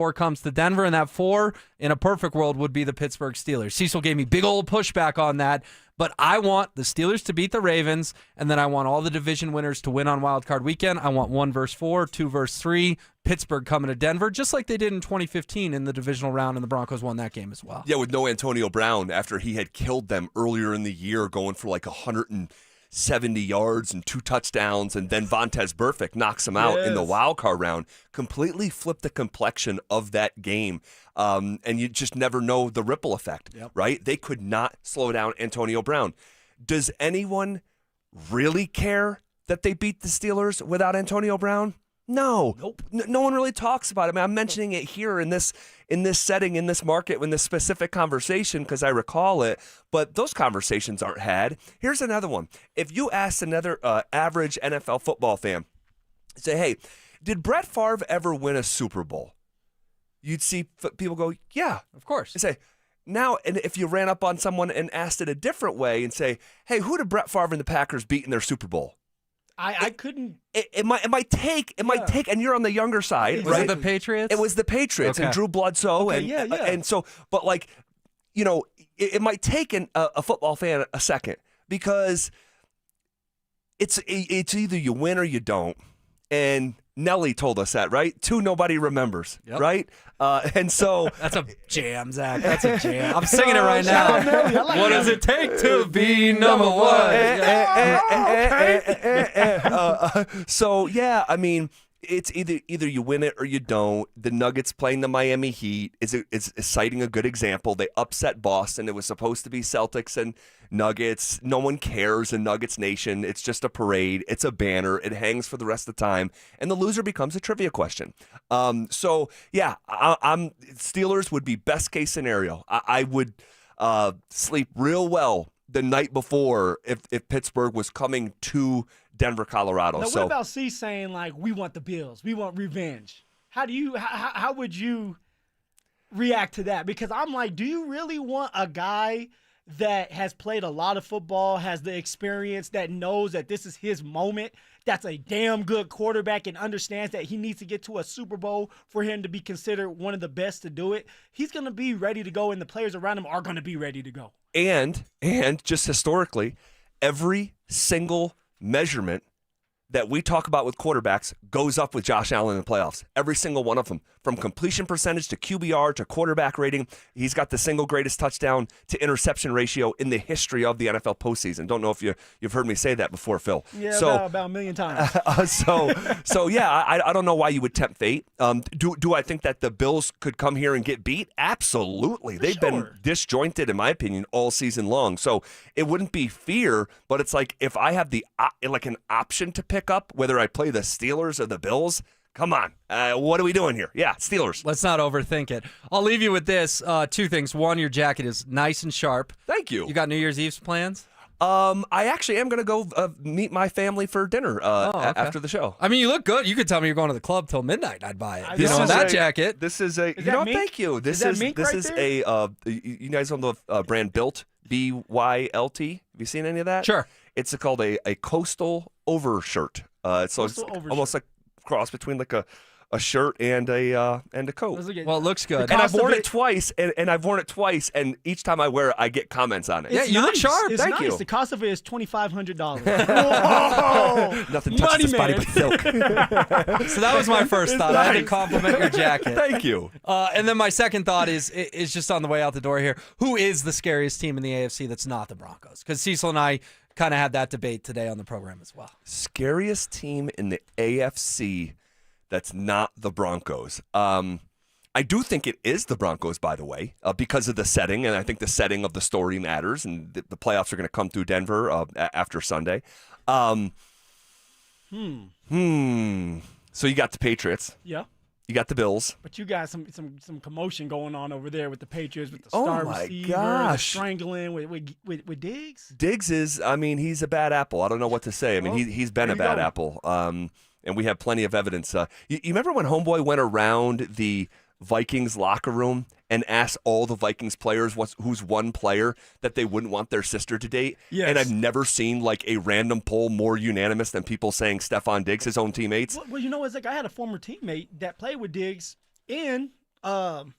4 comes to Denver, and that 4 in a perfect world would be the Pittsburgh Steelers. Cecil gave me big old pushback on that, but I want the Steelers to beat the Ravens, and then I want all the division winners to win on Wild Card Weekend. I want 1 versus 4, 2 versus 3, Pittsburgh coming to Denver, just like they did in 2015 in the divisional round, and the Broncos won that game as well. Yeah, with no Antonio Brown after he had killed them earlier in the year, going for like 170 yards and 2 touchdowns, and then Vontaze Burfict knocks him out in the wild card round, completely flipped the complexion of that game. And you just never know the ripple effect, right? They could not slow down Antonio Brown. Does anyone really care that they beat the Steelers without Antonio Brown? No. Nope. No one really talks about it. I mean, I'm mentioning it here in this setting, in this market, in this specific conversation because I recall it, but those conversations aren't had. Here's another one. If you ask another average NFL football fan, say, hey, did Brett Favre ever win a Super Bowl? You'd see people go, yeah. Of course. They say, now, and if you ran up on someone and asked it a different way and say, hey, who did Brett Favre and the Packers beat in their Super Bowl? I couldn't. It might take, and you're on the younger side, Was right? it the Patriots? It was the Patriots and Drew Bledsoe, and so, but like, it might take a football fan a second because it's either you win or you don't, and Nelly told us that, right? 2 nobody remembers, right? And so that's a jam, Zach. That's a jam. I'm singing it right now. What does it take to be number one? So yeah, I mean, it's either you win it or you don't. The Nuggets playing the Miami Heat is citing a good example. They upset Boston. It was supposed to be Celtics and Nuggets. No one cares in Nuggets Nation. It's just a parade. It's a banner. It hangs for the rest of the time, and the loser becomes a trivia question. So yeah, I'm Steelers would be best case scenario. I would sleep real well the night before if Pittsburgh was coming to Denver, Colorado. Now, what about C saying like we want the Bills, we want revenge? How would you react to that? Because I'm like, do you really want a guy that has played a lot of football, has the experience, that knows that this is his moment, that's a damn good quarterback and understands that he needs to get to a Super Bowl for him to be considered one of the best to do it? He's going to be ready to go, and the players around him are going to be ready to go. And just historically, every single measurement that we talk about with quarterbacks goes up with Josh Allen in the playoffs. Every single one of them. From completion percentage to QBR to quarterback rating, he's got the single greatest touchdown to interception ratio in the history of the NFL postseason. Don't know if you've heard me say that before, Phil. Yeah, about a million times. So yeah, I don't know why you would tempt fate. Do I think that the Bills could come here and get beat? Absolutely. They've been disjointed, in my opinion, all season long. So it wouldn't be fear, but it's like if I have an option to pick up, whether I play the Steelers or the Bills, come on. What are we doing here? Yeah, Steelers. Let's not overthink it. I'll leave you with this. 2 things. 1, your jacket is nice and sharp. Thank you. You got New Year's Eve's plans? I actually am going to go meet my family for dinner after the show. I mean, you look good. You could tell me you're going to the club till midnight. I'd buy it. Jacket. This is a. Thank you. This is a. You guys know the brand Built, BYLT. Have you seen any of that? Sure. It's called a coastal overshirt. It's almost like a cross between like a shirt and a coat. Well, it looks good. And I've worn it twice, and each time I wear it, I get comments on it. Yeah, you look sharp. Thank you. The cost of it is $2,500. Nothing touches this body but silk. So that was my first thought. I had to compliment your jacket. Thank you. And then my second thought is just on the way out the door here. Who is the scariest team in the AFC that's not the Broncos? Because Cecil and I kind of had that debate today on the program as well. Scariest team in the AFC that's not the Broncos. I do think it is the Broncos, by the way, because of the setting, and I think the setting of the story matters, and the playoffs are going to come through Denver after Sunday. So you got the Patriots. Yeah. You got the Bills. But you got some commotion going on over there with the Patriots, with the star receiver, gosh. the strangling with Diggs. Diggs is, he's a bad apple. I don't know what to say. He's been a bad apple. And we have plenty of evidence. You remember when Homeboy went around the Vikings locker room and asked all the Vikings players who's one player that they wouldn't want their sister to date? Yes. And I've never seen like a random poll more unanimous than people saying Stephon Diggs, his own teammates. Well, it's like I had a former teammate that played with Diggs in with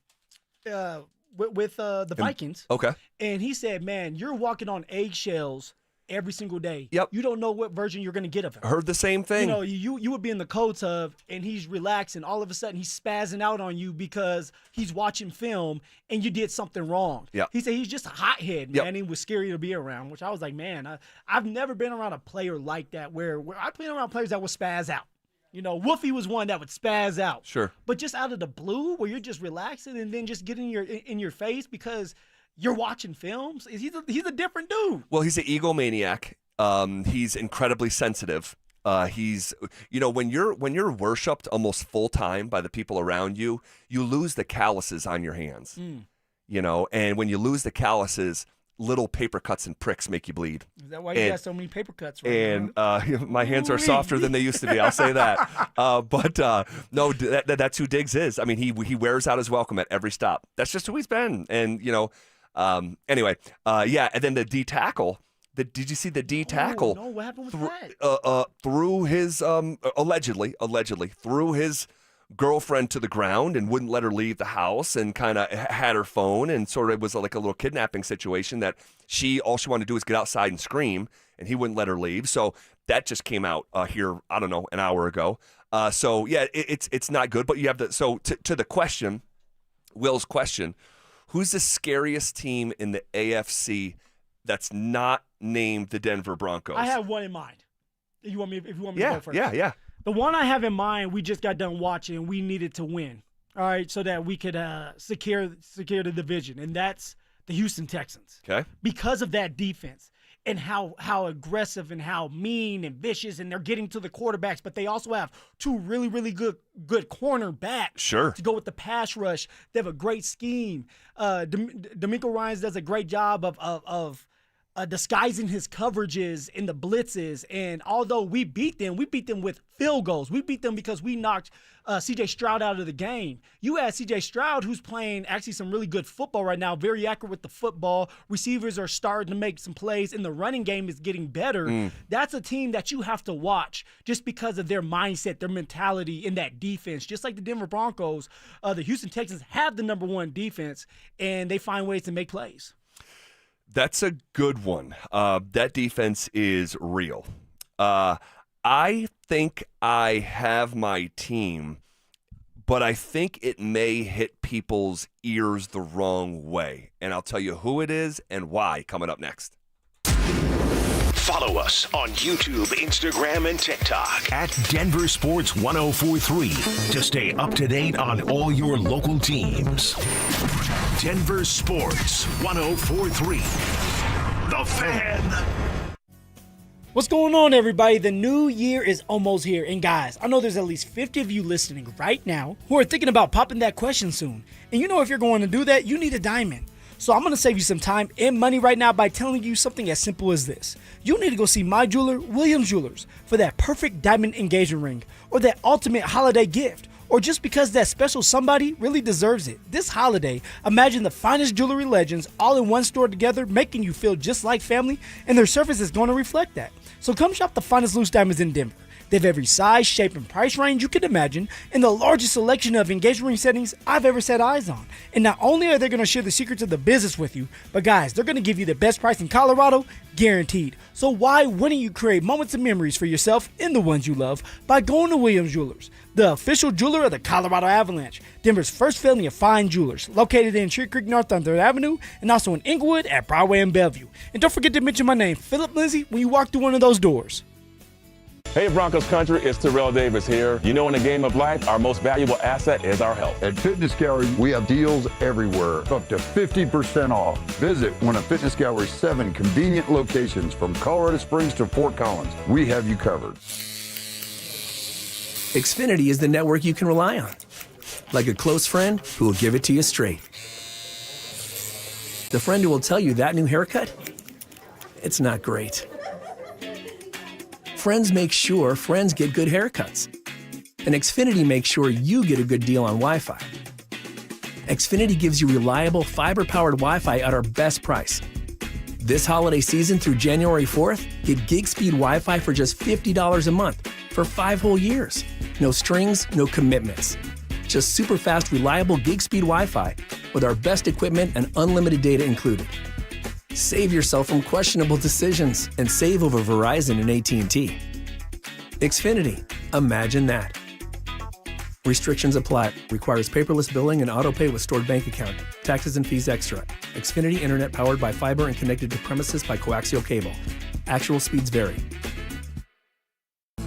the Vikings. Okay. And he said, man, you're walking on eggshells every single day. Yep. You don't know what version you're going to get of him. Heard the same thing. You know, you would be in the cold tub and he's relaxing. All of a sudden he's spazzing out on you because he's watching film and you did something wrong. Yep. He said he's just a hothead, Yep. man. He was scary to be around, which I was like, man, I've never been around a player like that where I played around players that would spazz out. You know, Wolfie was one that would spazz out. Sure. But just out of the blue where you're just relaxing and then just getting in your face because you're watching films, he's a different dude. Well, he's an egomaniac. He's incredibly sensitive. He's, when you're worshipped almost full time by the people around you, you lose the calluses on your hands. And when you lose the calluses, little paper cuts and pricks make you bleed. Is that why you got so many paper cuts right now? And my hands are softer than they used to be. I'll say that. No, that's who Diggs is. I mean, he wears out his welcome at every stop. That's just who he's been. And anyway, and then the D tackle. Did you see the D tackle? No, what happened with that? Threw his allegedly threw his girlfriend to the ground and wouldn't let her leave the house and kind of had her phone and sort of was like a little kidnapping situation that all she wanted to do was get outside and scream and he wouldn't let her leave. So that just came out here, I don't know, an hour ago. It's not good. But you have to the question, Will's question, who's the scariest team in the AFC that's not named the Denver Broncos? I have one in mind. If you want me to go first. Yeah. The one I have in mind, we just got done watching, and we needed to win, all right, so that we could secure the division, and that's the Houston Texans. Okay. Because of that defense and how aggressive and how mean and vicious, and they're getting to the quarterbacks, but they also have two really, really good cornerbacks. Sure. To go with the pass rush. They have a great scheme. D'Amico Ryans does a great job of disguising his coverages in the blitzes. And although we beat them with field goals. We beat them because we knocked C.J. Stroud out of the game. You had C.J. Stroud, who's playing actually some really good football right now, very accurate with the football. Receivers are starting to make some plays, and the running game is getting better. That's a team that you have to watch just because of their mindset, their mentality in that defense. Just like the Denver Broncos, the Houston Texans have the number one defense, and they find ways to make plays. That's a good one. That defense is real. I think I have my team, but I think it may hit people's ears the wrong way. And I'll tell you who it is and why coming up next. Follow us on YouTube, Instagram, and TikTok at Denver Sports 1043 to stay up to date on all your local teams. Denver Sports 1043. The Fan. What's going on, everybody? The new year is almost here. And guys, I know there's at least 50 of you listening right now who are thinking about popping that question soon. And you know if you're going to do that, you need a diamond. So I'm going to save you some time and money right now by telling you something as simple as this. You need to go see my jeweler, Williams Jewelers, for that perfect diamond engagement ring or that ultimate holiday gift. Or just because that special somebody really deserves it. This holiday, imagine the finest jewelry legends all in one store together, making you feel just like family, and their service is going to reflect that. So come shop the finest loose diamonds in Denver. They have every size, shape, and price range you can imagine, and the largest selection of engagement ring settings I've ever set eyes on. And not only are they going to share the secrets of the business with you, but guys, they're going to give you the best price in Colorado, guaranteed. So why wouldn't you create moments and memories for yourself and the ones you love by going to Williams Jewelers, the official jeweler of the Colorado Avalanche, Denver's first family of fine jewelers, located in Cherry Creek North on 3rd Avenue, and also in Inglewood at Broadway and Bellevue. And don't forget to mention my name, Phillip Lindsay, when you walk through one of those doors. Hey Broncos country, it's Terrell Davis here. You know, in the game of life, our most valuable asset is our health. At Fitness Gallery, we have deals everywhere, up to 50% off. Visit one of Fitness Gallery's 7 convenient locations from Colorado Springs to Fort Collins. We have you covered. Xfinity is the network you can rely on. Like a close friend who will give it to you straight. The friend who will tell you that new haircut, it's not great. Friends make sure friends get good haircuts. And Xfinity makes sure you get a good deal on Wi-Fi. Xfinity gives you reliable fiber-powered Wi-Fi at our best price. This holiday season through January 4th, get gig speed Wi-Fi for just $50 a month for 5 whole years. No strings, no commitments. just super fast, reliable gig speed Wi-Fi with our best equipment and unlimited data included. Save yourself from questionable decisions and save over Verizon and AT&T. Xfinity. Imagine that. Restrictions apply. Requires paperless billing and autopay with stored bank account. Taxes and fees extra. Xfinity Internet powered by fiber and connected to premises by coaxial cable. Actual speeds vary.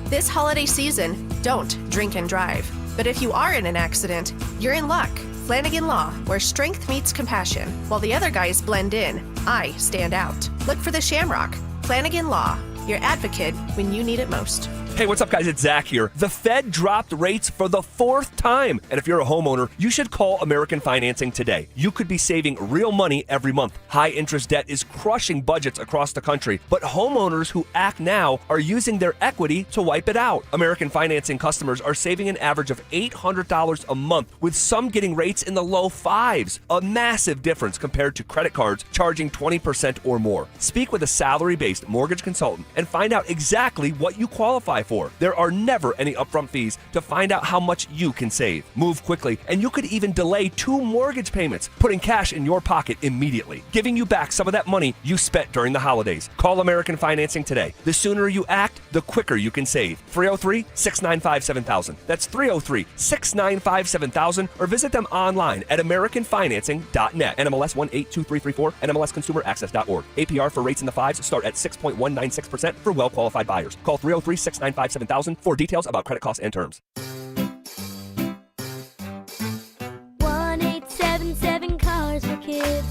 This holiday season, don't drink and drive. But if you are in an accident, you're in luck. Flanagan Law, where strength meets compassion. While the other guys blend in, I stand out. Look for the Shamrock. Flanagan Law, your advocate when you need it most. Hey, what's up, guys? It's Zach here. The Fed dropped rates for the 4th time. And if you're a homeowner, you should call American Financing today. You could be saving real money every month. High interest debt is crushing budgets across the country, but homeowners who act now are using their equity to wipe it out. American Financing customers are saving an average of $800 a month, with some getting rates in the low fives. A massive difference compared to credit cards charging 20% or more. Speak with a salary-based mortgage consultant and find out exactly what you qualify for. There are never any upfront fees to find out how much you can save. Move quickly, and you could even delay 2 mortgage payments, putting cash in your pocket immediately, giving you back some of that money you spent during the holidays. Call American Financing today. The sooner you act, the quicker you can save. 303-695-7000. That's 303-695-7000, or visit them online at americanfinancing.net. NMLS 182334, NMLSconsumeraccess.org. APR for rates in the 5s start at 6.196% for well-qualified buyers. Call 303-695-7000 for details about credit costs and terms. 1877 Cars for Kids.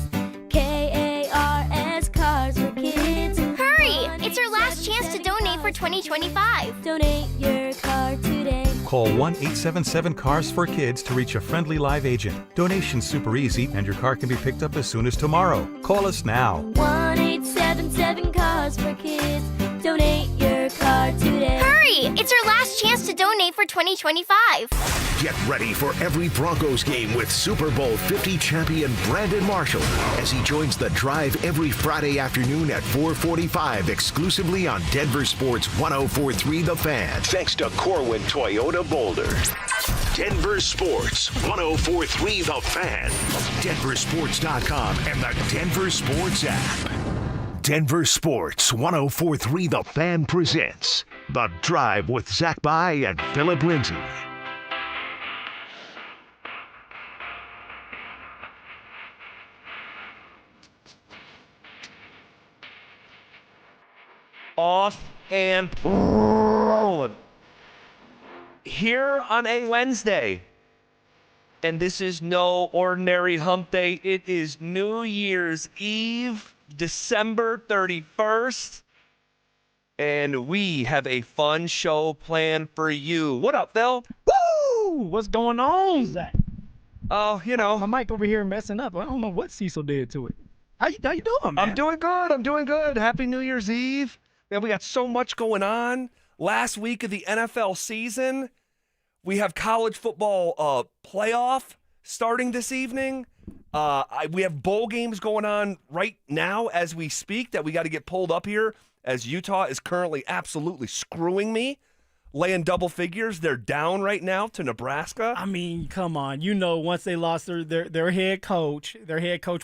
KARS Cars for Kids. Hurry! It's our last chance to donate for 2025. Donate your car today. Call 1-877-CARS for Kids to reach a friendly live agent. Donation's super easy, and your car can be picked up as soon as tomorrow. Call us now. 1877 Cars for Kids. Donate your car today. Hurry! It's our last chance to donate for 2025. Get ready for every Broncos game with Super Bowl 50 champion Brandon Marshall as he joins the drive every Friday afternoon at 4:45 exclusively on Denver Sports 104.3 The Fan. Thanks to Corwin Toyota Boulder. Denver Sports 104.3 The Fan. DenverSports.com and the Denver Sports app. Denver Sports 104.3 The Fan presents The Drive with Zach By and Phillip Lindsay. Off and rolling. Here on a Wednesday. And this is no ordinary hump day. It is New Year's Eve. December 31st, and we have a fun show planned for you. What up, Phil? Woo! What's going on, Zach? Oh, you know. My mic over here messing up. I don't know what Cecil did to it. How you doing, man? I'm doing good. Happy New Year's Eve. Man, we got so much going on. Last week of the NFL season. We have college football playoff starting this evening. We have bowl games going on right now as we speak that we got to get pulled up here, as Utah is currently absolutely screwing me, laying double figures. They're down right now to Nebraska. I mean, come on. You know, once they lost their head coach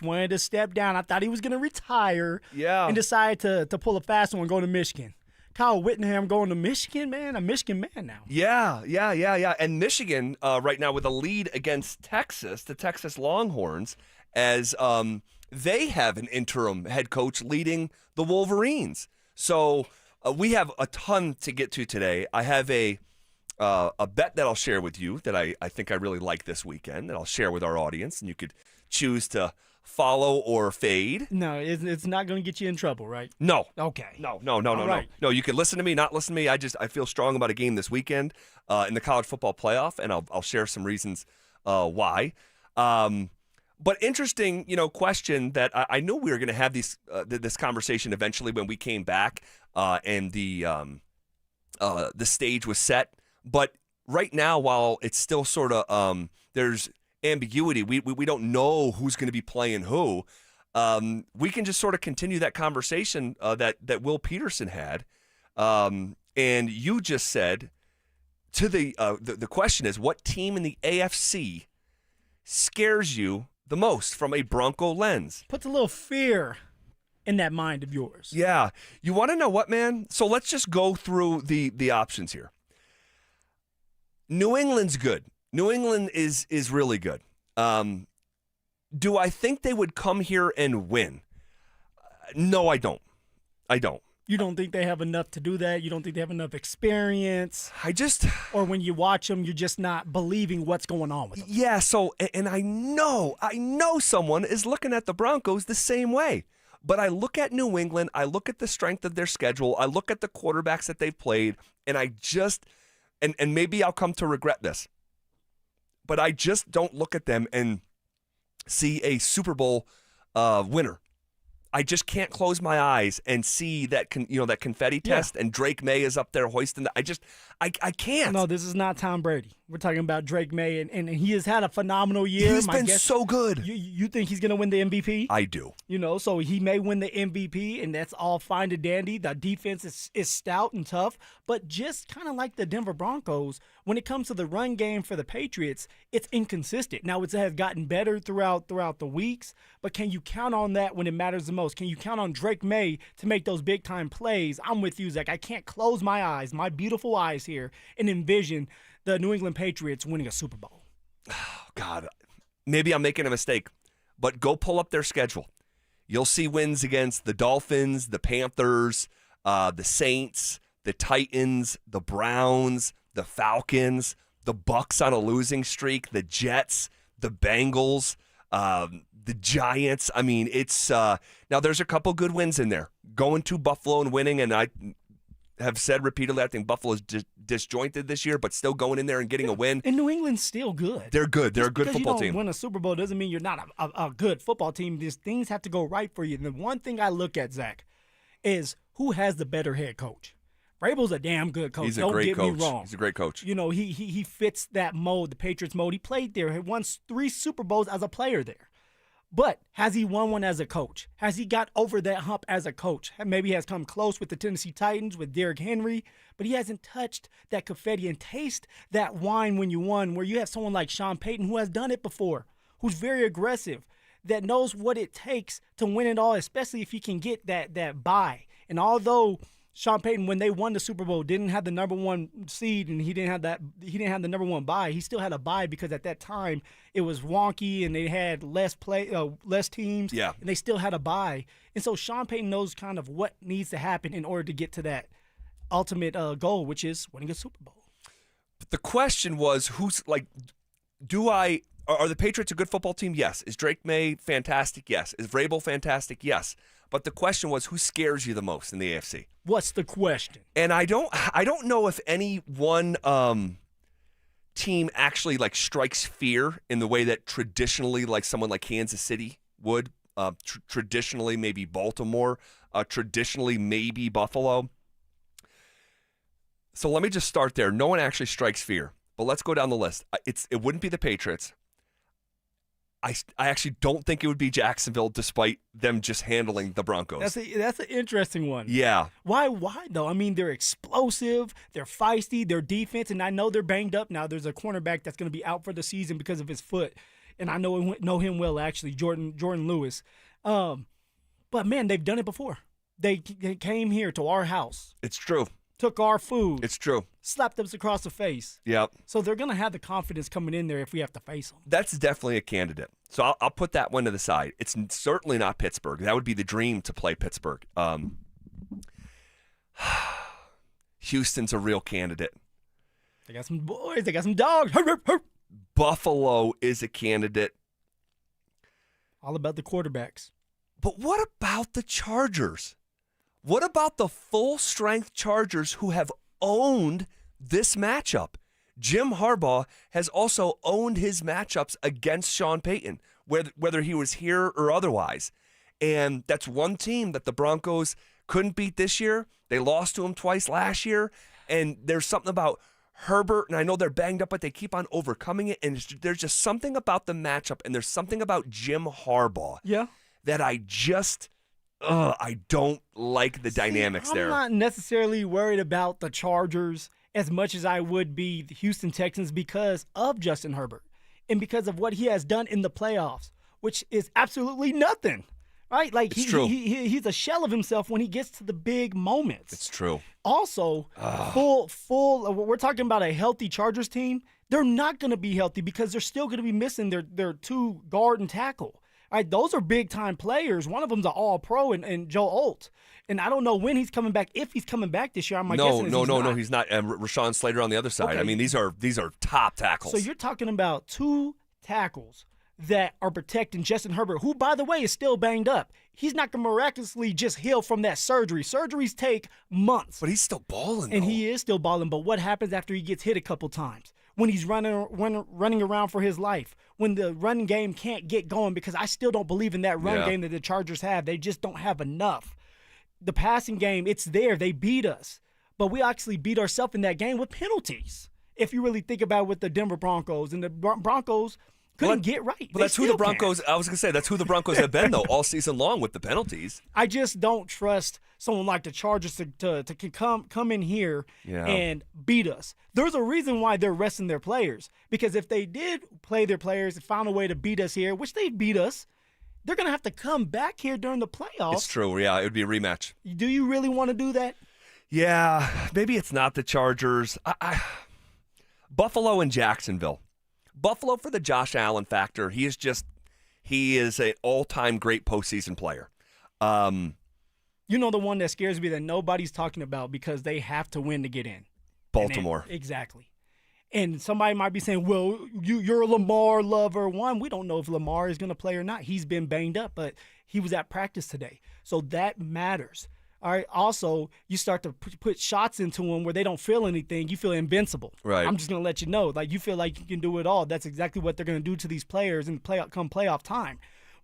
wanted to step down. I thought he was going to retire. Yeah. And decided to pull a fast one and go to Michigan. Kyle Whittingham going to Michigan, man. A Michigan man now. Yeah. And Michigan right now with a lead against Texas, the Texas Longhorns, as they have an interim head coach leading the Wolverines. So we have a ton to get to today. I have a bet that I'll share with you that I think I really like this weekend that I'll share with our audience, and you could choose to follow or fade. No, it's not going to get you in trouble, right? No. Okay. No. Right. No, you can listen to me, not listen to me. I feel strong about a game this weekend in the college football playoff, and I'll share some reasons why. But interesting, question that I knew we were going to have this conversation eventually when we came back and the stage was set. But right now, while it's still sort of there's ambiguity, we don't know who's going to be playing who. We can just sort of continue that conversation that Will Peterson had. And you just said to the question is, what team in the AFC scares you the most from a Bronco lens? Puts a little fear in that mind of yours. Yeah. You want to know what, man? So let's just go through the options here. New England's good. New England is really good. Do I think they would come here and win? No, I don't. You don't think they have enough to do that? You don't think they have enough experience? Or when you watch them, you're just not believing what's going on with them. Yeah, so, and I know someone is looking at the Broncos the same way. But I look at New England, I look at the strength of their schedule, I look at the quarterbacks that they've played, and I just, and maybe I'll come to regret this, but I just don't look at them and see a Super Bowl winner. I just can't close my eyes and see that that confetti test and Drake May is up there hoisting that. I can't. No, this is not Tom Brady. We're talking about Drake May, and he has had a phenomenal year. He's been so good. You think he's going to win the MVP? I do. So he may win the MVP, and that's all fine and dandy. The defense is stout and tough, but just kind of like the Denver Broncos, when it comes to the run game for the Patriots, it's inconsistent. Now, it has gotten better throughout the weeks, but can you count on that when it matters the most? Can you count on Drake May to make those big-time plays? I'm with you, Zach. I can't close my eyes, my beautiful eyes here, and envision the New England Patriots winning a Super Bowl. Oh, God. Maybe I'm making a mistake, but go pull up their schedule. You'll see wins against the Dolphins, the Panthers, the Saints, the Titans, the Browns, the Falcons, the Bucks on a losing streak, the Jets, the Bengals, the Giants. I mean, it's now there's a couple good wins in there. Going to Buffalo and winning, and I have said repeatedly, I think Buffalo's disjointed this year, but still going in there and getting a win. And New England's still good. They're good. They're a good football team. You don't win a Super Bowl doesn't mean you're not a good football team. These things have to go right for you. And the one thing I look at, Zach, is who has the better head coach. Vrabel's a damn good coach. He's a Don't great get coach. me wrong. He's a great coach. He fits that mold, the Patriots mold. He played there. He won 3 Super Bowls as a player there. But has he won one as a coach? Has he got over that hump as a coach? Maybe he has come close with the Tennessee Titans, with Derrick Henry, but he hasn't touched that confetti and taste that wine when you won, where you have someone like Sean Payton who has done it before, who's very aggressive, that knows what it takes to win it all, especially if he can get that bye. And although Sean Payton, when they won the Super Bowl, didn't have the number 1 seed, and he didn't have the number 1 bye. He still had a bye because at that time it was wonky and they had less teams. Yeah. And they still had a bye. And so Sean Payton knows kind of what needs to happen in order to get to that ultimate goal, which is winning a Super Bowl. But the question was, are the Patriots a good football team? Yes. Is Drake May fantastic? Yes. Is Vrabel fantastic? Yes. But the question was, who scares you the most in the AFC? What's the question? And I don't know if any one team actually strikes fear in the way that traditionally someone like Kansas City would. Traditionally, maybe Baltimore. Traditionally, maybe Buffalo. So let me just start there. No one actually strikes fear. But let's go down the list. It wouldn't be the Patriots. I actually don't think it would be Jacksonville, despite them just handling the Broncos. That's an interesting one. Yeah. Why though? I mean, they're explosive, they're feisty, their defense, and I know they're banged up now. There's a cornerback that's going to be out for the season because of his foot, and I know him well actually, Jordan Lewis. But man, they've done it before. They came here to our house. It's true. Took our food. It's true. Slapped us across the face. Yep. So they're going to have the confidence coming in there if we have to face them. That's definitely a candidate. So I'll put that one to the side. It's certainly not Pittsburgh. That would be the dream to play Pittsburgh. Houston's a real candidate. They got some boys. They got some dogs. Buffalo is a candidate. All about the quarterbacks. But what about the Chargers? What about the full-strength Chargers who have owned this matchup? Jim Harbaugh has also owned his matchups against Sean Payton, whether he was here or otherwise. And that's one team that the Broncos couldn't beat this year. They lost to him twice last year. And there's something about Herbert, and I know they're banged up, but they keep on overcoming it. And there's just something about the matchup, and there's something about Jim Harbaugh that I just... I don't like the dynamics there. I'm not necessarily worried about the Chargers as much as I would be the Houston Texans because of Justin Herbert and because of what he has done in the playoffs, which is absolutely nothing, right? Like It's true. he's a shell of himself when he gets to the big moments. It's true. Also, we're talking about a healthy Chargers team. They're not going to be healthy because they're still going to be missing their two guard and tackle. All right, those are big-time players. One of them's an all-pro and Joe Alt. And I don't know when he's coming back. If he's coming back this year, No, he's not. Rashawn Slater on the other side. Okay. I mean, these are top tackles. So you're talking about two tackles that are protecting Justin Herbert, who, by the way, is still banged up. He's not going to miraculously just heal from that surgery. Surgeries take months. But he's still balling, And though. he is still balling. But what happens after he gets hit a couple times? When he's running around for his life, when the run game can't get going, because I still don't believe in that run game that the Chargers have. They just don't have enough. The passing game, it's there. They beat us. But we actually beat ourselves in that game with penalties. If you really think about it with the Denver Broncos, and the Broncos couldn't get right. But that's who the Broncos, I was going to say, that's who the Broncos have been, though, all season long with the penalties. I just don't trust someone like the Chargers to come in here and beat us. There's a reason why they're resting their players. Because if they did play their players and found a way to beat us here, which they beat us, they're going to have to come back here during the playoffs. It's true, yeah. It would be a rematch. Do you really want to do that? Yeah, maybe it's not the Chargers. Buffalo and Jacksonville. Buffalo for the Josh Allen factor. He is an all-time great postseason player. You know the one that scares me that nobody's talking about because they have to win to get in. Baltimore. Exactly. And somebody might be saying, well, you're a Lamar lover. One, we don't know if Lamar is going to play or not. He's been banged up, but he was at practice today. So that matters. All right. Also, you start to put shots into them where they don't feel anything. You feel invincible. Right. I'm just going to let you know. Like, you feel like you can do it all. That's exactly what they're going to do to these players come playoff time.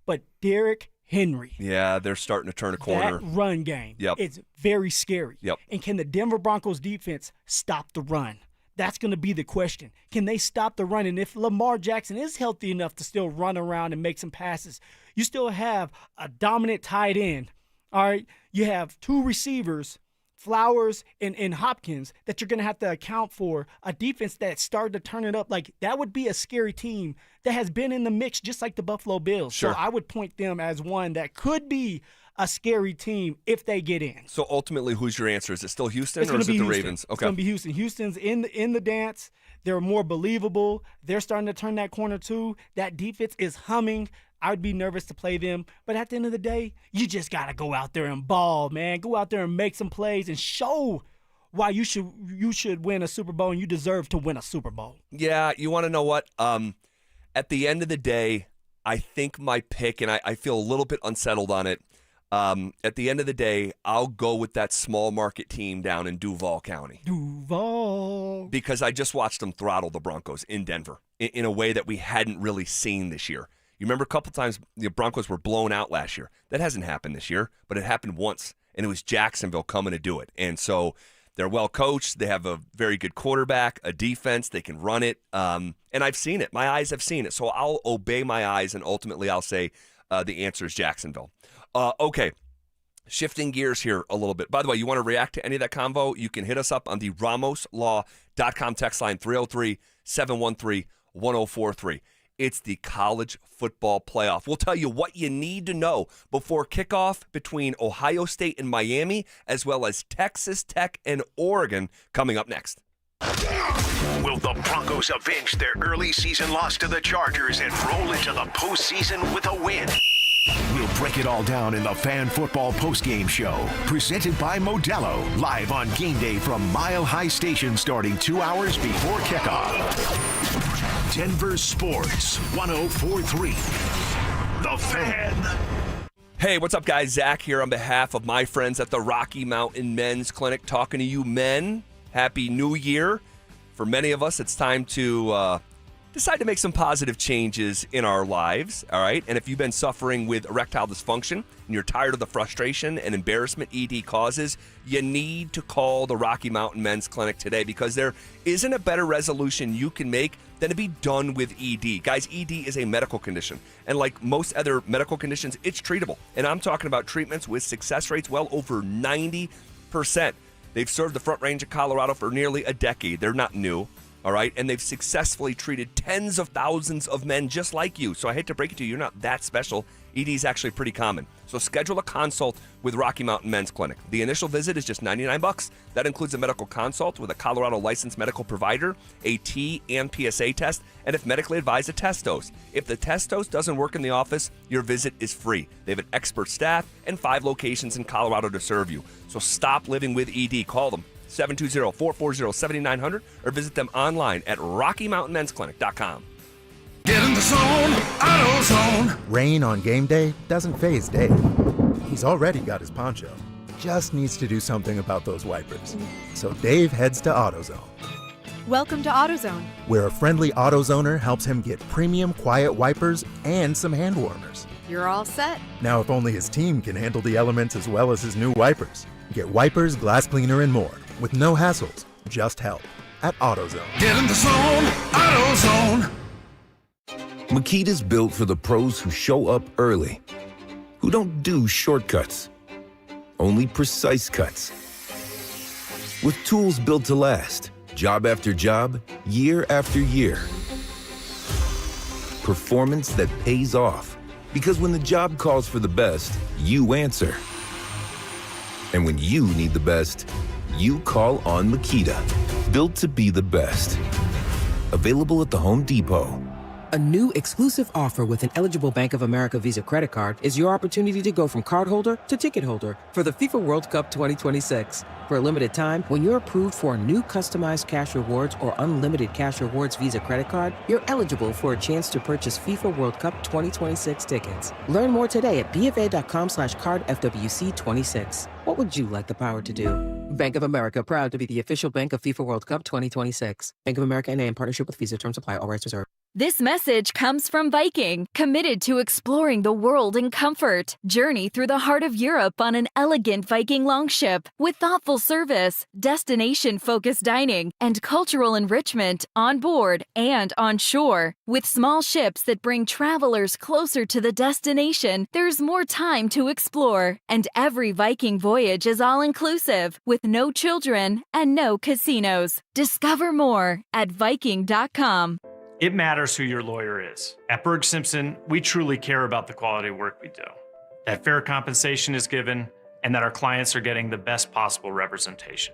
But Derrick Henry. Yeah, they're starting to turn a corner. That run game. Yep. It's very scary. Yep. And can the Denver Broncos defense stop the run? That's going to be the question. Can they stop the run? And if Lamar Jackson is healthy enough to still run around and make some passes, you still have a dominant tight end. All right. You have two receivers, Flowers and Hopkins, that you're going to have to account for. A defense that started to turn it up. Like, that would be a scary team that has been in the mix just like the Buffalo Bills. Sure. So I would point them as one that could be a scary team if they get in. So ultimately, who's your answer? Is it still Houston It's or is it the Houston. Ravens? It's going to be Houston. Houston's in the dance. They're more believable. They're starting to turn that corner too. That defense is humming. I would be nervous to play them. But at the end of the day, you just got to go out there and ball, man. Go out there and make some plays and show why you should win a Super Bowl and you deserve to win a Super Bowl. Yeah, you want to know what? At the end of the day, I think my pick, and I feel a little bit unsettled on it, at the end of the day, I'll go with that small market team down in Duval County. Duval. Because I just watched them throttle the Broncos in Denver in a way that we hadn't really seen this year. You remember a couple times the Broncos were blown out last year. That hasn't happened this year, but it happened once, and it was Jacksonville coming to do it. And so they're well coached. They have a very good quarterback, a defense. They can run it. And I've seen it. My eyes have seen it. So I'll obey my eyes, and ultimately I'll say the answer is Jacksonville. Okay, shifting gears here a little bit. By the way, you want to react to any of that convo, you can hit us up on the RamosLaw.com text line, 303-713-1043. It's the college football playoff. We'll tell you what you need to know before kickoff between Ohio State and Miami, as well as Texas Tech and Oregon coming up next. Will the Broncos avenge their early season loss to the Chargers and roll into the postseason with a win? We'll break it all down in the Fan Football Postgame Show, presented by Modelo, live on game day from Mile High Station starting 2 hours before kickoff. Denver Sports 104.3. The Fan. Hey, what's up, guys? Zach here on behalf of my friends at the Rocky Mountain Men's Clinic, talking to you men. Happy New Year. For many of us, it's time to decide to make some positive changes in our lives, all right? And if you've been suffering with erectile dysfunction and you're tired of the frustration and embarrassment ED causes, you need to call the Rocky Mountain Men's Clinic today, because there isn't a better resolution you can make than to be done with ED. Guys, ED is a medical condition, and like most other medical conditions, it's treatable. And I'm talking about treatments with success rates well over 90%. They've served the Front Range of Colorado for nearly a decade. They're not new, all right? And they've successfully treated tens of thousands of men just like you. So I hate to break it to you, you're not that special. ED is actually pretty common. So schedule a consult with Rocky Mountain Men's Clinic. The initial visit is just $99. That includes a medical consult with a Colorado licensed medical provider, a T and PSA test, and if medically advised, a test dose. If the test dose doesn't work in the office, your visit is free. They have an expert staff and 5 locations in Colorado to serve you. So stop living with ED. Call them 720-440-7900 or visit them online at RockyMountainMen'sClinic.com. Get in the zone, AutoZone. Rain on game day doesn't faze Dave. He's already got his poncho. Just needs to do something about those wipers. So Dave heads to AutoZone. Welcome to AutoZone, where a friendly AutoZoner helps him get premium quiet wipers and some hand warmers. You're all set. Now, if only his team can handle the elements as well as his new wipers. Get wipers, glass cleaner, and more with no hassles, just help at AutoZone. Get in the zone, AutoZone. Makita's built for the pros who show up early, who don't do shortcuts, only precise cuts. With tools built to last, job after job, year after year. Performance that pays off, because when the job calls for the best, you answer. And when you need the best, you call on Makita. Built to be the best. Available at the Home Depot. A new exclusive offer with an eligible Bank of America Visa credit card is your opportunity to go from cardholder to ticket holder for the FIFA World Cup 2026. For a limited time, when you're approved for a new customized cash rewards or unlimited cash rewards Visa credit card, you're eligible for a chance to purchase FIFA World Cup 2026 tickets. Learn more today at BofA.com/cardFWC26. What would you like the power to do? Bank of America, proud to be the official bank of FIFA World Cup 2026. Bank of America N.A. in partnership with Visa. Terms apply. All rights reserved. This message comes from Viking, committed to exploring the world in comfort. Journey through the heart of Europe on an elegant Viking longship with thoughtful service, destination-focused dining, and cultural enrichment on board and on shore. With small ships that bring travelers closer to the destination, there's more time to explore. And every Viking voyage is all-inclusive, with no children and no casinos. Discover more at Viking.com. It matters who your lawyer is. At Berg Simpson, we truly care about the quality of work we do, that fair compensation is given, and that our clients are getting the best possible representation.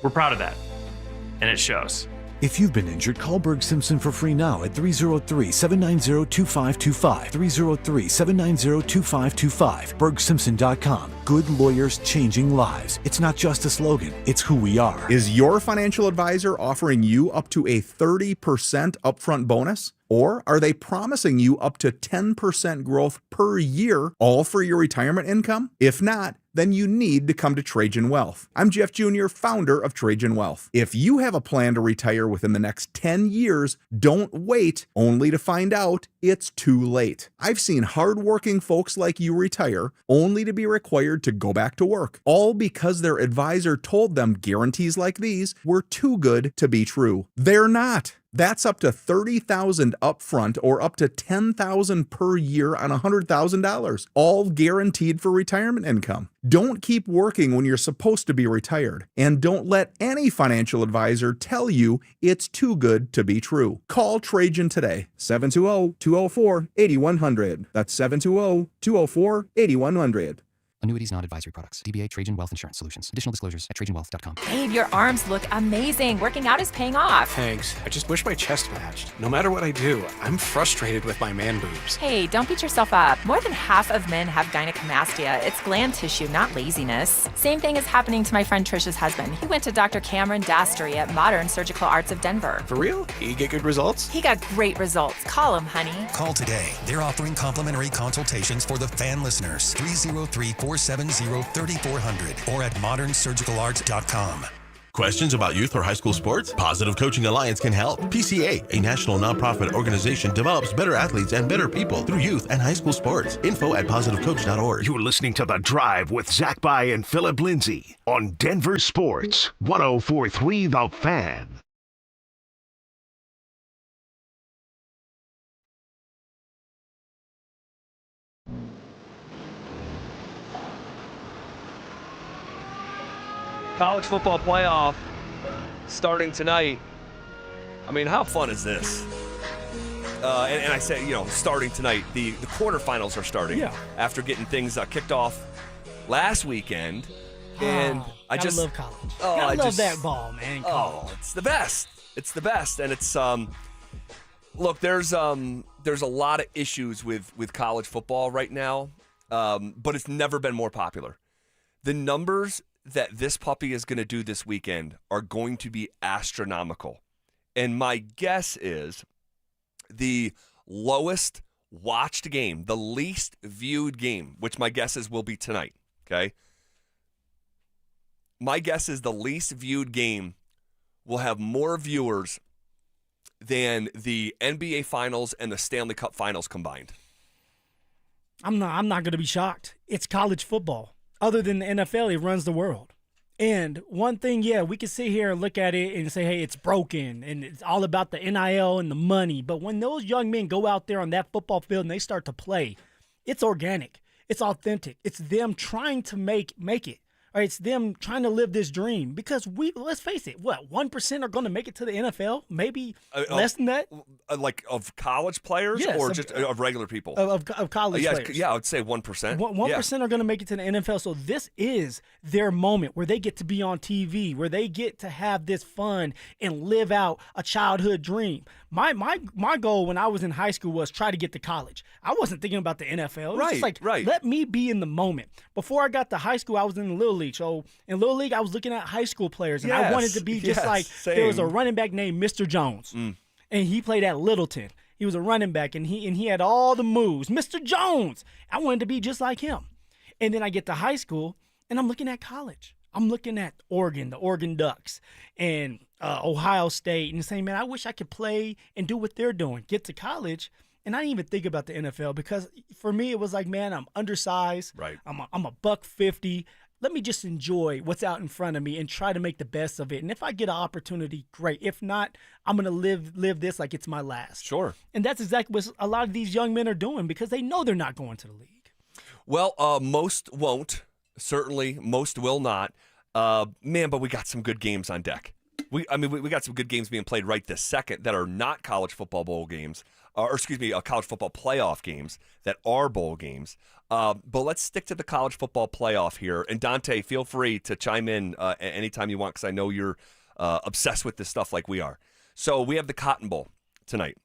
We're proud of that, and it shows. If you've been injured, call Berg Simpson for free now at 303-790-2525. 303-790-2525. BergSimpson.com. Good lawyers changing lives. It's not just a slogan, it's who we are. Is your financial advisor offering you up to a 30% upfront bonus? Or are they promising you up to 10% growth per year, all for your retirement income? If not, then you need to come to Trajan Wealth. I'm Jeff Jr., founder of Trajan Wealth. If you have a plan to retire within the next 10 years, don't wait only to find out it's too late. I've seen hardworking folks like you retire only to be required to go back to work, all because their advisor told them guarantees like these were too good to be true. They're not. That's up to $30,000 upfront or up to $10,000 per year on $100,000, all guaranteed for retirement income. Don't keep working when you're supposed to be retired, and don't let any financial advisor tell you it's too good to be true. Call Trajan today, 720-204-8100. That's 720-204-8100. Annuities, not advisory products. DBA Trajan Wealth Insurance Solutions. Additional disclosures at TrajanWealth.com. Babe, your arms look amazing. Working out is paying off. Thanks. I just wish my chest matched. No matter what I do, I'm frustrated with my man boobs. Hey, don't beat yourself up. More than half of men have gynecomastia. It's gland tissue, not laziness. Same thing is happening to my friend Trisha's husband. He went to Dr. Cameron Dastry at Modern Surgical Arts of Denver. For real? He get good results? He got great results. Call him, honey. Call today. They're offering complimentary consultations for the fan listeners. 303-470-3400 or at modernsurgicalarts.com. Questions about youth or high school sports? Positive Coaching Alliance can help. PCA, a national nonprofit organization, develops better athletes and better people through youth and high school sports. Info at positivecoach.org. You're listening to The Drive with Zach By and Phillip Lindsay on Denver Sports 104.3 The Fan. College football playoff starting tonight. I mean, how fun is this? And I say, starting tonight, the quarterfinals are starting after getting things kicked off last weekend. And I just love college. I love that ball, man. Oh, it's the best. It's the best. And it's look, there's a lot of issues with college football right now, but it's never been more popular. The numbers that this puppy is going to do this weekend are going to be astronomical. And my guess is the lowest watched game, the least viewed game, which my guess is will be tonight, okay? My guess is the least viewed game will have more viewers than the NBA Finals and the Stanley Cup Finals combined. I'm not going to be shocked. It's college football. Other than the NFL, it runs the world. And one thing, we can sit here and look at it and say, hey, it's broken and it's all about the NIL and the money. But when those young men go out there on that football field and they start to play, it's organic. It's authentic. It's them trying to make it. Or it's them trying to live this dream. Because let's face it, 1% are going to make it to the NFL? Maybe less than that? Like of college players or just of regular people? Of college players. Yeah, I would say 1%. 1% are going to make it to the NFL. So this is their moment where they get to be on TV, where they get to have this fun and live out a childhood dream. My goal when I was in high school was try to get to college. I wasn't thinking about the NFL. It was just like, let me be in the moment. Before I got to high school, I was in the Little League. So in Little League, I was looking at high school players, and I wanted to be just like there was a running back named Mr. Jones, and he played at Littleton. He was a running back, and he had all the moves. Mr. Jones. I wanted to be just like him. And then I get to high school, and I'm looking at college. I'm looking at Oregon, the Oregon Ducks, and Ohio State, and saying, man, I wish I could play and do what they're doing. Get to college. And I didn't even think about the NFL because for me it was like, man, I'm undersized. Right. I'm a $150. Let me just enjoy what's out in front of me and try to make the best of it. And if I get an opportunity, great. If not, I'm going to live this like it's my last. Sure. And that's exactly what a lot of these young men are doing because they know they're not going to the league. Well, most won't. Certainly, most will not. Man, but we got some good games on deck. We got some good games being played right this second that are not college football bowl games. College football playoff games that are bowl games. But let's stick to the college football playoff here. And Dante, feel free to chime in anytime you want because I know you're obsessed with this stuff like we are. So we have the Cotton Bowl tonight.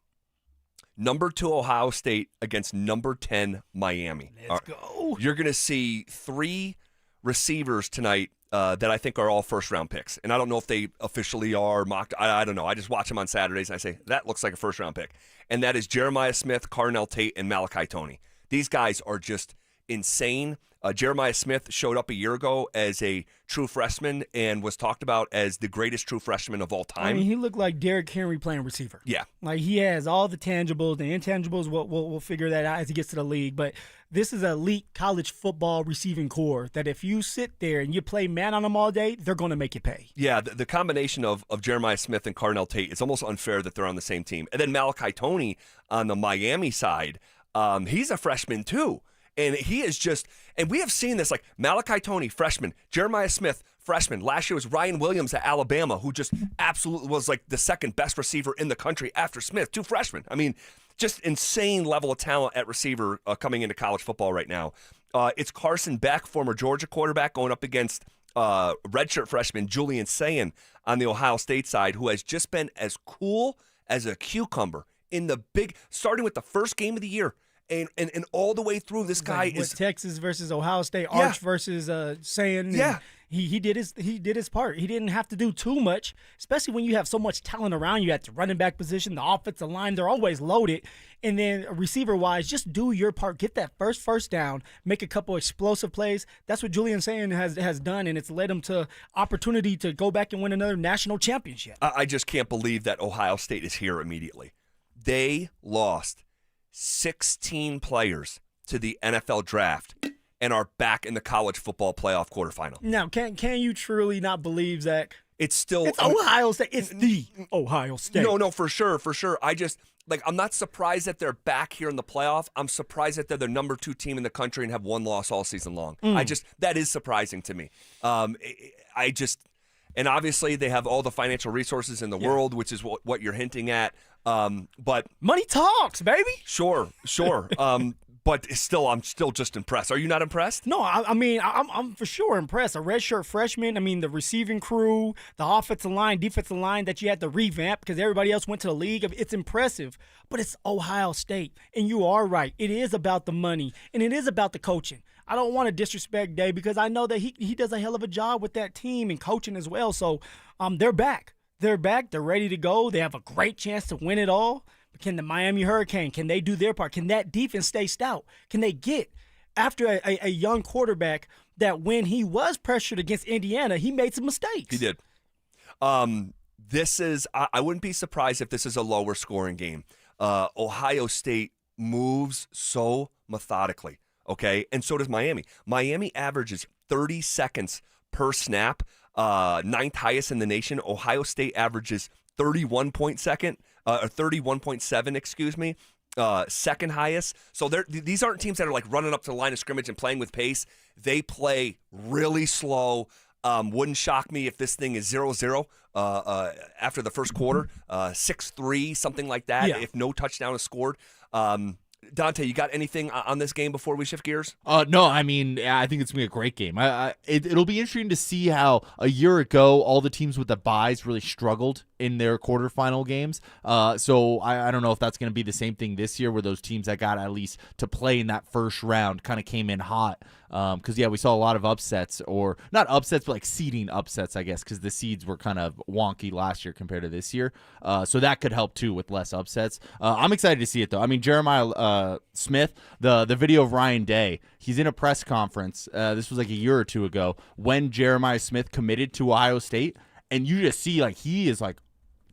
Number 2 Ohio State against number 10 Miami. Let's go. You're going to see 3 receivers tonight that I think are all first-round picks. And I don't know if they officially are mocked. I don't know. I just watch them on Saturdays, and I say, that looks like a first-round pick. And that is Jeremiah Smith, Carnell Tate, and Malachi Toney. These guys are just insane. Jeremiah Smith showed up a year ago as a true freshman and was talked about as the greatest true freshman of all time. I mean, he looked like Derrick Henry playing receiver. Yeah. Like, he has all the tangibles. The intangibles, we'll figure that out as he gets to the league. But this is an elite college football receiving core that if you sit there and you play man on them all day, they're going to make you pay. Yeah, the combination of Jeremiah Smith and Carnell Tate, it's almost unfair that they're on the same team. And then Malachi Toney on the Miami side, he's a freshman too. And he is just, and we have seen this, like Malachi Toney, freshman, Jeremiah Smith, freshman. Last year was Ryan Williams at Alabama, who just absolutely was like the second best receiver in the country after Smith, 2 freshmen. I mean, just insane level of talent at receiver coming into college football right now. It's Carson Beck, former Georgia quarterback, going up against redshirt freshman Julian Sayin on the Ohio State side, who has just been as cool as a cucumber in the starting with the first game of the year. And all the way through, this guy like, is Texas versus Ohio State, Arch versus Sayin. Yeah, he did his part. He didn't have to do too much, especially when you have so much talent around you at the running back position, the offensive line. They're always loaded. And then receiver wise, just do your part. Get that first down. Make a couple explosive plays. That's what Julian Sayin has done, and it's led him to opportunity to go back and win another national championship. I just can't believe that Ohio State is here immediately. They lost 16 players to the NFL draft and are back in the college football playoff quarterfinal. Now, can you truly not believe, Zach? It's still Ohio State. It's the Ohio State. No, for sure. I'm not surprised that they're back here in the playoff. I'm surprised that they're the number 2 team in the country and have one loss all season long. That is surprising to me. And obviously they have all the financial resources in the world, which is what you're hinting at. But money talks, baby. Sure. But I'm still just impressed. Are you not impressed? No, I'm for sure impressed. A redshirt freshman. The receiving crew, the offensive line, defensive line that you had to revamp because everybody else went to the league. It's impressive, but it's Ohio State, and you are right. It is about the money, and it is about the coaching. I don't want to disrespect Dave because I know that he does a hell of a job with that team and coaching as well. So they're back. They're back. They're ready to go. They have a great chance to win it all. Can the Miami Hurricane, can they do their part? Can that defense stay stout? Can they get after a young quarterback that when he was pressured against Indiana, he made some mistakes? He did. I wouldn't be surprised if this is a lower scoring game. Ohio State moves so methodically, okay? And so does Miami. Miami averages 30 seconds per snap, 9th highest in the nation. Ohio State averages 31.7, excuse me, second highest. So these aren't teams that are running up to the line of scrimmage and playing with pace. They play really slow. Wouldn't shock me if this thing is 0-0 after the first quarter, 6-3, something like that, if no touchdown is scored. Dante, you got anything on this game before we shift gears? No, I think it's going to be a great game. It'll be interesting to see how a year ago all the teams with the byes really struggled in their quarterfinal games. So I don't know if that's going to be the same thing this year where those teams that got at least to play in that first round kind of came in hot. Because, we saw a lot of upsets, or not upsets, but seeding upsets, I guess, because the seeds were kind of wonky last year compared to this year. So that could help, too, with less upsets. I'm excited to see it, though. Jeremiah Smith, the video of Ryan Day, he's in a press conference. This was a year or two ago when Jeremiah Smith committed to Ohio State, and you just see he is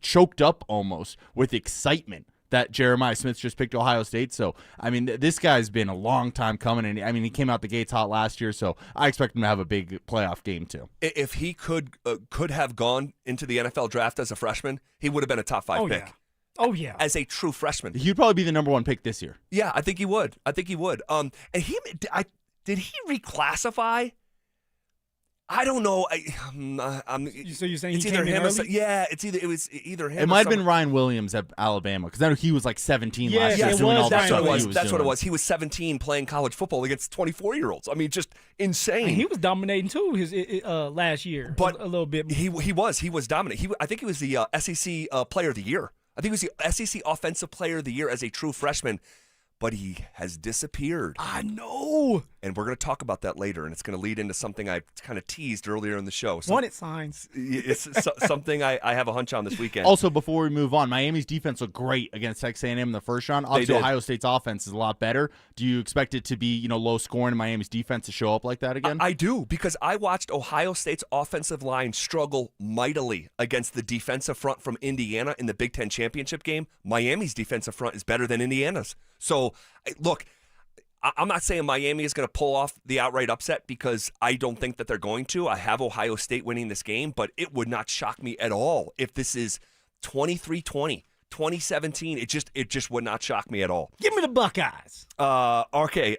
choked up almost with excitement that Jeremiah Smith just picked Ohio State. So, this guy's been a long time coming, and he came out the gates hot last year, so I expect him to have a big playoff game too. If he could have gone into the NFL draft as a freshman, he would have been a top 5 pick. Yeah. Oh, yeah. As a true freshman. He'd probably be the number 1 pick this year. Yeah, I think he would. And did he reclassify? I don't know. So you're saying it's he either came in him or early? it was either him. It might have been Ryan Williams at Alabama because I know he was 17 last year. It doing was. all the That's stuff what it was. he was That's what it doing. was. He was 17 playing college football against 24-year-olds. Just insane. And he was dominating too his last year, but a little bit. He was dominant. I think he was the SEC Player of the Year. I think he was the SEC Offensive Player of the Year as a true freshman. But he has disappeared. I know. And we're going to talk about that later, and it's going to lead into something I kind of teased earlier in the show. Wanted signs. It's something I have a hunch on this weekend. Also, before we move on, Miami's defense looked great against Texas A&M in the first round. Obviously, Ohio State's offense is a lot better. Do you expect it to be low scoring and Miami's defense to show up like that again? I do, because I watched Ohio State's offensive line struggle mightily against the defensive front from Indiana in the Big Ten championship game. Miami's defensive front is better than Indiana's. So, look, I'm not saying Miami is going to pull off the outright upset because I don't think that they're going to. I have Ohio State winning this game, but it would not shock me at all if this is 23-20, 2017. It just would not shock me at all. Give me the Buckeyes. Okay,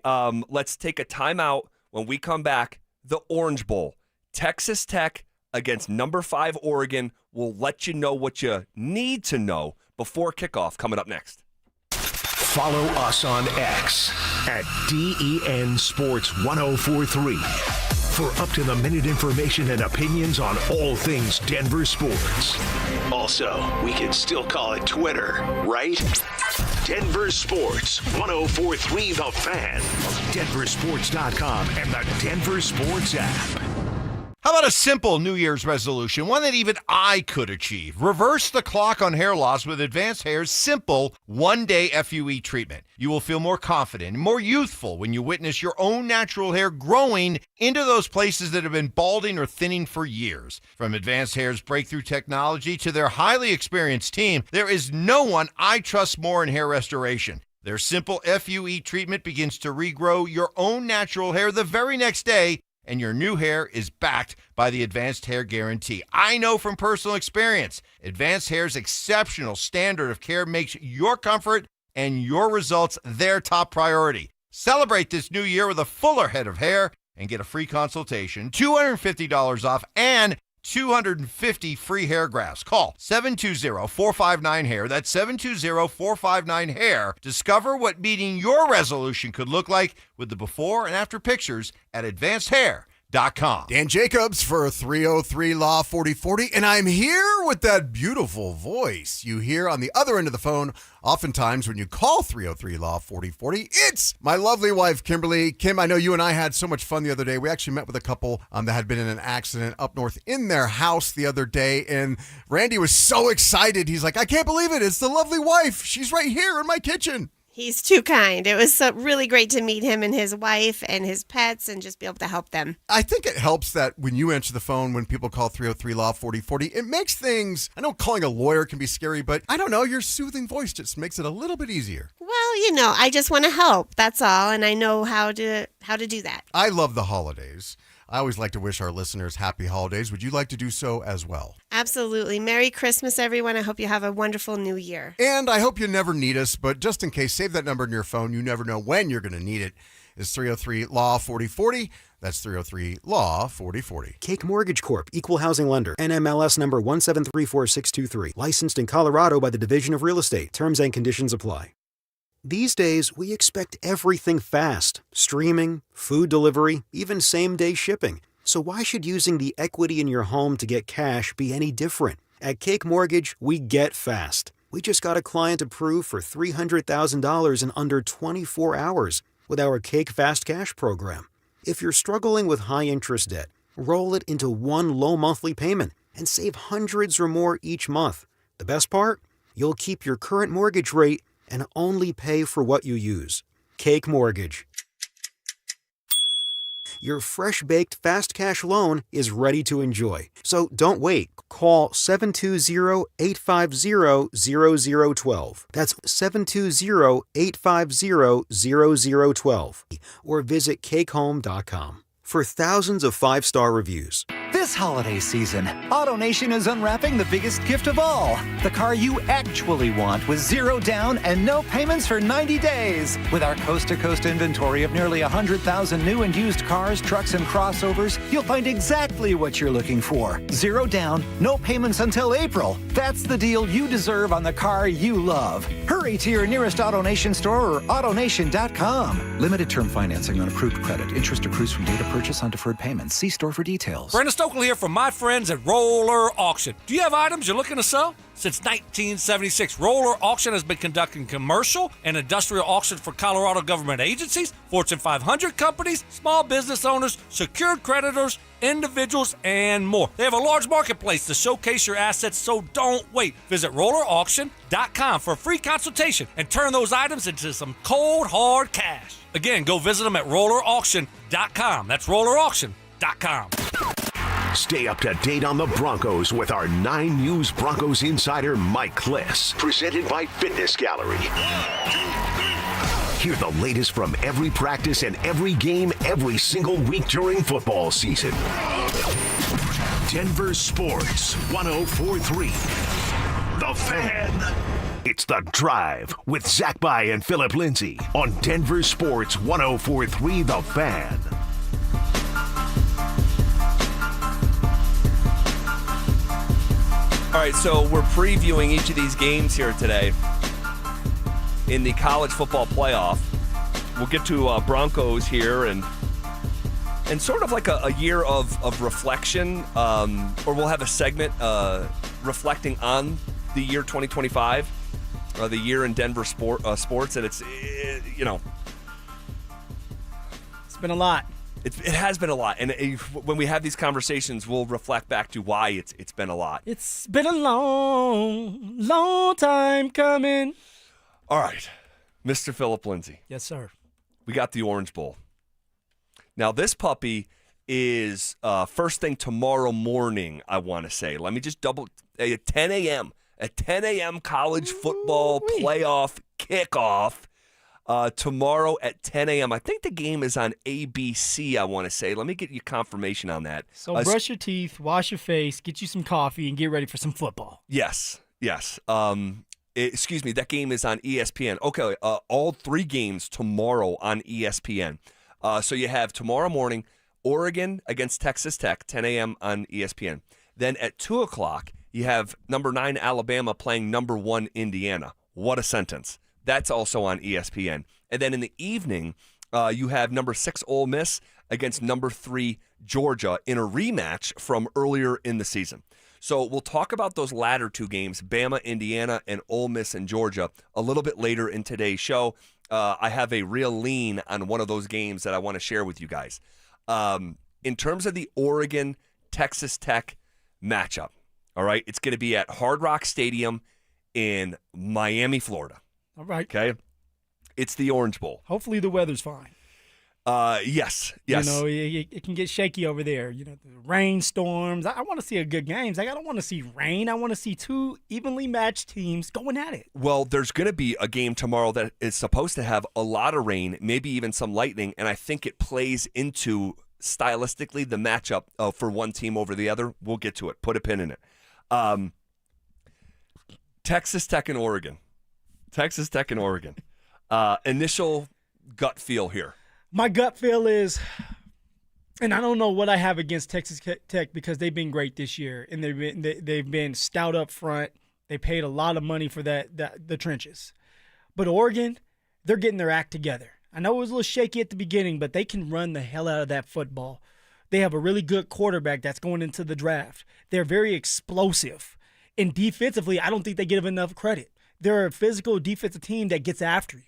let's take a timeout. When we come back, the Orange Bowl. Texas Tech against number 5 Oregon. We'll let you know what you need to know before kickoff coming up next. Follow us on X at DEN Sports 1043 for up-to-the-minute information and opinions on all things Denver sports. Also, we can still call it Twitter, right? Denver Sports 1043 The Fan, DenverSports.com, and the Denver Sports app. How about a simple New Year's resolution, one that even I could achieve? Reverse the clock on hair loss with Advanced Hair's simple one-day FUE treatment. You will feel more confident and more youthful when you witness your own natural hair growing into those places that have been balding or thinning for years. From Advanced Hair's breakthrough technology to their highly experienced team, there is no one I trust more in hair restoration. Their simple FUE treatment begins to regrow your own natural hair the very next day, and your new hair is backed by the Advanced Hair Guarantee. I know from personal experience, Advanced Hair's exceptional standard of care makes your comfort and your results their top priority. Celebrate this new year with a fuller head of hair and get a free consultation, $250 off, and 250 free hair grafts. Call 720-459-HAIR. That's 720-459-HAIR. Discover what meeting your resolution could look like with the before and after pictures at advancedhair.com. Dan Jacobs for 303 Law 4040, and I'm here with that beautiful voice you hear on the other end of the phone oftentimes when you call 303 Law 4040. It's my lovely wife, Kimberly. Kim, I know you and I had so much fun the other day. We actually met with a couple that had been in an accident up north in their house the other day, and Randy was so excited. He's like, I can't believe it. It's the lovely wife. She's right here in my kitchen. He's too kind. It was really great to meet him and his wife and his pets and just be able to help them. I think it helps that when you answer the phone, when people call 303 Law 4040, it makes things, I know calling a lawyer can be scary, but I don't know, your soothing voice just makes it a little bit easier. Well, I just want to help. That's all. And I know how to do that. I love the holidays. I always like to wish our listeners happy holidays. Would you like to do so as well? Absolutely. Merry Christmas, everyone. I hope you have a wonderful new year. And I hope you never need us, but just in case, save that number in your phone. You never know when you're going to need it. It's 303 Law 4040. That's 303 Law 4040. Cake Mortgage Corp. Equal Housing Lender. NMLS number 1734623. Licensed in Colorado by the Division of Real Estate. Terms and conditions apply. These days, we expect everything fast. Streaming, food delivery, even same-day shipping. So why should using the equity in your home to get cash be any different? At Cake Mortgage, we get fast. We just got a client approved for $300,000 in under 24 hours with our Cake Fast Cash program. If you're struggling with high-interest debt, roll it into one low monthly payment and save hundreds or more each month. The best part? You'll keep your current mortgage rate and only pay for what you use. Cake Mortgage. Your fresh-baked fast cash loan is ready to enjoy. So don't wait. Call 720-850-0012. That's 720-850-0012. Or visit cakehome.com for thousands of 5-star reviews. This holiday season, AutoNation is unwrapping the biggest gift of all. The car you actually want with 0 down and no payments for 90 days. With our coast-to-coast inventory of nearly 100,000 new and used cars, trucks, and crossovers, you'll find exactly what you're looking for. 0 down, no payments until April. That's the deal you deserve on the car you love. Hurry to your nearest AutoNation store or AutoNation.com. Limited term financing on approved credit. Interest accrues from date of purchase on deferred payments. See store for details. Brandon Stokely here from my friends at Roller Auction. Do you have items you're looking to sell? Since 1976, Roller Auction has been conducting commercial and industrial auctions for Colorado government agencies, Fortune 500 companies, small business owners, secured creditors, individuals, and more. They have a large marketplace to showcase your assets, so don't wait. Visit rollerauction.com for a free consultation and turn those items into some cold, hard cash. Again, go visit them at rollerauction.com. That's rollerauction.com. Stay up to date on the Broncos with our 9 News Broncos insider Mike Kliss. Presented by Fitness Gallery. Hear the latest from every practice and every game every single week during football season. Denver Sports 104.3. The Fan. It's The Drive with Zach By and Phillip Lindsay on Denver Sports 104.3 The Fan. All right, so we're previewing each of these games here today in the college football playoff. We'll get to Broncos here and sort of like a year of reflection, or we'll have a segment reflecting on the year 2025, the year in Denver sports, and it's been a lot. It has been a lot, and when we have these conversations, we'll reflect back to why it's been a lot. It's been a long, long time coming. All right, Mr. Phillip Lindsay. Yes, sir. We got the Orange Bowl. Now, this puppy is first thing tomorrow morning, I want to say. Let me just at 10 a.m. college football playoff kickoff. tomorrow at 10 a.m. I think the game is on ABC, I want to say. Let me get you confirmation on that. So brush your teeth, wash your face, get you some coffee, and get ready for some football. Yes. Excuse me, that game is on ESPN. Okay, all 3 games tomorrow on ESPN. So you have tomorrow morning, Oregon against Texas Tech, 10 a.m. on ESPN. Then at 2 o'clock, you have number 9 Alabama playing number 1 Indiana. What a sentence. That's also on ESPN. And then in the evening, you have number 6 Ole Miss against number 3 Georgia in a rematch from earlier in the season. So we'll talk about those latter 2 games, Bama, Indiana, and Ole Miss and Georgia, a little bit later in today's show. I have a real lean on one of those games that I want to share with you guys. In terms of the Oregon-Texas Tech matchup, all right, it's going to be at Hard Rock Stadium in Miami, Florida. All right. Okay? It's the Orange Bowl. Hopefully the weather's fine. Yes. It can get shaky over there. The rainstorms. I want to see a good game. I don't want to see rain. I want to see 2 evenly matched teams going at it. Well, there's going to be a game tomorrow that is supposed to have a lot of rain, maybe even some lightning, and I think it plays into stylistically the matchup for one team over the other. We'll get to it. Put a pin in it. Texas Tech and Oregon. Initial gut feel here. My gut feel is, and I don't know what I have against Texas Tech because they've been great this year, and they've been stout up front. They paid a lot of money for the trenches. But Oregon, they're getting their act together. I know it was a little shaky at the beginning, but they can run the hell out of that football. They have a really good quarterback that's going into the draft. They're very explosive. And defensively, I don't think they give enough credit. They're a physical defensive team that gets after you.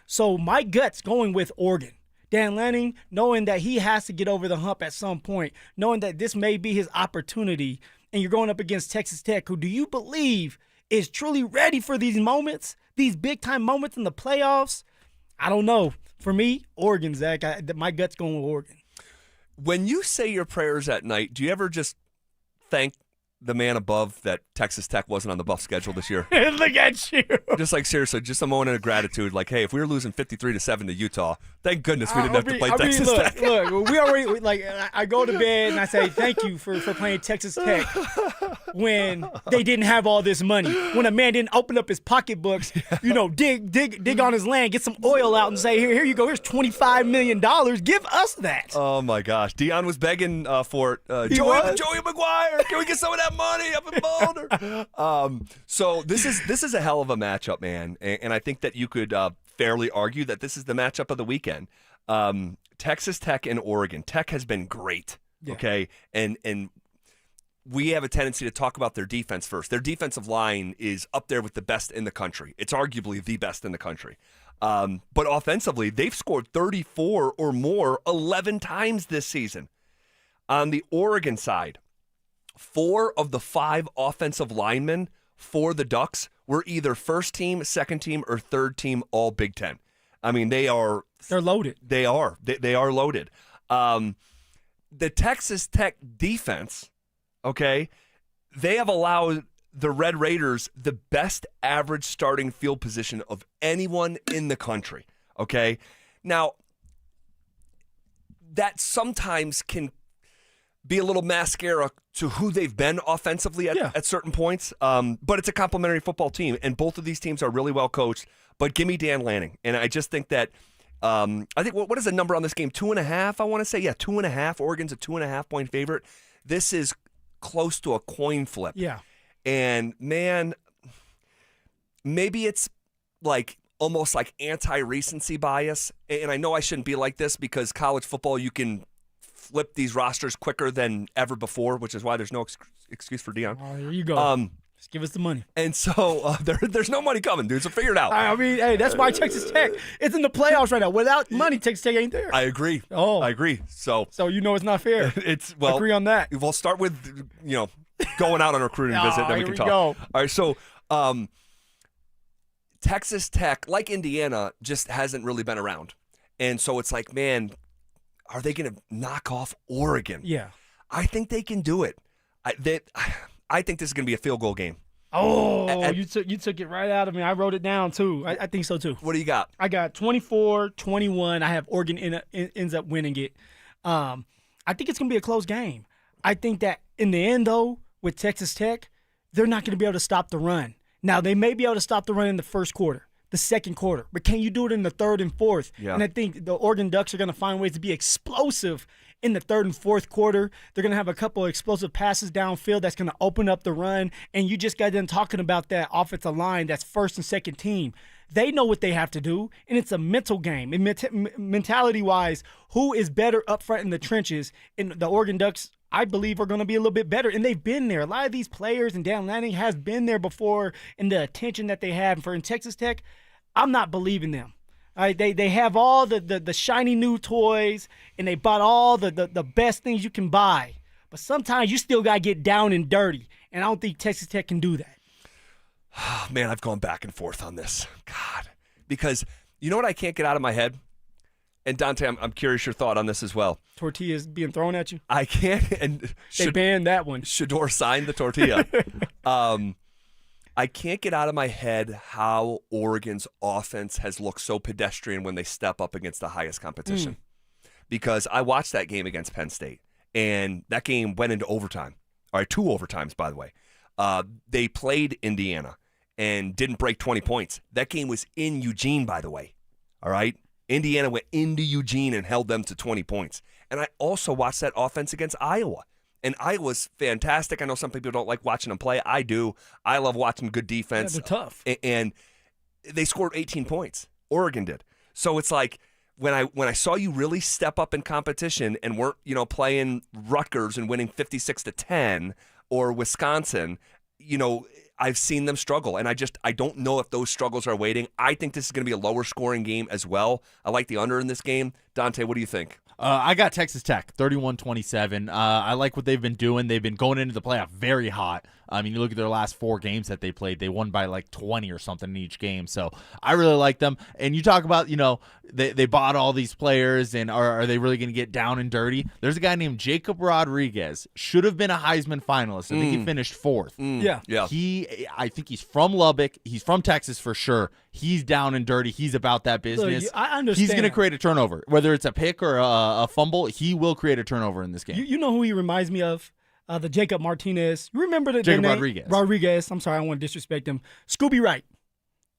So my gut's going with Oregon. Dan Lanning, knowing that he has to get over the hump at some point, knowing that this may be his opportunity, and you're going up against Texas Tech, who do you believe is truly ready for these moments, these big-time moments in the playoffs? I don't know. For me, Oregon, Zach. My gut's going with Oregon. When you say your prayers at night, do you ever just thank the man above that Texas Tech wasn't on the Buff schedule this year? Look at you. Just like, seriously, just a moment of gratitude. Like, hey, if we were losing 53-7 to Utah, thank goodness we didn't have to play Texas Tech. Look, we already, I go to bed and I say thank you for playing Texas Tech when they didn't have all this money. When a man didn't open up his pocketbooks, dig on his land, get some oil out and say, here you go, here's $25 million. Give us that. Oh, my gosh. Deion was begging for it. Joey Maguire, can we get some of that money up in Boulder? So this is a hell of a matchup, man, and I think that you could fairly argue that this is the matchup of the weekend. Texas Tech and Oregon. Tech has been great, okay, and we have a tendency to talk about their defense first. Their defensive line is up there with the best in the country. It's arguably the best in the country. But offensively, they've scored 34 or more 11 times this season. On the Oregon side, 4 of the 5 offensive linemen for the Ducks were either first team, second team, or third team all Big Ten. I mean, they're loaded. They are loaded. The Texas Tech defense, okay, they have allowed the Red Raiders the best average starting field position of anyone in the country, okay? Now, that sometimes can be a little mascara to who they've been offensively at certain points. But it's a complimentary football team, and both of these teams are really well coached. But give me Dan Lanning. And I just think that I think what is the number on this game? 2.5, I want to say. Yeah, 2.5. Oregon's a 2.5-point favorite. This is close to a coin flip. Yeah. And, man, maybe it's like almost like anti-recency bias. And I know I shouldn't be like this because college football, you can flip these rosters quicker than ever before, which is why there's no excuse for Deion. Oh, here you go. Just give us the money. And so there's no money coming, dude. So figure it out. I mean, hey, that's why Texas Tech is in the playoffs right now. Without money, Texas Tech ain't there. I agree. Oh, I agree. So you know it's not fair. Agree on that. We'll start with going out on a recruiting visit, then we can talk. Go. All right. So Texas Tech, like Indiana, just hasn't really been around, and so it's like, man, are they going to knock off Oregon? Yeah. I think they can do it. I think this is going to be a field goal game. Oh, you took it right out of me. I wrote it down, too. I think so, too. What do you got? I got 24-21. I have Oregon ends up winning it. I think it's going to be a close game. I think that in the end, though, with Texas Tech, they're not going to be able to stop the run. Now, they may be able to stop the run in the first quarter, the second quarter, but can you do it in the third and fourth? Yeah. And I think the Oregon Ducks are going to find ways to be explosive in the third and fourth quarter. They're going to have a couple of explosive passes downfield that's going to open up the run. And you just got done talking about that offensive line that's first and second team. They know what they have to do, and it's a mental game. And mentality-wise, who is better up front in the trenches? And the Oregon Ducks, I believe, are going to be a little bit better, and they've been there. A lot of these players, and Dan Lanning has been there before, and the attention that they have. For in Texas Tech, I'm not believing them. They have all the shiny new toys, and they bought all the best things you can buy. But sometimes you still got to get down and dirty, and I don't think Texas Tech can do that. Man, I've gone back and forth on this. God. Because you know what I can't get out of my head? And Dante, I'm curious your thought on this as well. Tortillas being thrown at you? I can't. And they banned that one. Shador signed the tortilla. I can't get out of my head how Oregon's offense has looked so pedestrian when they step up against the highest competition. Because I watched that game against Penn State, and that game went into overtime. All right, 2 overtimes, by the way. They played Indiana and didn't break 20 points. That game was in Eugene, by the way. All right? Indiana went into Eugene and held them to 20 points. And I also watched that offense against Iowa. And Iowa's fantastic. I know some people don't like watching them play. I do. I love watching good defense. Yeah, they're tough. And they scored 18 points. Oregon did. So it's like when I saw you really step up in competition and weren't, playing Rutgers and winning 56-10 or Wisconsin, I've seen them struggle, and I don't know if those struggles are waiting. I think this is going to be a lower scoring game as well. I like the under in this game. Dante, what do you think? I got Texas Tech, 31-27. I like what they've been doing. They've been going into the playoff very hot. I mean, you look at their last 4 games that they played, they won by like 20 or something in each game. So I really like them. And you talk about, they bought all these players, and are they really going to get down and dirty? There's a guy named Jacob Rodriguez, should have been a Heisman finalist. I think he finished 4th. Yeah. I think he's from Lubbock. He's from Texas for sure. He's down and dirty. He's about that business. Look, I understand. He's going to create a turnover. Whether it's a pick or a fumble, he will create a turnover in this game. You know who he reminds me of? The Jacob Martinez. You remember the Jacob name? Rodriguez. Rodriguez. I'm sorry, I don't want to disrespect him. Scooby Wright,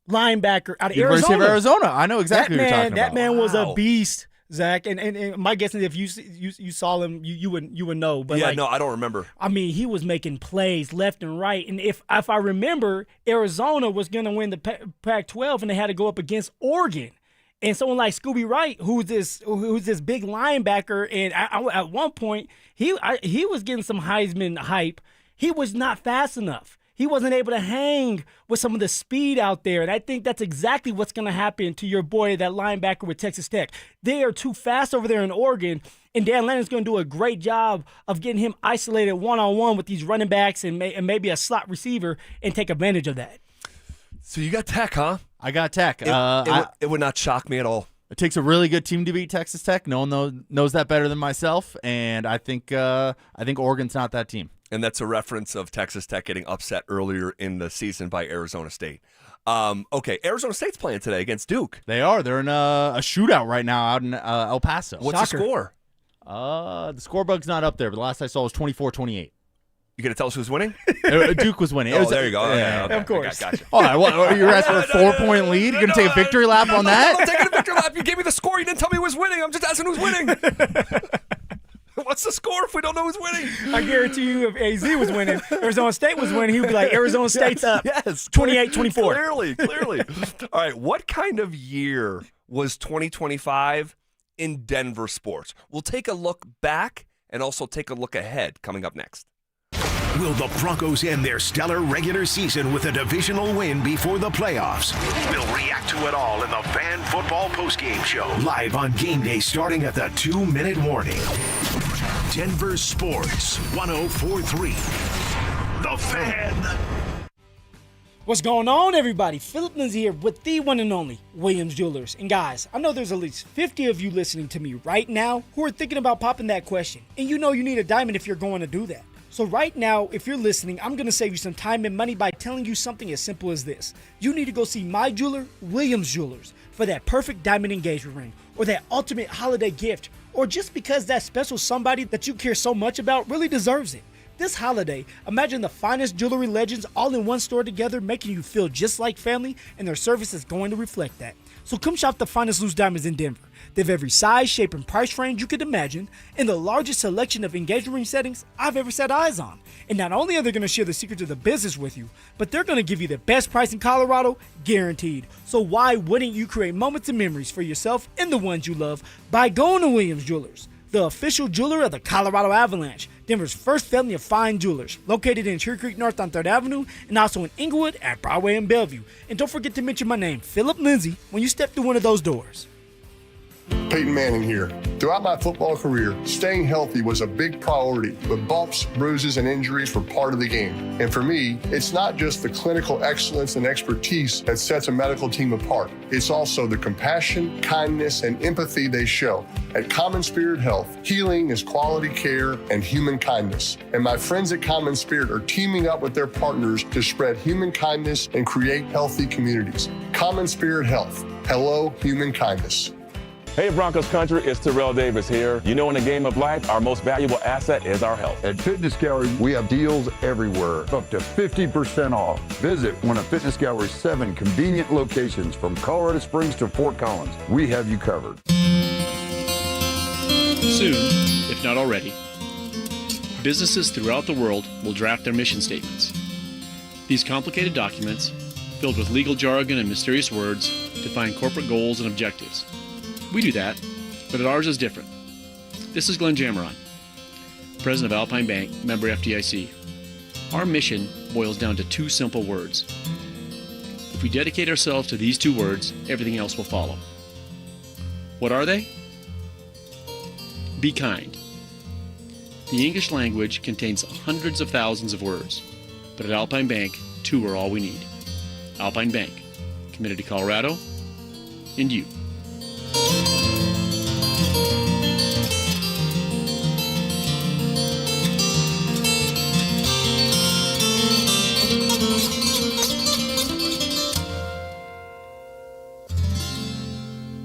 linebacker out of University Arizona. of Arizona. I know exactly what you're talking about. That man was a beast, Zach. And my guess is if you saw him, you would know. But no, I don't remember. I mean, he was making plays left and right. And if I remember, Arizona was going to win the Pac-12, and they had to go up against Oregon. And someone like Scooby Wright, who's this big linebacker, and at one point he was getting some Heisman hype. He was not fast enough. He wasn't able to hang with some of the speed out there. And I think that's exactly what's going to happen to your boy, that linebacker with Texas Tech. They are too fast over there in Oregon, and Dan Lanning's going to do a great job of getting him isolated one-on-one with these running backs and maybe a slot receiver and take advantage of that. So you got Tech, huh? I got Tech. It would not shock me at all. It takes a really good team to beat Texas Tech. No one knows that better than myself, and I think Oregon's not that team. And that's a reference of Texas Tech getting upset earlier in the season by Arizona State. Okay, Arizona State's playing today against Duke. They are. They're in a shootout right now out in El Paso. What's the score? The scorebug's not up there, but the last I saw was 24-28. You going to tell us who's winning? Duke was winning. There you go. Yeah, okay. Of course. Gotcha. All right, what, you're asking for a 4-point lead? You're going to take a victory lap on that? I'm not taking a victory lap. You gave me the score. You didn't tell me who was winning. I'm just asking who's winning. What's the score if we don't know who's winning? I guarantee you if AZ was winning, Arizona State was winning, he would be like, Arizona State's up. Yes. 28-24. Clearly. All right, what kind of year was 2025 in Denver sports? We'll take a look back and also take a look ahead coming up next. Will the Broncos end their stellar regular season with a divisional win before the playoffs? We'll react to it all in the Fan Football Postgame Show. Live on game day starting at the 2-minute warning. Denver Sports 104.3. The Fan. What's going on, everybody? Phillip Lindsay here with the one and only Williams Jewelers. And guys, I know there's at least 50 of you listening to me right now who are thinking about popping that question. And you know you need a diamond if you're going to do that. So right now, if you're listening, I'm going to save you some time and money by telling you something as simple as this. You need to go see my jeweler, Williams Jewelers, for that perfect diamond engagement ring, or that ultimate holiday gift, or just because that special somebody that you care so much about really deserves it. This holiday, imagine the finest jewelry legends all in one store together, making you feel just like family, and their service is going to reflect that. So come shop the finest loose diamonds in Denver. They have every size, shape, and price range you could imagine, and the largest selection of engagement ring settings I've ever set eyes on. And not only are they going to share the secrets of the business with you, but they're going to give you the best price in Colorado, guaranteed. So why wouldn't you create moments and memories for yourself and the ones you love by going to Williams Jewelers, the official jeweler of the Colorado Avalanche, Denver's first family of fine jewelers, located in Cherry Creek North on 3rd Avenue, and also in Inglewood at Broadway and Bellevue. And don't forget to mention my name, Phillip Lindsay, when you step through one of those doors. Payton Manning here. Throughout my football career, staying healthy was a big priority, but bumps, bruises, and injuries were part of the game. And for me, it's not just the clinical excellence and expertise that sets a medical team apart. It's also the compassion, kindness, and empathy they show. At Common Spirit Health, healing is quality care and human kindness. And my friends at Common Spirit are teaming up with their partners to spread human kindness and create healthy communities. Common Spirit Health. Hello, human kindness. Hey Broncos country, it's Terrell Davis here. You know, in the game of life, our most valuable asset is our health. At Fitness Gallery, we have deals everywhere, up to 50% off. Visit one of Fitness Gallery's 7 convenient locations from Colorado Springs to Fort Collins. We have you covered. Soon, if not already, businesses throughout the world will draft their mission statements. These complicated documents, filled with legal jargon and mysterious words, define corporate goals and objectives. We do that, but ours is different. This is Glenn Jameron, president of Alpine Bank, member FDIC. Our mission boils down to 2 simple words. If we dedicate ourselves to these 2 words, everything else will follow. What are they? Be kind. The English language contains hundreds of thousands of words, but at Alpine Bank, 2 are all we need. Alpine Bank, committed to Colorado and you.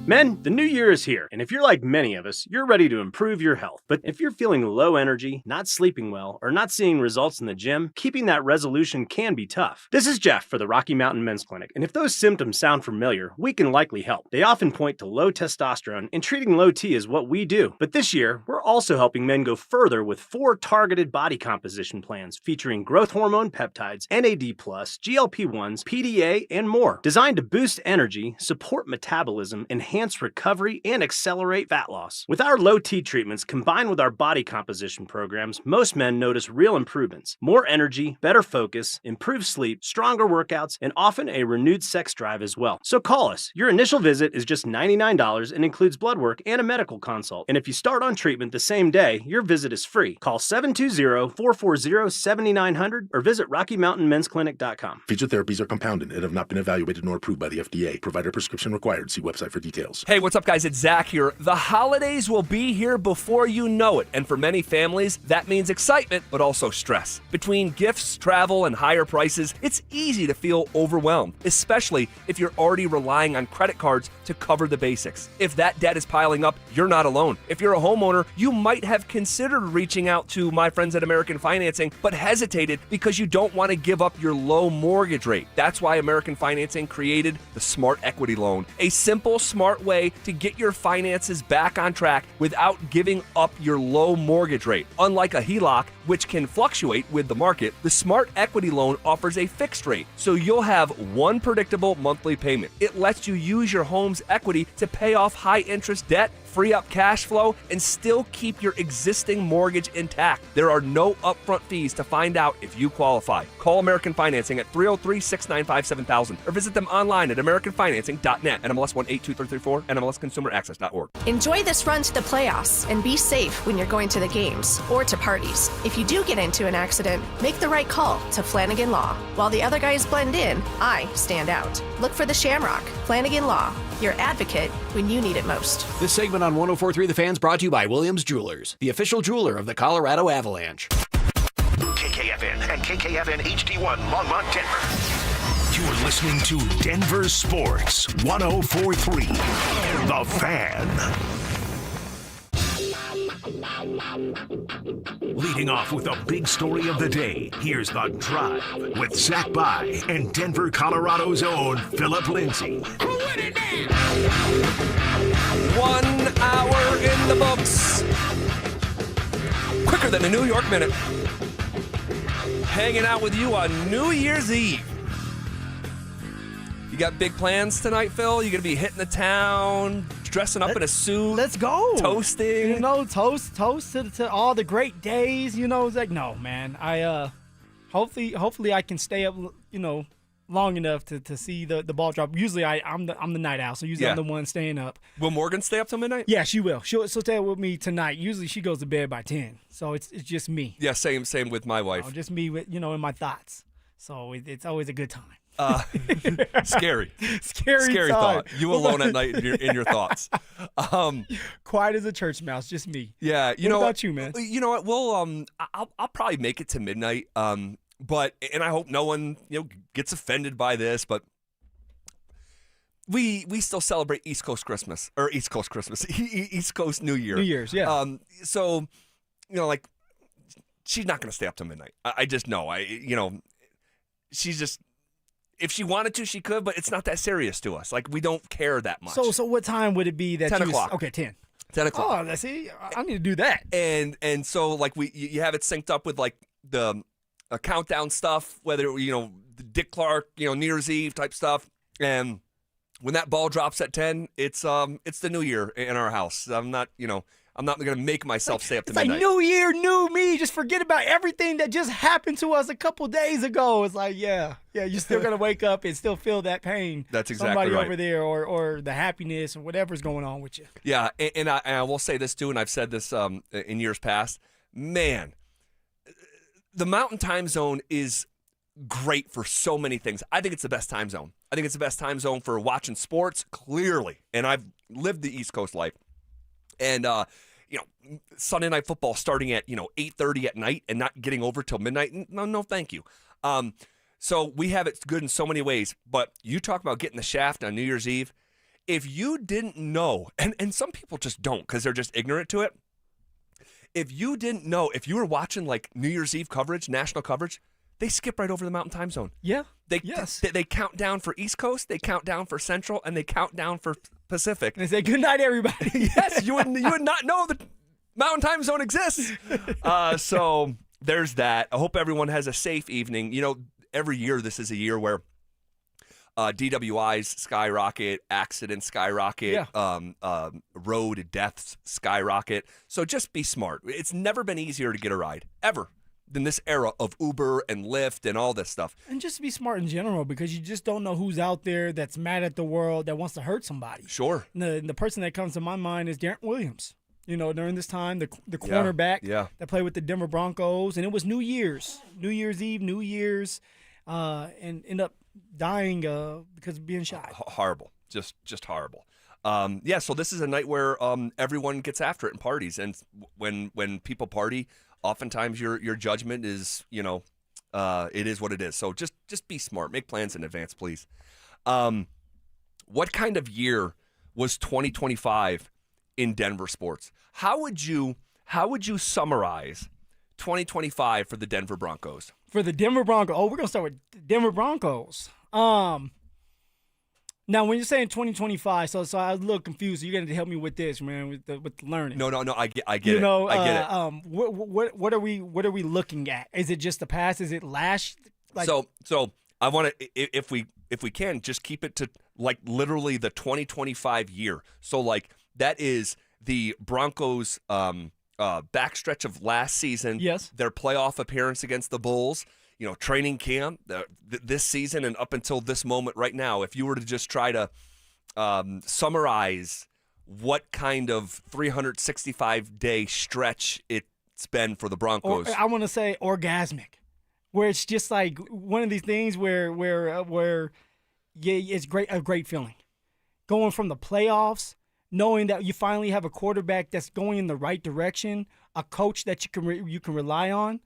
Men, the new year is here, and if you're like many of us, you're ready to improve your health. But if you're feeling low energy, not sleeping well, or not seeing results in the gym, keeping that resolution can be tough. This is Jeff for the Rocky Mountain Men's Clinic, and if those symptoms sound familiar, we can likely help. They often point to low testosterone, and treating low T is what we do. But this year, we're also helping men go further with 4 targeted body composition plans featuring growth hormone peptides, NAD+, GLP-1s, PDA, and more, designed to boost energy, support metabolism, enhance recovery, and accelerate fat loss. With our low T treatments combined with our body composition programs, most men notice real improvements, more energy, better focus, improved sleep, stronger workouts, and often a renewed sex drive as well. So call us. Your initial visit is just $99 and includes blood work and a medical consult. And if you start on treatment the same day, your visit is free. Call 720-440-7900 or visit RockyMountainMen'sClinic.com. Featured therapies are compounded and have not been evaluated nor approved by the FDA. Provider prescription required. See website for details. Hey, what's up, guys? It's Zach here. The holidays will be here before you know it, and for many families, that means excitement, but also stress. Between gifts, travel, and higher prices, it's easy to feel overwhelmed, especially if you're already relying on credit cards to cover the basics. If that debt is piling up, you're not alone. If you're a homeowner, you might have considered reaching out to my friends at American Financing, but hesitated because you don't want to give up your low mortgage rate. That's why American Financing created the Smart Equity Loan, a simple, smart way to get your finances back on track without giving up your low mortgage rate. Unlike a HELOC, which can fluctuate with the market, the Smart Equity Loan offers a fixed rate, so you'll have one predictable monthly payment. It lets you use your home's equity to pay off high-interest debt, free up cash flow, and still keep your existing mortgage intact. There are no upfront fees to find out if you qualify. Call American Financing at 303-695-7000 or visit them online at americanfinancing.net. NMLS 182334, NMLSconsumeraccess.org. Enjoy this run to the playoffs and be safe when you're going to the games or to parties. If you do get into an accident, make the right call to Flanagan Law. While the other guys blend in, I stand out. Look for the Shamrock. Flanagan Law, your advocate when you need it most. This segment on 104.3 The Fan's brought to you by Williams Jewelers, the official jeweler of the Colorado Avalanche. KKFN and KKFN HD1 Longmont, Denver. You're listening to Denver Sports 104.3. The Fan. Leading off with a big story of the day, here's The Drive with Zach By and Denver, Colorado's own Phillip Lindsay. 1 hour in the books. Quicker than a New York minute. Hanging out with you on New Year's Eve. You got big plans tonight, Phil? You gonna be hitting the town, dressing up in a suit? Let's go. Toasting. You know, toast to all the great days. You know, it's like, no, man. I hopefully I can stay up, you know, long enough to see the ball drop. Usually I'm the night owl, so usually I'm the one staying up. Will Morgan stay up till midnight? Yeah, she will. She'll stay up with me tonight. Usually she goes to bed by 10, so it's just me. Yeah, same with my wife. Just me with, you know, in my thoughts. So it's always a good time. Scary Scary thought. You alone at night in your thoughts. Quiet as a church mouse, just me. Yeah, What about you, man? You know what? We'll I'll probably make it to midnight. But I hope no one gets offended by this, but we still celebrate East Coast Christmas East Coast New Year. New Year's, yeah. So like she's not going to stay up till midnight. I just know. She's just. If she wanted to, she could, but it's not that serious to us. Like, we don't care that much. So what time would it be that 10 you o'clock. Okay, 10. 10 o'clock. Oh, see, I need to do that. And so, like, you have it synced up with, like, the countdown stuff, whether, the Dick Clark, New Year's Eve type stuff. And when that ball drops at 10, it's the new year in our house. I'm not going to make myself stay up to midnight. It's like New Year, new me. Just forget about everything that just happened to us a couple days ago. It's like, yeah, you're still going to wake up and still feel that pain. That's exactly Somebody right. over there or the happiness or whatever's going on with you. Yeah, and I will say this too, and I've said this in years past. Man, the Mountain Time Zone is great for so many things. I think it's the best time zone. I think it's the best time zone for watching sports, clearly. And I've lived the East Coast life. And, Sunday Night Football starting at, 8:30 at night and not getting over till midnight. No, thank you. So we have it good in so many ways. But you talk about getting the shaft on New Year's Eve. If you didn't know, and some people just don't because they're just ignorant to it. If you didn't know, if you were watching like New Year's Eve coverage, national coverage, they skip right over the Mountain Time Zone. Yeah. They count down for East Coast, they count down for Central, and they count down for Pacific. And they say, good night, everybody. Yes, you would not know that Mountain Time Zone exists. So there's that. I hope everyone has a safe evening. Every year this is a year where DWIs skyrocket, accidents skyrocket, road deaths skyrocket. So just be smart. It's never been easier to get a ride, ever, than this era of Uber and Lyft and all this stuff. And just be smart in general because you just don't know who's out there that's mad at the world that wants to hurt somebody. Sure. The person that comes to my mind is Darren Williams. During this time, the cornerback that played with the Denver Broncos, and it was New Year's Eve, New Year's, and end up dying because of being shot. Horrible, just horrible. So this is a night where everyone gets after it and parties, and when people party, oftentimes your judgment is it is what it is. So just be smart, make plans in advance, please. What kind of year was 2025 in Denver sports? How would you summarize 2025 for the Denver Broncos? For the Denver Broncos, we're gonna start with the Denver Broncos. Now, when you're saying 2025, so I was a little confused. So you're gonna help me with this, man, with the learning. No, I get it. I get it. What are we looking at? Is it just the past? Is it last? So I want to, if we can, just keep it to like literally the 2025 year. So like that is the Broncos backstretch of last season. Yes. Their playoff appearance against the Bulls. Training camp this season and up until this moment right now. If you were to just try to summarize what kind of 365-day stretch it's been for the Broncos, I want to say orgasmic, where it's just like one of these things where it's a great feeling, going from the playoffs, knowing that you finally have a quarterback that's going in the right direction, a coach that you can rely on.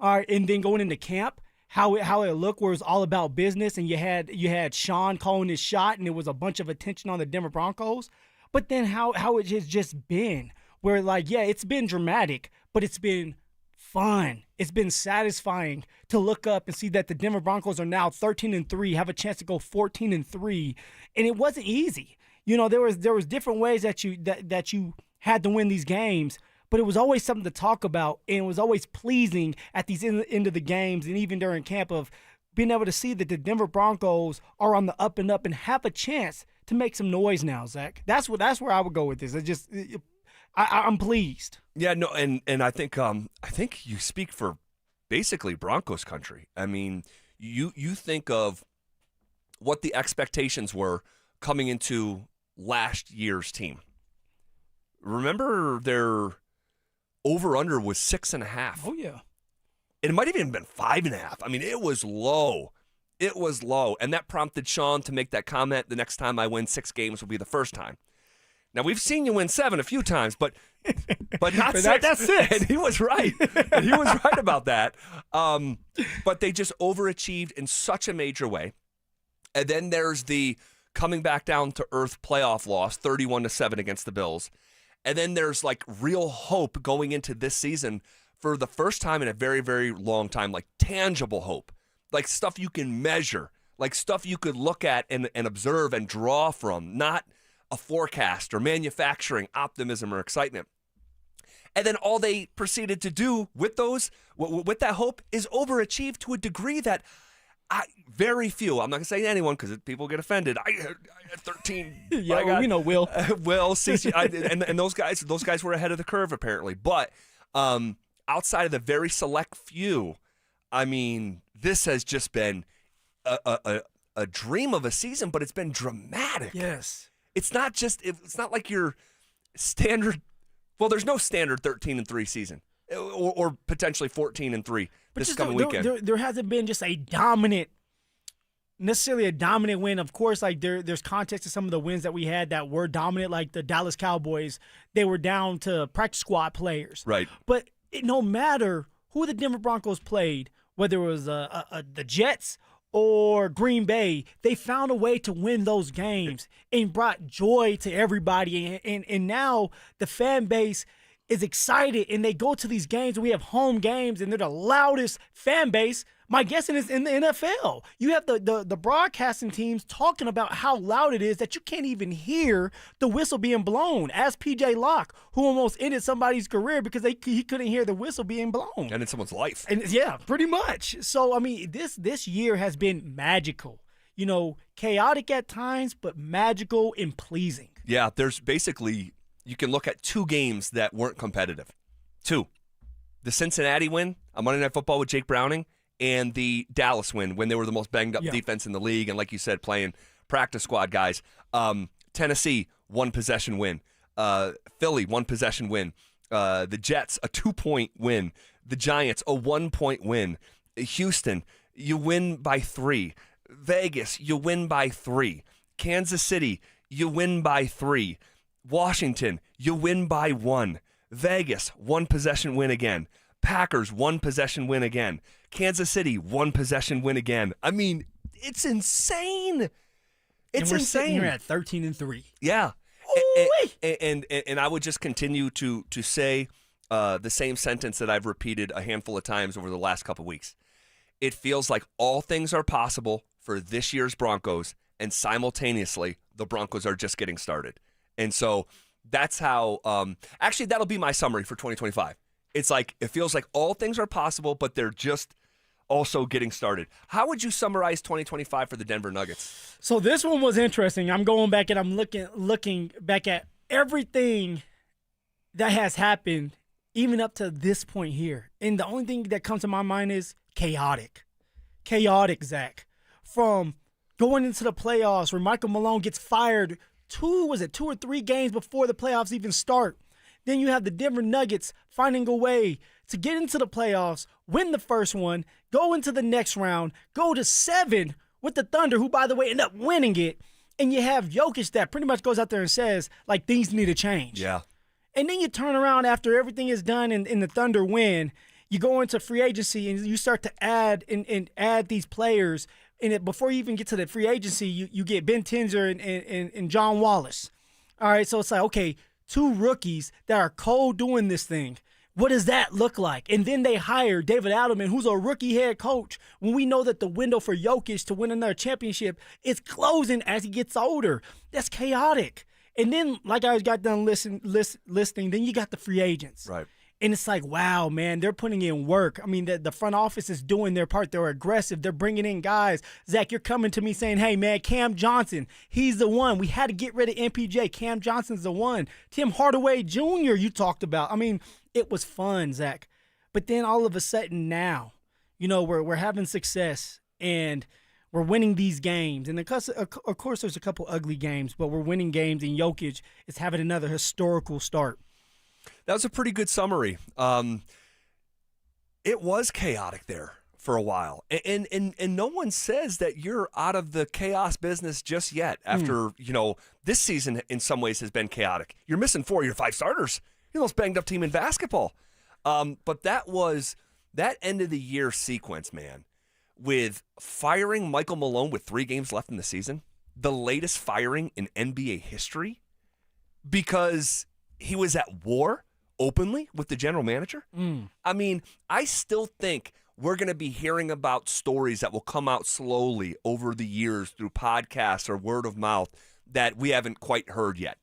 All right, and then going into camp, how it looked, where it was all about business, and you had Sean calling his shot, and it was a bunch of attention on the Denver Broncos. But then how it has just been, where like, yeah, it's been dramatic, but it's been fun. It's been satisfying to look up and see that the Denver Broncos are now 13-3, have a chance to go 14-3, and it wasn't easy. You know, there was different ways that you had to win these games, but it was always something to talk about, and it was always pleasing at these end of the games, and even during camp, of being able to see that the Denver Broncos are on the up and up and have a chance to make some noise now, Zach. That's where I would go with this. I'm pleased. Yeah, no, and I think you speak for basically Broncos country. I mean, you think of what the expectations were coming into last year's team. Remember, their over-under was 6.5. Oh, yeah. It might have even been 5.5. I mean, it was low. It was low. And that prompted Sean to make that comment, the next time I win 6 games will be the first time. Now, we've seen you win 7 a few times, but not 6. That's 6. And he was right. And he was right about that. But they just overachieved in such a major way. And then there's the coming back down to earth playoff loss, 31-7 against the Bills. And then there's like real hope going into this season for the first time in a very, very long time, like tangible hope, like stuff you can measure, like stuff you could look at and observe and draw from, not a forecast or manufacturing optimism or excitement. And then all they proceeded to do with that hope is overachieve to a degree that very few, I'm not going to say anyone because people get offended. I had 13. Yeah, we know Will. Will, CC, and those guys were ahead of the curve apparently. But outside of the very select few, I mean, this has just been a dream of a season, but it's been dramatic. Yes. It's not like your standard. Well, there's no standard 13-3 season, or potentially 14-3 this coming weekend. There hasn't been just necessarily a dominant win. Of course, like there's context to some of the wins that we had that were dominant, like the Dallas Cowboys. They were down to practice squad players. Right. But no matter who the Denver Broncos played, whether it was the Jets or Green Bay, they found a way to win those games and brought joy to everybody. And now the fan base is excited, and they go to these games, and we have home games, and they're the loudest fan base, my guess is, in the NFL. You have the broadcasting teams talking about how loud it is that you can't even hear the whistle being blown. Ask P.J. Locke, who almost ended somebody's career because he couldn't hear the whistle being blown. And in someone's life. And yeah, pretty much. So, I mean, this year has been magical. You know, chaotic at times, but magical and pleasing. Yeah, there's basically, you can look at 2 games that weren't competitive. 2. The Cincinnati win on Monday Night Football with Jake Browning, and the Dallas win when they were the most banged-up defense in the league, and like you said, playing practice squad guys. Tennessee, 1-possession win. Philly, 1-possession win. The Jets, a 2-point win. The Giants, a 1-point win. Houston, you win by 3. Vegas, you win by 3. Kansas City, you win by 3. Washington, you win by 1. Vegas, 1-possession win again. Packers, 1-possession win again. Kansas City, 1-possession win again. I mean, it's insane. It's we're insane. Sitting here at 13-3. Yeah. And I would just continue to say the same sentence that I've repeated a handful of times over the last couple weeks. It feels like all things are possible for this year's Broncos, and simultaneously, the Broncos are just getting started. And so that's how actually, that'll be my summary for 2025. It's like, it feels like all things are possible, but they're just also getting started. How would you summarize 2025 for the Denver Nuggets? So this one was interesting. I'm going back and I'm looking back at everything that has happened, even up to this point here. And the only thing that comes to my mind is chaotic. Chaotic, Zach. From going into the playoffs where Michael Malone gets fired 2 or 3 games before the playoffs even start. Then you have the Denver Nuggets finding a way to get into the playoffs, win the first one, go into the next round, go to 7 with the Thunder, who, by the way, end up winning it. And you have Jokic that pretty much goes out there and says, like, things need to change. Yeah. And then you turn around after everything is done and the Thunder win, you go into free agency and you start to add and add these players. And before you even get to the free agency, you get Ben Tenzer and John Wallace. All right, so it's like, okay, 2 rookies that are cold doing this thing. What does that look like? And then they hire David Adelman, who's a rookie head coach, when we know that the window for Jokic to win another championship is closing as he gets older. That's chaotic. And then, like I got done listening, then you got the free agents. Right. And it's like, wow, man, they're putting in work. I mean, the front office is doing their part. They're aggressive. They're bringing in guys. Zach, you're coming to me saying, hey, man, Cam Johnson, he's the one. We had to get rid of MPJ. Cam Johnson's the one. Tim Hardaway Jr. you talked about. I mean, it was fun, Zach. But then all of a sudden now, we're having success and we're winning these games. And of course, there's a couple ugly games, but we're winning games, and Jokic is having another historical start. That was a pretty good summary. It was chaotic there for a while. And no one says that you're out of the chaos business just yet after, this season in some ways has been chaotic. You're missing 4 of your 5 starters. You're the most banged up team in basketball. But that end of the year sequence, man, with firing Michael Malone with 3 games left in the season, the latest firing in NBA history, because he was at war openly with the general manager. I mean, I still think we're going to be hearing about stories that will come out slowly over the years through podcasts or word of mouth that we haven't quite heard yet.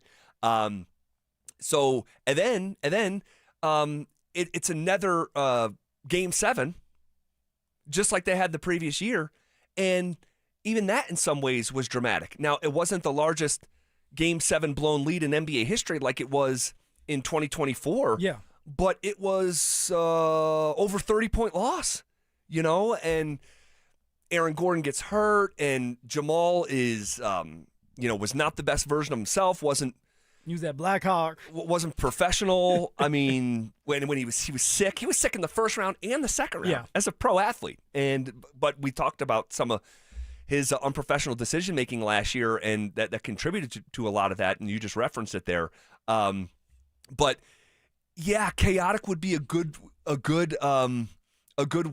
It's another Game 7, just like they had the previous year, and even that in some ways was dramatic. Now, it wasn't the largest Game 7 blown lead in NBA history like it was in 2024. Yeah. But it was over 30-point loss, and Aaron Gordon gets hurt, and Jamal is, was not the best version of himself, wasn't use that Black Hawk. Wasn't professional. I mean, when he was sick. He was sick in the first round and the second round as a pro athlete. But we talked about some of his unprofessional decision making last year, and that contributed to a lot of that. And you just referenced it there. But yeah, chaotic would be a good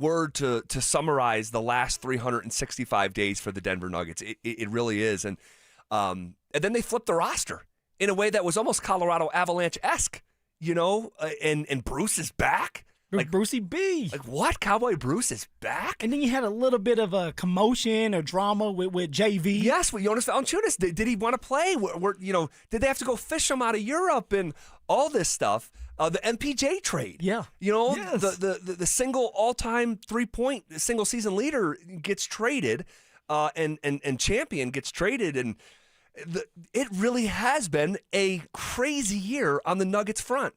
word to summarize the last 365 days for the Denver Nuggets. It really is. And then they flipped the roster in a way that was almost Colorado Avalanche-esque, and Bruce is back. Like Brucey B. Like what? Cowboy Bruce is back? And then you had a little bit of a commotion or drama with JV. Yes, with Jonas Valanciunas. Did he want to play? Did they have to go fish him out of Europe and all this stuff? The MPJ trade. Yeah. Yes. The single all-time 3-point single season leader gets traded, and champion gets traded, and it really has been a crazy year on the Nuggets front.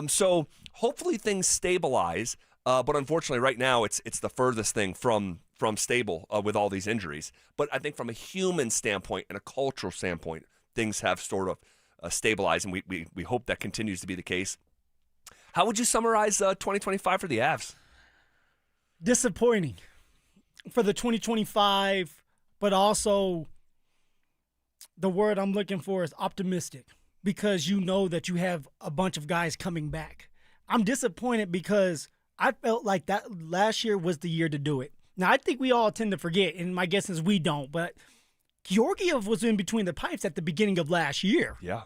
So hopefully things stabilize, but unfortunately right now it's the furthest thing from stable with all these injuries. But I think from a human standpoint and a cultural standpoint, things have sort of stabilized, and we hope that continues to be the case. How would you summarize 2025 for the Avs? Disappointing for the 2025, but also the word I'm looking for is optimistic, because you know that you have a bunch of guys coming back. I'm disappointed because I felt like that last year was the year to do it. Now, I think we all tend to forget, and my guess is we don't, but Georgiev was in between the pipes at the beginning of last year. Yeah.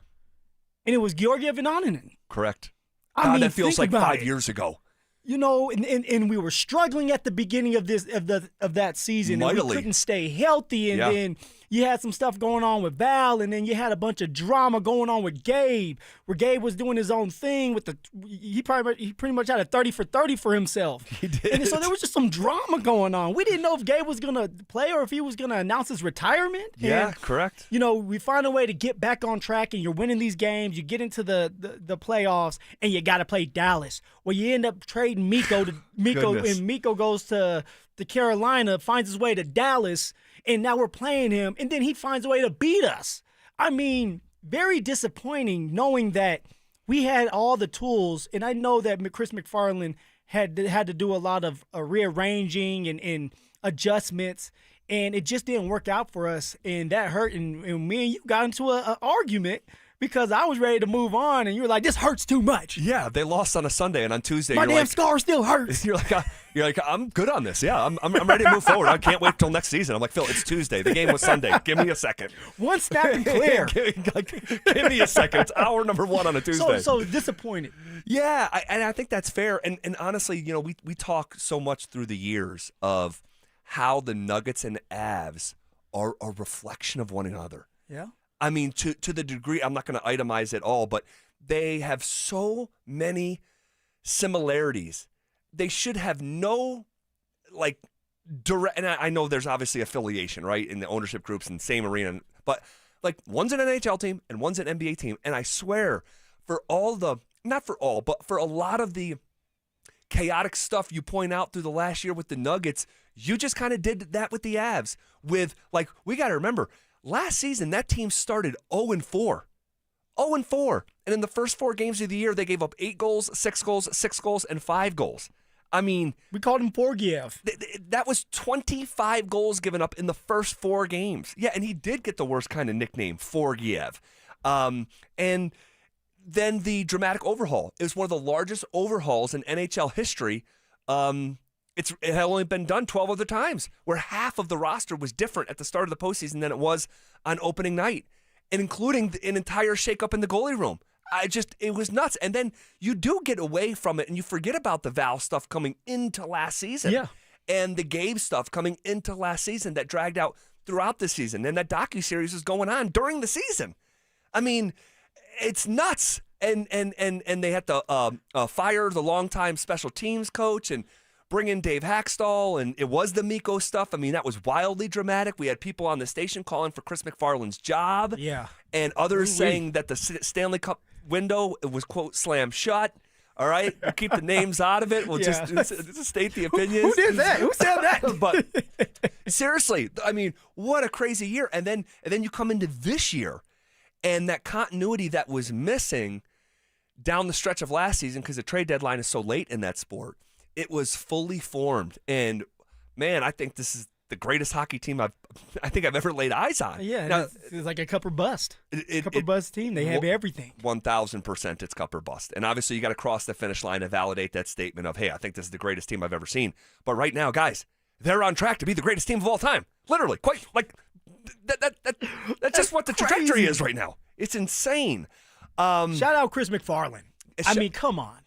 And it was Georgiev and Oninen. Correct. I mean, that feels like 5 it. years ago. And we were struggling at the beginning of that season. Mightily. And we couldn't stay healthy. And then you had some stuff going on with Val, and then you had a bunch of drama going on with Gabe, where Gabe was doing his own thing with he pretty much had a 30 for 30 for himself. He did. And so there was just some drama going on. We didn't know if Gabe was gonna play or if he was gonna announce his retirement. Yeah, and, correct. We find a way to get back on track, and you're winning these games. You get into the playoffs, and you got to play Dallas. Well, you end up trading Miko to Miko, Goodness. and Miko goes to Carolina, finds his way to Dallas, and now we're playing him, and then he finds a way to beat us. I mean, very disappointing knowing that we had all the tools, and I know that Chris McFarland had to do a lot of rearranging and adjustments, and it just didn't work out for us, and that hurt, and me and you got into an argument because I was ready to move on, and you were like, "This hurts too much." Yeah, they lost on a Sunday, and on Tuesday, My you're damn like, scar still hurts. You're like, I'm good on this. Yeah, I'm ready to move forward. I can't wait till next season. I'm like, Phil, it's Tuesday. The game was Sunday. Give me a second. One snap and clear. Give me a second. It's hour number 1 on a Tuesday. So disappointed. Yeah, I think that's fair. And honestly, we talk so much through the years of how the Nuggets and Avs are a reflection of one another. Yeah. I mean, to the degree, I'm not going to itemize it all, but they have so many similarities. They should have no, direct, and I know there's obviously affiliation, right, in the ownership groups and same arena, but, one's an NHL team and one's an NBA team, and I swear, not for all, but for a lot of the chaotic stuff you point out through the last year with the Nuggets, you just kind of did that with the Avs. We got to remember, last season, that team started 0-4. 0-4. And in the first 4 games of the year, they gave up 8 goals, 6 goals, 6 goals, and 5 goals. I mean, we called him Forgiev. That was 25 goals given up in the first 4 games. Yeah, and he did get the worst kind of nickname, Forgiev. And then the dramatic overhaul. It was one of the largest overhauls in NHL history. It had only been done 12 other times, where half of the roster was different at the start of the postseason than it was on opening night, and including an entire shakeup in the goalie room. It was nuts. And then you do get away from it, and you forget about the Val stuff coming into last season. Yeah. And the Gabe stuff coming into last season that dragged out throughout the season. And that docuseries was going on during the season. I mean, it's nuts. And they had to fire the longtime special teams coach and bring in Dave Hackstall, and it was the Mikko stuff. I mean, that was wildly dramatic. We had people on the station calling for Chris McFarland's job. Yeah. And others saying that the Stanley Cup window was, quote, slammed shut. All right? We'll keep the names out of it. We'll just state the opinions. Who did that? Who said that? But seriously, I mean, what a crazy year. And then you come into this year, and that continuity that was missing down the stretch of last season, because the trade deadline is so late in that sport, it was fully formed. And, man, I think this is the greatest hockey team I think I've ever laid eyes on. Yeah, now, it's like a cup or bust. Cup or bust team. They have everything. 1,000% it's cup or bust. And obviously you got to cross the finish line and validate that statement of, hey, I think this is the greatest team I've ever seen. But right now, guys, they're on track to be the greatest team of all time. Literally. Quite that's just what the trajectory is right now. It's insane. Shout out Chris McFarland. I mean, come on.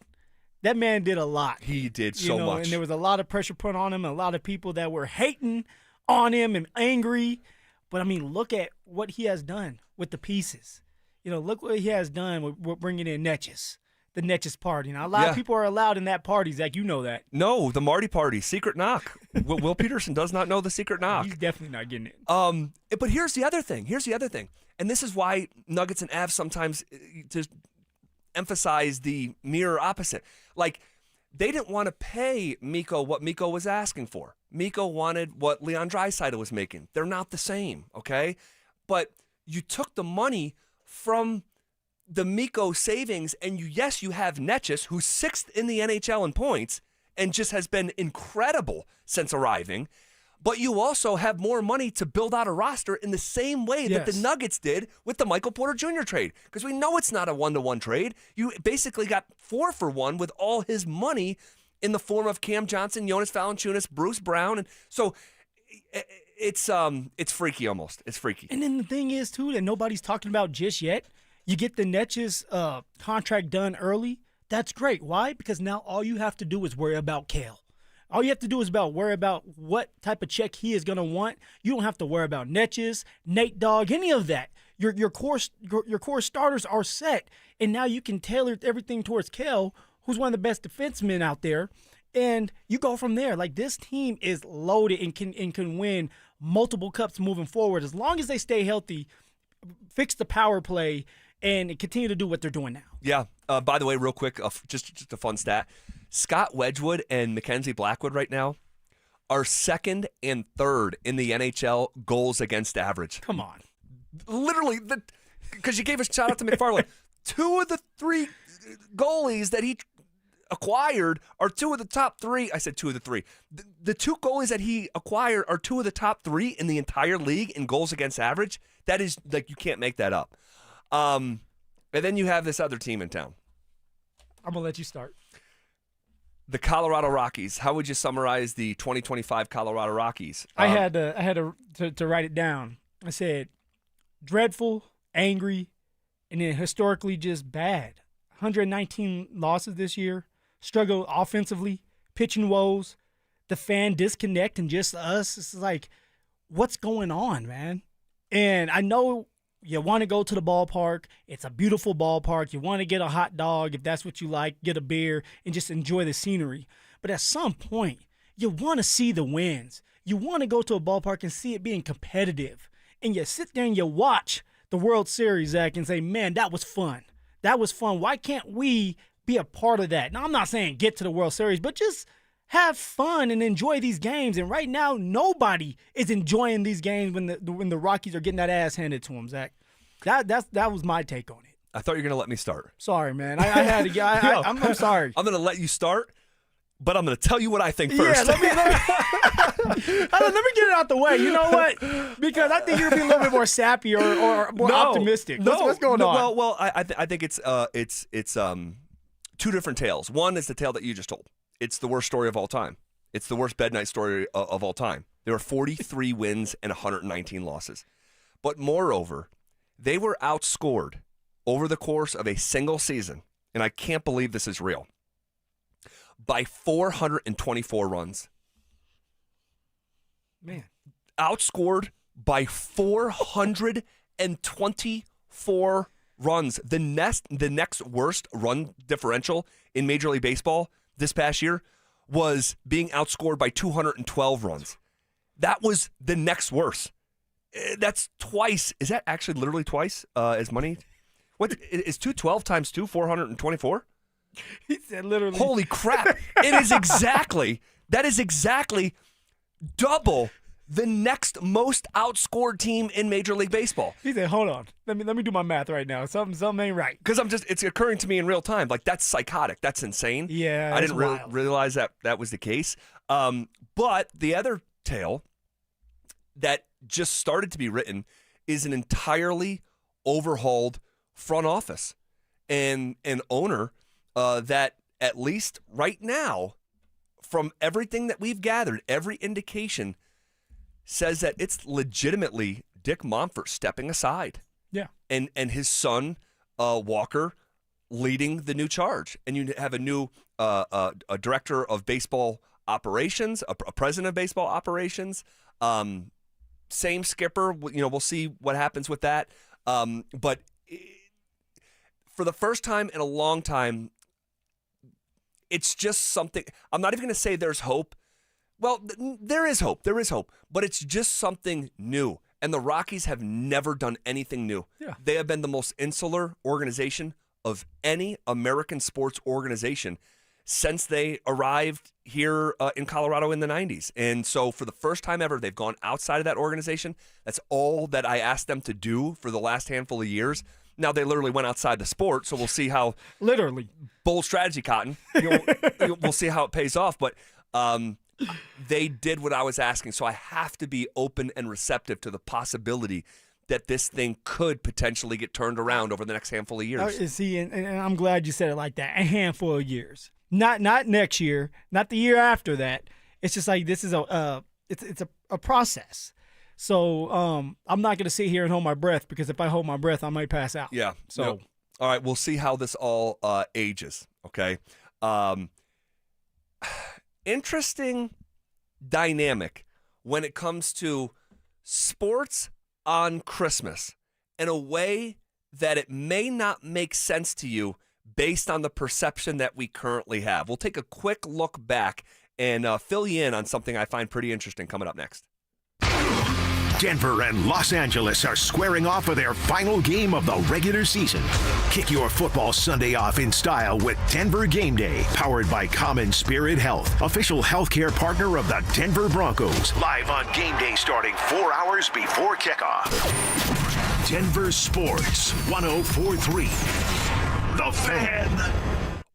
That man did a lot. He did so much. And there was a lot of pressure put on him, and a lot of people that were hating on him and angry. But, I mean, look at what he has done with the pieces. Look what he has done with bringing in Netches, the Netches party. Now, a lot of people are allowed in that party, Zach. You know that. No, the Marty party, secret knock. Will Peterson does not know the secret knock. He's definitely not getting it. But here's the other thing. And this is why Nuggets and Avs sometimes just emphasize the mirror opposite. Like, they didn't want to pay Mikko what Mikko was asking for. Mikko wanted what Leon Draisaitl was making. They're not the same, okay? But you took the money from the Mikko savings, and you have Netches, who's 6th in the NHL in points and just has been incredible since arriving. But you also have more money to build out a roster in the same way that the Nuggets did with the Michael Porter Jr. trade. Because we know it's not a 1-to-1 trade. You basically got 4-for-1 with all his money in the form of Cam Johnson, Jonas Valanciunas, Bruce Brown. And so it's freaky almost. It's freaky. And then the thing is, too, that nobody's talking about just yet. You get the Netches contract done early. That's great. Why? Because now all you have to do is worry about Kale. All you have to do is worry about what type of check he is going to want. You don't have to worry about Netches, Nate Dogg, any of that. Your core starters are set, and now you can tailor everything towards Kale, who's one of the best defensemen out there, and you go from there. Like, this team is loaded and can win multiple cups moving forward as long as they stay healthy, fix the power play, and continue to do what they're doing now. Yeah. By the way, real quick, just a fun stat. Scott Wedgwood and Mackenzie Blackwood right now are 2nd and 3rd in the NHL goals against average. Come on. Literally, because you gave a shout out to McFarland. 2 of the 3 goalies that he acquired are 2 of the top 3. I said 2 of the 3. The 2 goalies that he acquired are 2 of the top 3 in the entire league in goals against average. That is, like, you can't make that up. And then you have this other team in town. I'm going to let you start. The Colorado Rockies. How would you summarize the 2025 Colorado Rockies? I had to write it down. I said, dreadful, angry, and then historically just bad. 119 losses this year. Struggle offensively. Pitching woes. The fan disconnect and just us. It's like, what's going on, man? And I know you want to go to the ballpark. It's a beautiful ballpark. You want to get a hot dog if that's what you like, get a beer, and just enjoy the scenery. But at some point, you want to see the wins. You want to go to a ballpark and see it being competitive. And you sit there and you watch the World Series, Zach, and say, man, that was fun. That was fun. Why can't we be a part of that? Now, I'm not saying get to the World Series, but just have fun and enjoy these games. And right now, nobody is enjoying these games when the Rockies are getting that ass handed to them, Zach. That was my take on it. I thought you were going to let me start. Sorry, man. I had to get. I'm sorry. I'm going to let you start, but I'm going to tell you what I think first. Yeah, let me get it out the way. You know what? Because I think you're being a little bit more sappy or more optimistic. What's going on? Well, I think it's two different tales. One is the tale that you just told. It's the worst story of all time. It's the worst bed night story of all time. There were 43 wins and 119 losses. But moreover, they were outscored over the course of a single season, and I can't believe this is real, by 424 runs. Man. Outscored by 424 runs. The next worst run differential in Major League Baseball this past year was being outscored by 212 runs. That was the next worst. That's twice. Is that actually literally twice as money? What is 212 times 2, 424? He said literally. Holy crap. That is exactly double the next most outscored team in Major League Baseball. He said, hold on. Let me do my math right now. Something ain't right. Because it's occurring to me in real time. Like, that's psychotic. That's insane. Yeah, I didn't realize that was the case. But the other tale that just started to be written is an entirely overhauled front office and an owner that, at least right now, from everything that we've gathered, every indication says that it's legitimately Dick Monfort stepping aside. Yeah. And his son, Walker, leading the new charge. And you have a new a director of baseball operations, a president of baseball operations, same skipper. We'll see what happens with that. But for the first time in a long time, it's just something. I'm not even going to say there's hope. Well, there is hope. There is hope. But it's just something new. And the Rockies have never done anything new. Yeah. They have been the most insular organization of any American sports organization since they arrived here in Colorado in the 90s. And so for the first time ever, they've gone outside of that organization. That's all that I asked them to do for the last handful of years. Now they literally went outside the sport, so we'll see how. Literally. Bold strategy, Cotton. We'll see how it pays off. But they did what I was asking, so I have to be open and receptive to the possibility that this thing could potentially get turned around over the next handful of years. See, and I'm glad you said it like that. A handful of years, not next year, not the year after that. It's just like this is a process. So I'm not going to sit here and hold my breath, because if I hold my breath, I might pass out. Yeah. So all right, we'll see how this all ages. Okay. Interesting dynamic when it comes to sports on Christmas in a way that it may not make sense to you based on the perception that we currently have. We'll take a quick look back and fill you in on something I find pretty interesting coming up next. Denver and Los Angeles are squaring off for their final game of the regular season. Kick your football Sunday off in style with Denver Game Day, powered by Common Spirit Health, official healthcare partner of the Denver Broncos. Live on Game Day starting 4 hours before kickoff. Denver Sports 104.3. The Fan.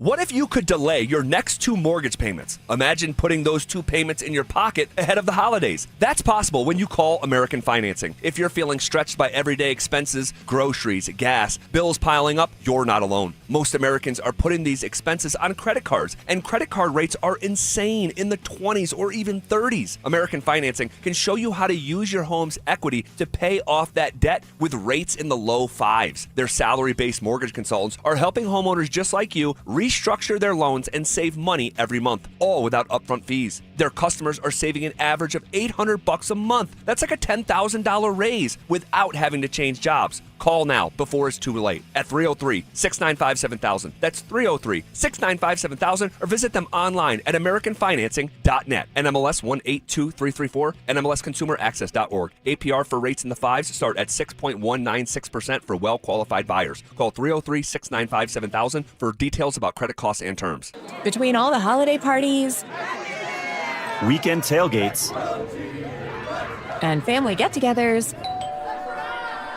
What if you could delay your next 2 mortgage payments? Imagine putting those 2 payments in your pocket ahead of the holidays. That's possible when you call American Financing. If you're feeling stretched by everyday expenses, groceries, gas, bills piling up, you're not alone. Most Americans are putting these expenses on credit cards, and credit card rates are insane, in the 20s or even 30s. American Financing can show you how to use your home's equity to pay off that debt with rates in the low 5s. Their salary-based mortgage consultants are helping homeowners just like you restructure their loans and save money every month, all without upfront fees. Their customers are saving an average of $800 a month. That's like a $10,000 raise without having to change jobs. Call now before it's too late at 303-695-7000. That's 303-695-7000, or visit them online at americanfinancing.net. NMLS 182334, NMLSconsumeraccess.org. APR for rates in the 5s start at 6.196% for well-qualified buyers. Call 303-695-7000 for details about credit costs and terms. Between all the holiday parties, Weekend tailgates, and family get-togethers,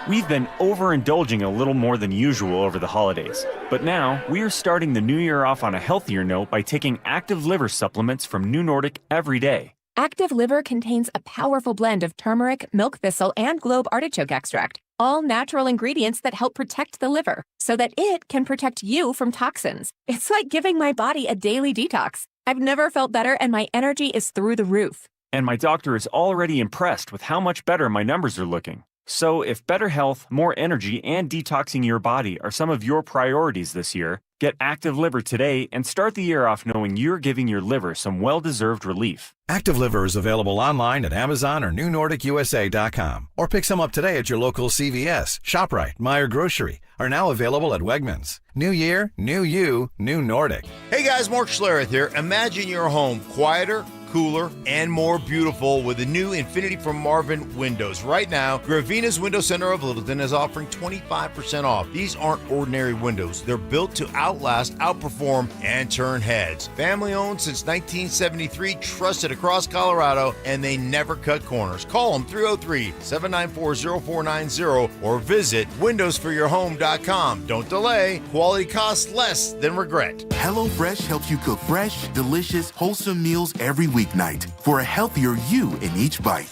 we've been overindulging a little more than usual over the holidays. But now, we are starting the new year off on a healthier note by taking Active Liver supplements from New Nordic every day. Active Liver contains a powerful blend of turmeric, milk thistle, and globe artichoke extract, all natural ingredients that help protect the liver so that it can protect you from toxins. It's like giving my body a daily detox. I've never felt better, and my energy is through the roof. And my doctor is already impressed with how much better my numbers are looking. So if better health, more energy, and detoxing your body are some of your priorities this year, get Active Liver today and start the year off knowing you're giving your liver some well-deserved relief. Active Liver is available online at Amazon or NewNordicUSA.com. Or pick some up today at your local CVS, ShopRite, Meijer Grocery. Are now available at Wegmans. New year, new you, new Nordic. Hey guys, Mark Schlereth here. Imagine your home quieter, cooler, and more beautiful with the new Infinity from Marvin windows. Right now, Gravina's Window Center of Littleton is offering 25% off. These aren't ordinary windows. They're built to outlast, outperform, and turn heads. Family owned since 1973, trusted across Colorado, and they never cut corners. Call them 303-794-0490 or visit windowsforyourhome.com. Don't delay. Quality costs less than regret. HelloFresh helps you cook fresh, delicious, wholesome meals every weeknight for a healthier you in each bite.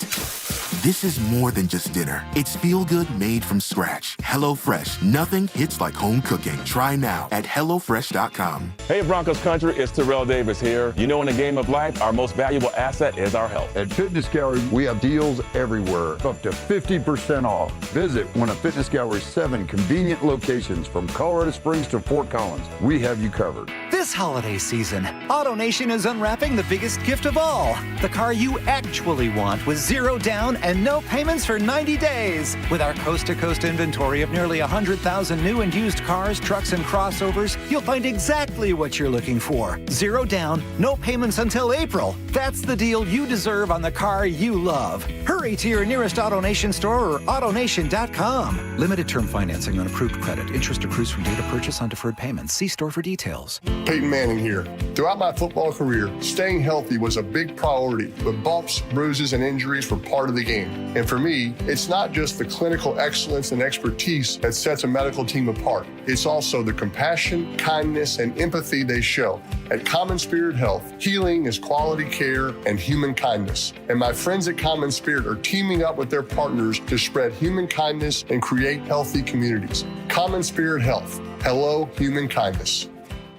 This is more than just dinner. It's feel-good made from scratch. HelloFresh. Nothing hits like home cooking. Try now at HelloFresh.com. Hey Broncos country, it's Terrell Davis here. You know, in the game of life, our most valuable asset is our health. At Fitness Gallery, we have deals everywhere, up to 50% off. Visit one of Fitness Gallery's 7 convenient locations from Colorado Springs to Fort Collins. We have you covered. This holiday season, AutoNation is unwrapping the biggest gift of all, the car you actually want with 0 down and no payments for 90 days. With our coast-to-coast inventory of nearly 100,000 new and used cars, trucks, and crossovers, you'll find exactly what you're looking for. 0 down, no payments until April. That's the deal you deserve on the car you love. Hurry to your nearest AutoNation store or AutoNation.com. Limited term financing on approved credit. Interest accrues from date of purchase on deferred payments. See store for details. Payton Manning here. Throughout my football career, staying healthy was a big priority, but bumps, bruises, and injuries were part of the game. And for me, it's not just the clinical excellence and expertise that sets a medical team apart. It's also the compassion, kindness, and empathy they show. At Common Spirit Health, healing is quality care and human kindness. And my friends at Common Spirit are teaming up with their partners to spread human kindness and create healthy communities. Common Spirit Health. Hello, human kindness.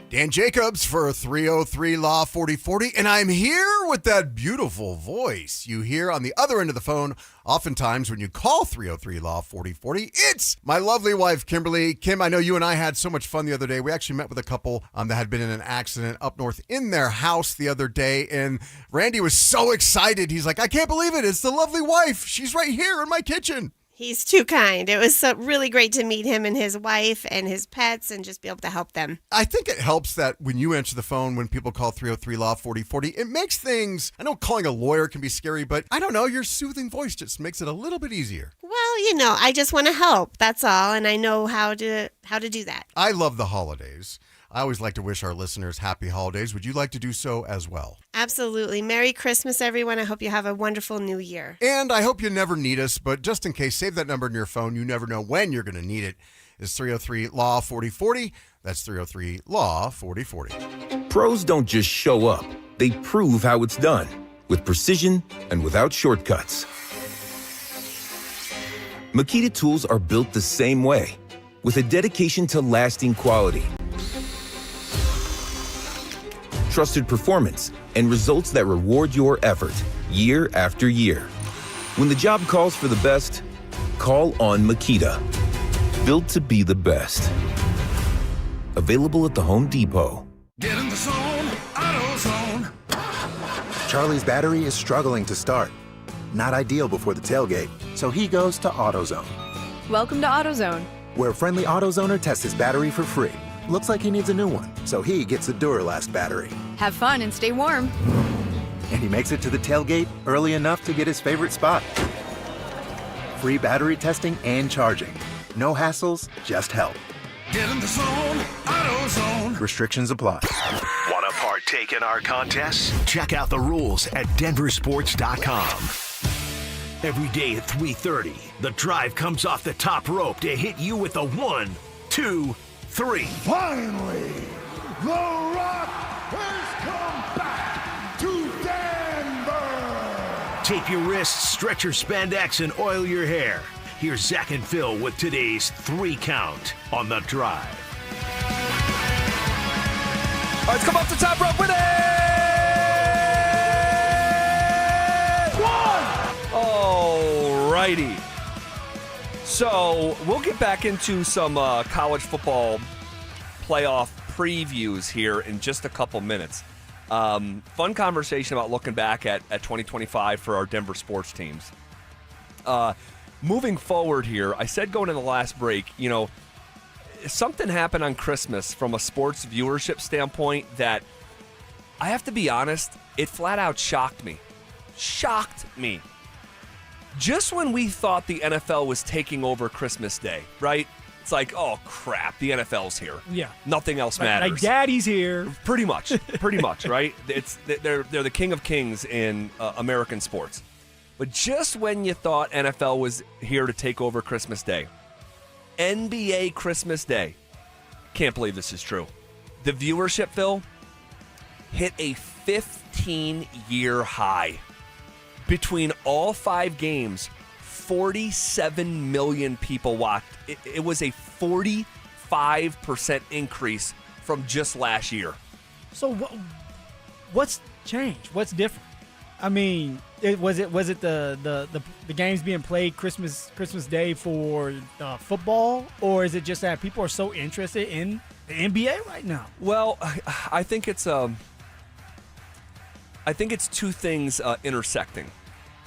Dan Jacobs for 303 Law 4040, and I'm here with that beautiful voice you hear on the other end of the phone oftentimes when you call 303 Law 4040. It's my lovely wife, Kimberly. Kim, I know you and I had so much fun the other day. We actually met with a couple that had been in an accident up north in their house the other day, and Randy was so excited. He's like, I can't believe it. It's the lovely wife. She's right here in my kitchen. He's too kind. It was really great to meet him and his wife and his pets and just be able to help them. I think it helps that when you answer the phone, when people call 303 Law 4040, it makes things, I know calling a lawyer can be scary, but I don't know, your soothing voice just makes it a little bit easier. Well, you know, I just want to help. That's all. And I know how to do that. I love the holidays. I always like to wish our listeners happy holidays. Would you like to do so as well? Absolutely. Merry Christmas, everyone. I hope you have a wonderful new year. And I hope you never need us, but just in case, save that number in your phone. You never know when you're going to need it. It's 303 Law 4040. That's 303-LAW-4040. Pros don't just show up. They prove how it's done, with precision and without shortcuts. Makita tools are built the same way, with a dedication to lasting quality, trusted performance, and results that reward your effort year after year. When the job calls for the best, call on Makita. Built to be the best. Available at the Home Depot. Get in the zone, AutoZone. Charlie's battery is struggling to start. Not ideal before the tailgate, so he goes to AutoZone. Welcome to AutoZone, where a friendly AutoZoner tests his battery for free. Looks like he needs a new one, so he gets a Duralast battery. have fun and stay warm. And he makes it to the tailgate early enough to get his favorite spot. Free battery testing and charging. No hassles, just help. Get in the zone, AutoZone. Restrictions apply. Want to partake in our contest? Check out the rules at DenverSports.com. Every day at 3:30, the drive comes off the top rope to hit you with a 1, 2, 3. Finally, the Rock has come back to Denver. Tape your wrists, stretch your spandex, and oil your hair. Here's Zach and Phil with today's 3 count on the drive. All right, let's come off the top rope with it! 1! All righty. So we'll get back into some college football playoff previews here in just a couple minutes. Fun conversation about looking back at 2025 for our Denver sports teams. Moving forward here, I said going in the last break, you know, something happened on Christmas from a sports viewership standpoint that, I have to be honest, it flat out shocked me. Shocked me. Just when we thought the NFL was taking over Christmas Day, right? It's like, oh crap, the NFL's here. Yeah. Nothing else matters. Like daddy's here. Pretty much, right? They're the king of kings in American sports. But just when you thought NFL was here to take over Christmas Day, NBA Christmas Day, can't believe this is true. The viewership, Phil, hit a 15-year high. Between all 5 games, 47 million people watched. It was a 45% increase from just last year. So what's changed? What's different? I mean, was it the games being played Christmas Day for football, or is it just that people are so interested in the NBA right now? Well, I think it's two things intersecting.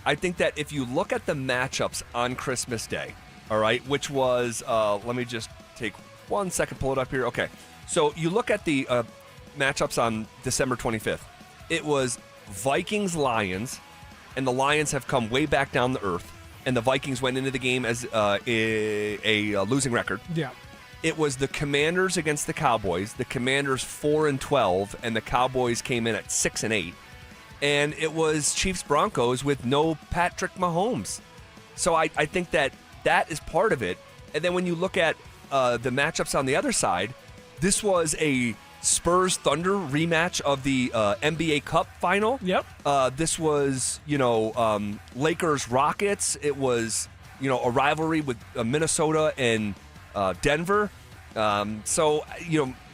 I think that if you look at the matchups on Christmas Day, all right, which was let me just take 1 second, pull it up here. Okay, so you look at the matchups on December 25th. It was Vikings-Lions, and the Lions have come way back down to earth, and the Vikings went into the game as a losing record. Yeah. It was the Commanders against the Cowboys. The Commanders 4-12, and the Cowboys came in at 6-8. And it was Chiefs-Broncos with no Patrick Mahomes. So I think that is part of it. And then when you look at the matchups on the other side, this was a Spurs-Thunder rematch of the NBA Cup final. Yep. This was, Lakers-Rockets. It was, a rivalry with Minnesota and Denver. So,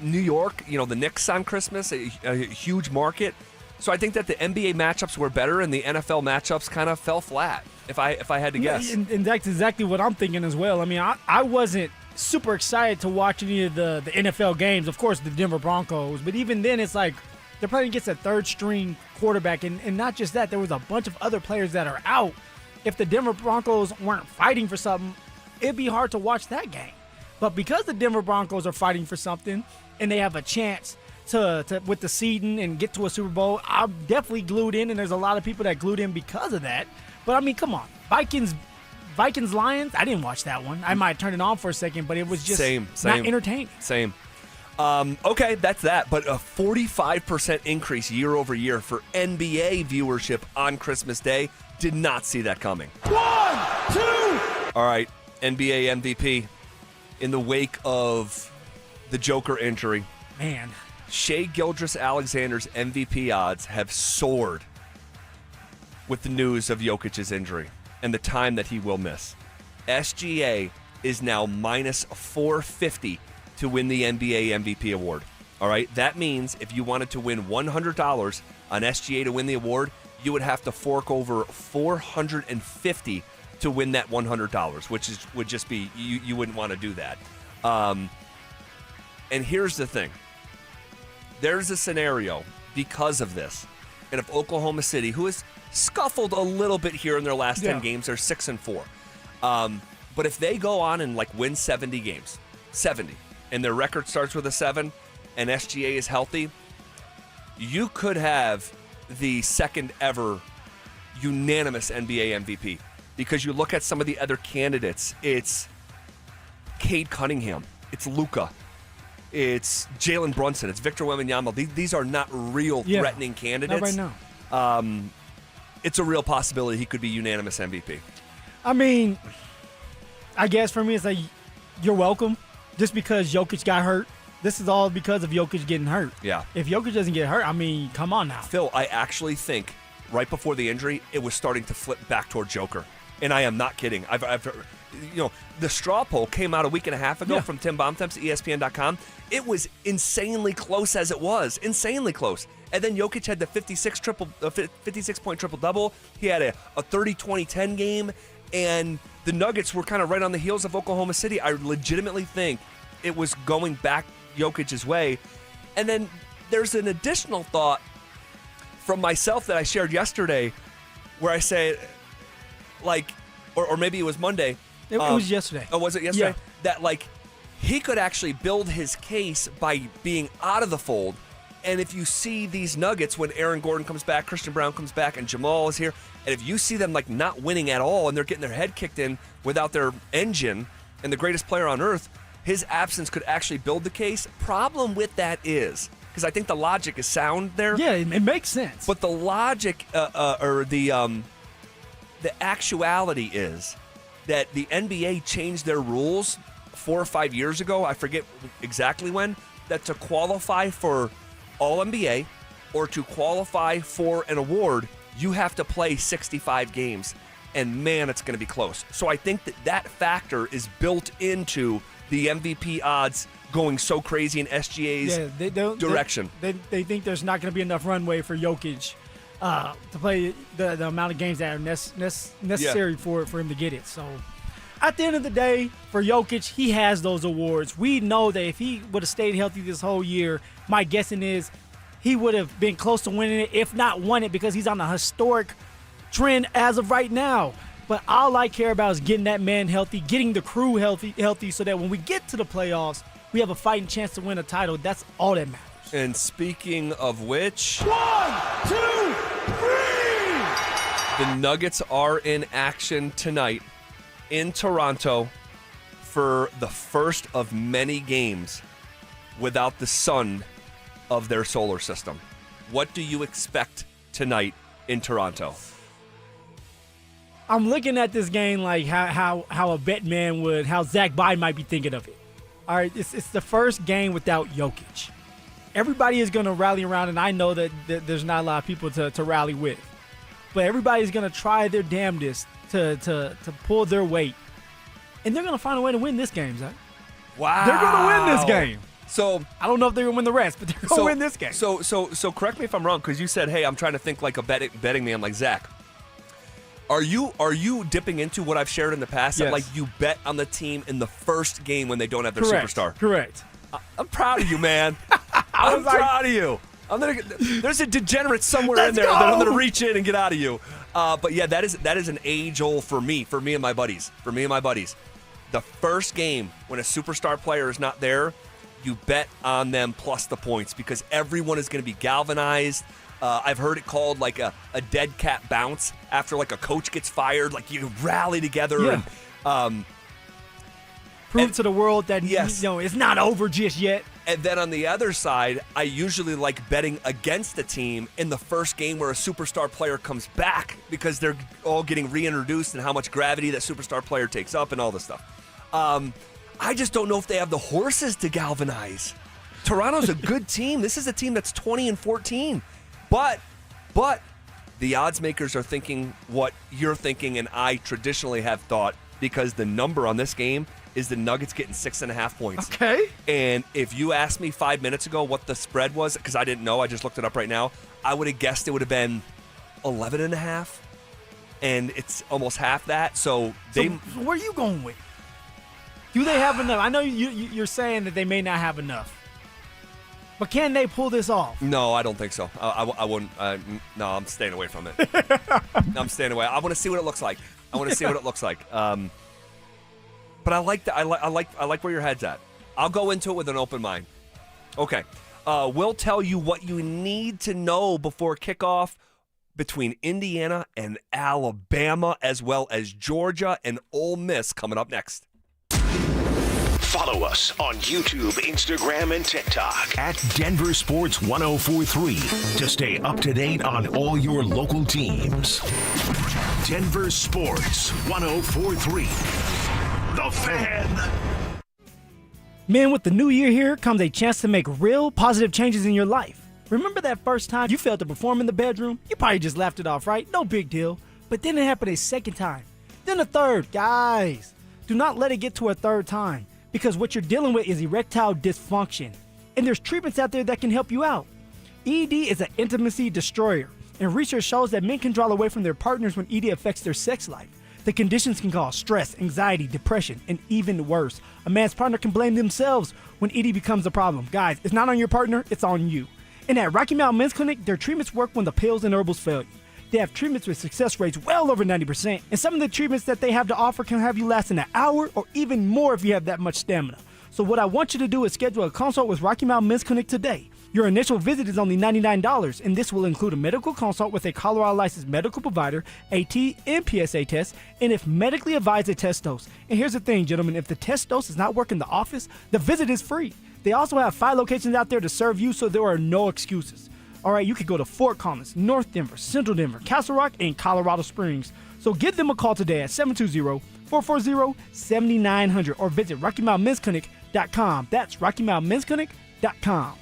New York, the Knicks on Christmas, a huge market. So I think that the NBA matchups were better and the NFL matchups kind of fell flat, if I had to guess. And that's exactly what I'm thinking as well. I mean, I wasn't super excited to watch any of the NFL games. Of course, the Denver Broncos. But even then, it's like they're playing against a third-string quarterback. And not just that, there was a bunch of other players that are out. If the Denver Broncos weren't fighting for something, it'd be hard to watch that game. But because the Denver Broncos are fighting for something and they have a chance to with the seeding and get to a Super Bowl, I'm definitely glued in, and there's a lot of people that glued in because of that. But I mean, come on, Vikings Lions, I didn't watch that one. I might turn it on for a second, but it was just not entertaining. Same. Okay, that's that. But a 45% increase year over year for NBA viewership on Christmas Day. Did not see that coming. 1, 2. All right, NBA MVP in the wake of the Joker injury. Man. Shai Gilgeous-Alexander's MVP odds have soared with the news of Jokic's injury and the time that he will miss. SGA is now minus 450 to win the NBA MVP award. All right, that means if you wanted to win $100 on SGA to win the award, you would have to fork over $450 to win that $100, which would just be, you wouldn't want to do that. And here's the thing. There's a scenario because of this. And if Oklahoma City, who has scuffled a little bit here in their last 10 games, they're 6-4. But if they go on and win 70 games, 70, and their record starts with a 7, and SGA is healthy, you could have the second ever unanimous NBA MVP. Because you look at some of the other candidates, it's Cade Cunningham, it's Luka, it's Jalen Brunson, it's Victor Wembanyama. These are not real threatening candidates. Not right now. It's a real possibility he could be unanimous MVP. I mean, I guess for me it's like, you're welcome. Just because Jokic got hurt, this is all because of Jokic getting hurt. Yeah. If Jokic doesn't get hurt, I mean, come on now. Phil, I actually think right before the injury, it was starting to flip back toward Joker. And I am not kidding. I've the straw poll came out a week and a half ago from Tim Bontemps at ESPN.com. It was insanely close as it was. Insanely close. And then Jokic had the 56-point triple-double. He had a 30-20-10 game. And the Nuggets were kind of right on the heels of Oklahoma City. I legitimately think it was going back Jokic's way. And then there's an additional thought from myself that I shared yesterday where I say, or maybe it was Monday. It was yesterday. Oh, was it yesterday? Yeah. That, he could actually build his case by being out of the fold. And if you see these Nuggets, when Aaron Gordon comes back, Christian Brown comes back, and Jamal is here, and if you see them, not winning at all, and they're getting their head kicked in without their engine and the greatest player on earth, his absence could actually build the case. Problem with that is, because I think the logic is sound there. Yeah, it makes sense. But the logic or the actuality is that the NBA changed their rules 4 or 5 years ago. I forget exactly when. That to qualify for All-NBA or to qualify for an award, you have to play 65 games. And man, it's going to be close. So I think that factor is built into the MVP odds going so crazy in SGA's direction. They think there's not going to be enough runway for Jokic to play the amount of games that are necessary for him to get it. So at the end of the day, for Jokic, he has those awards. We know that if he would have stayed healthy this whole year, my guessing is he would have been close to winning it, if not won it, because he's on a historic trend as of right now. But all I care about is getting that man healthy, getting the crew healthy so that when we get to the playoffs, we have a fighting chance to win a title. That's all that matters. And speaking of which, 1, 2, 3. The Nuggets are in action tonight in Toronto for the first of many games without the sun of their solar system. What do you expect tonight in Toronto? I'm looking at this game like how a bet man would, how Zach Biden might be thinking of it. All right, it's the first game without Jokic. Everybody is going to rally around, and I know that there's not a lot of people to rally with. But everybody's going to try their damnedest to pull their weight. And they're going to find a way to win this game, Zach. Wow. They're going to win this game. So I don't know if they're going to win the rest, but they're going to win this game. So correct me if I'm wrong, because you said, hey, I'm trying to think like a betting man like Zach. Are you dipping into what I've shared in the past? Yes. That, like, you bet on the team in the first game when they don't have their Correct. superstar? Correct. I'm proud of you, man. I'm proud of you. There's a degenerate somewhere in there that I'm gonna reach in and get out of you. But yeah, that is an age-old for me and my buddies. The first game when a superstar player is not there, you bet on them plus the points because everyone is going to be galvanized. I've heard it called like a dead cat bounce after like a coach gets fired. Like you rally together and prove to the world that it's not over just yet. And then on the other side, I usually like betting against the team in the first game where a superstar player comes back because they're all getting reintroduced and how much gravity that superstar player takes up and all this stuff. I just don't know if they have the horses to galvanize. Toronto's a good team. This is a team that's 20-14. But the odds makers are thinking what you're thinking, and I traditionally have thought, because the number on this game is the Nuggets getting 6.5 points. Okay. And if you asked me 5 minutes ago what the spread was, because I didn't know, I just looked it up right now, I would have guessed it would have been 11.5. And it's almost half that. So where are you going with? Do they have enough? I know you're saying that they may not have enough. But can they pull this off? No, I don't think so. I wouldn't. No, I'm staying away from it. I'm staying away. I want to see what it looks like. But I like that. I like where your head's at. I'll go into it with an open mind. Okay. We'll tell you what you need to know before kickoff between Indiana and Alabama, as well as Georgia and Ole Miss coming up next. Follow us on YouTube, Instagram, and TikTok at Denver Sports 1043 to stay up to date on all your local teams. Denver Sports 1043. The Fan. Man, with the new year here comes a chance to make real positive changes in your life. Remember that first time you failed to perform in the bedroom? You probably just laughed it off, right? No big deal. But then it happened a second time. Then a third. Guys, do not let it get to a third time, because what you're dealing with is erectile dysfunction. And there's treatments out there that can help you out. ED is an intimacy destroyer, and research shows that men can draw away from their partners when ED affects their sex life. The conditions can cause stress, anxiety, depression, and even worse. A man's partner can blame themselves when ED becomes a problem. Guys, it's not on your partner, it's on you. And at Rocky Mountain Men's Clinic, their treatments work when the pills and herbals fail you. They have treatments with success rates well over 90%. And some of the treatments that they have to offer can have you lasting an hour or even more if you have that much stamina. So what I want you to do is schedule a consult with Rocky Mountain Men's Clinic today. Your initial visit is only $99, and this will include a medical consult with a Colorado licensed medical provider, AT and PSA test, and if medically advised, a test dose. And here's the thing, gentlemen, if the test dose does not work in the office, the visit is free. They also have 5 locations out there to serve you, so there are no excuses. All right, you could go to Fort Collins, North Denver, Central Denver, Castle Rock, and Colorado Springs. So give them a call today at 720-440-7900 or visit RockyMountainMen'sClinic.com. That's RockyMountainMen'sClinic.com.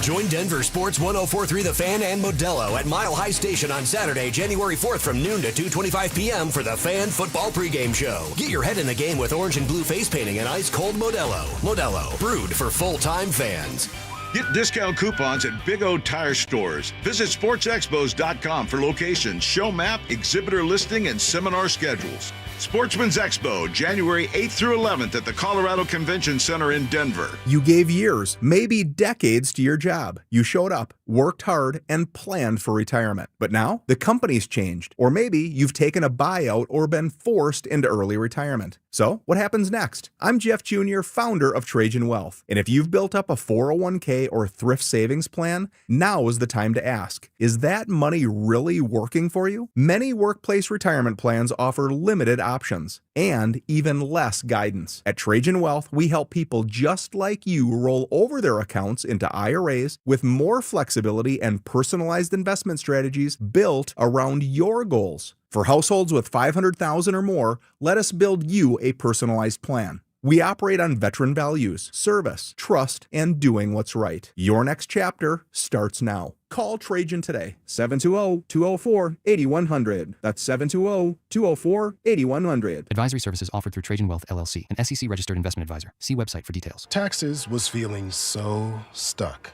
Join Denver Sports 1043 The Fan and Modelo at Mile High Station on Saturday, January 4th from noon to 2:25 p.m. for the Fan Football Pregame Show. Get your head in the game with orange and blue face painting and ice-cold Modelo. Modelo, brewed for full-time fans. Get discount coupons at Big O Tire Stores. Visit sportsexpos.com for locations, show map, exhibitor listing, and seminar schedules. Sportsman's Expo, January 8th through 11th at the Colorado Convention Center in Denver. You gave years, maybe decades to your job. You showed up, worked hard, and planned for retirement. But now, the company's changed. Or maybe you've taken a buyout or been forced into early retirement. So, what happens next? I'm Jeff Jr., founder of Trajan Wealth. And if you've built up a 401k or thrift savings plan, now is the time to ask, is that money really working for you? Many workplace retirement plans offer limited options and even less guidance. At Trajan Wealth, we help people just like you roll over their accounts into IRAs with more flexibility and personalized investment strategies built around your goals. For households with $500,000 or more, let us build you a personalized plan. We operate on veteran values, service, trust, and doing what's right. Your next chapter starts now. Call Trajan today, 720-204-8100. That's 720-204-8100. Advisory services offered through Trajan Wealth, LLC, an SEC-registered investment advisor. See website for details. Taxes was feeling so stuck.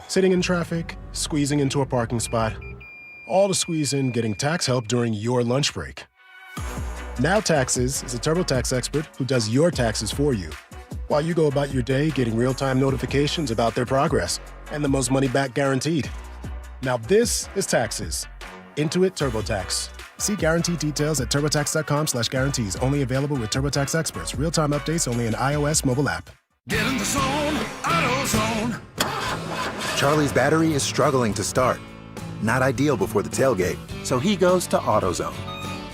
Sitting in traffic, squeezing into a parking spot, all to squeeze in getting tax help during your lunch break. Now Taxes is a TurboTax expert who does your taxes for you, while you go about your day getting real-time notifications about their progress and the most money back guaranteed. Now this is Taxes. Intuit TurboTax. See guarantee details at turbotax.com/guarantees. Only available with TurboTax experts. Real-time updates only in iOS mobile app. Get in the zone, AutoZone. Charlie's battery is struggling to start. Not ideal before the tailgate, so he goes to AutoZone.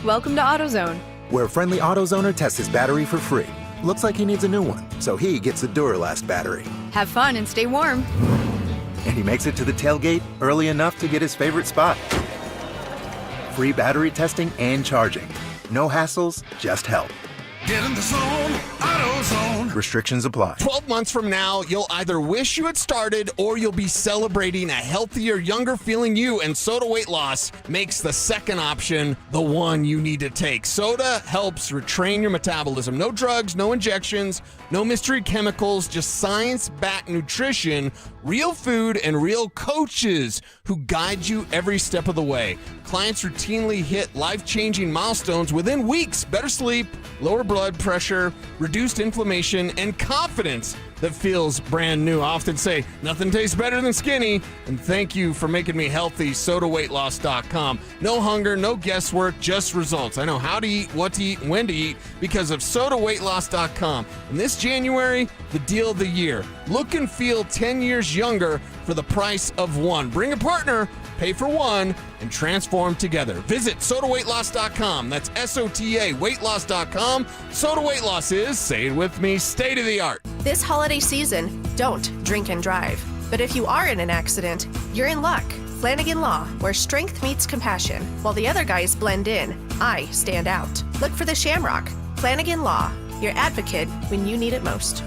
Welcome to AutoZone. Where a friendly AutoZoner tests his battery for free. Looks like he needs a new one, so he gets a Duralast battery. Have fun and stay warm. And he makes it to the tailgate early enough to get his favorite spot. Free battery testing and charging. No hassles, just help. Get in the zone, AutoZone. Restrictions apply. 12 months from now, you'll either wish you had started or you'll be celebrating a healthier, younger feeling you, and Soda Weight Loss makes the second option the one you need to take. Soda helps retrain your metabolism. No drugs, no injections, no mystery chemicals, just science-backed nutrition, real food, and real coaches who guide you every step of the way. Clients routinely hit life-changing milestones within weeks. Better sleep, lower blood pressure, reduced inflammation, and confidence that feels brand new. I often say, nothing tastes better than skinny, and thank you for making me healthy, sodaweightloss.com. No hunger, no guesswork, just results. I know how to eat, what to eat, when to eat because of sodaweightloss.com. And this January, the deal of the year. Look and feel 10 years younger for the price of one. Bring a partner, pay for one, and transform together. Visit sodaweightloss.com. That's SOTA weightloss.com. Soda Weight Loss is, say it with me, state of the art. This holiday season, don't drink and drive. But if you are in an accident, you're in luck. Flanagan Law, where strength meets compassion. While the other guys blend in, I stand out. Look for the Shamrock. Flanagan Law, your advocate when you need it most.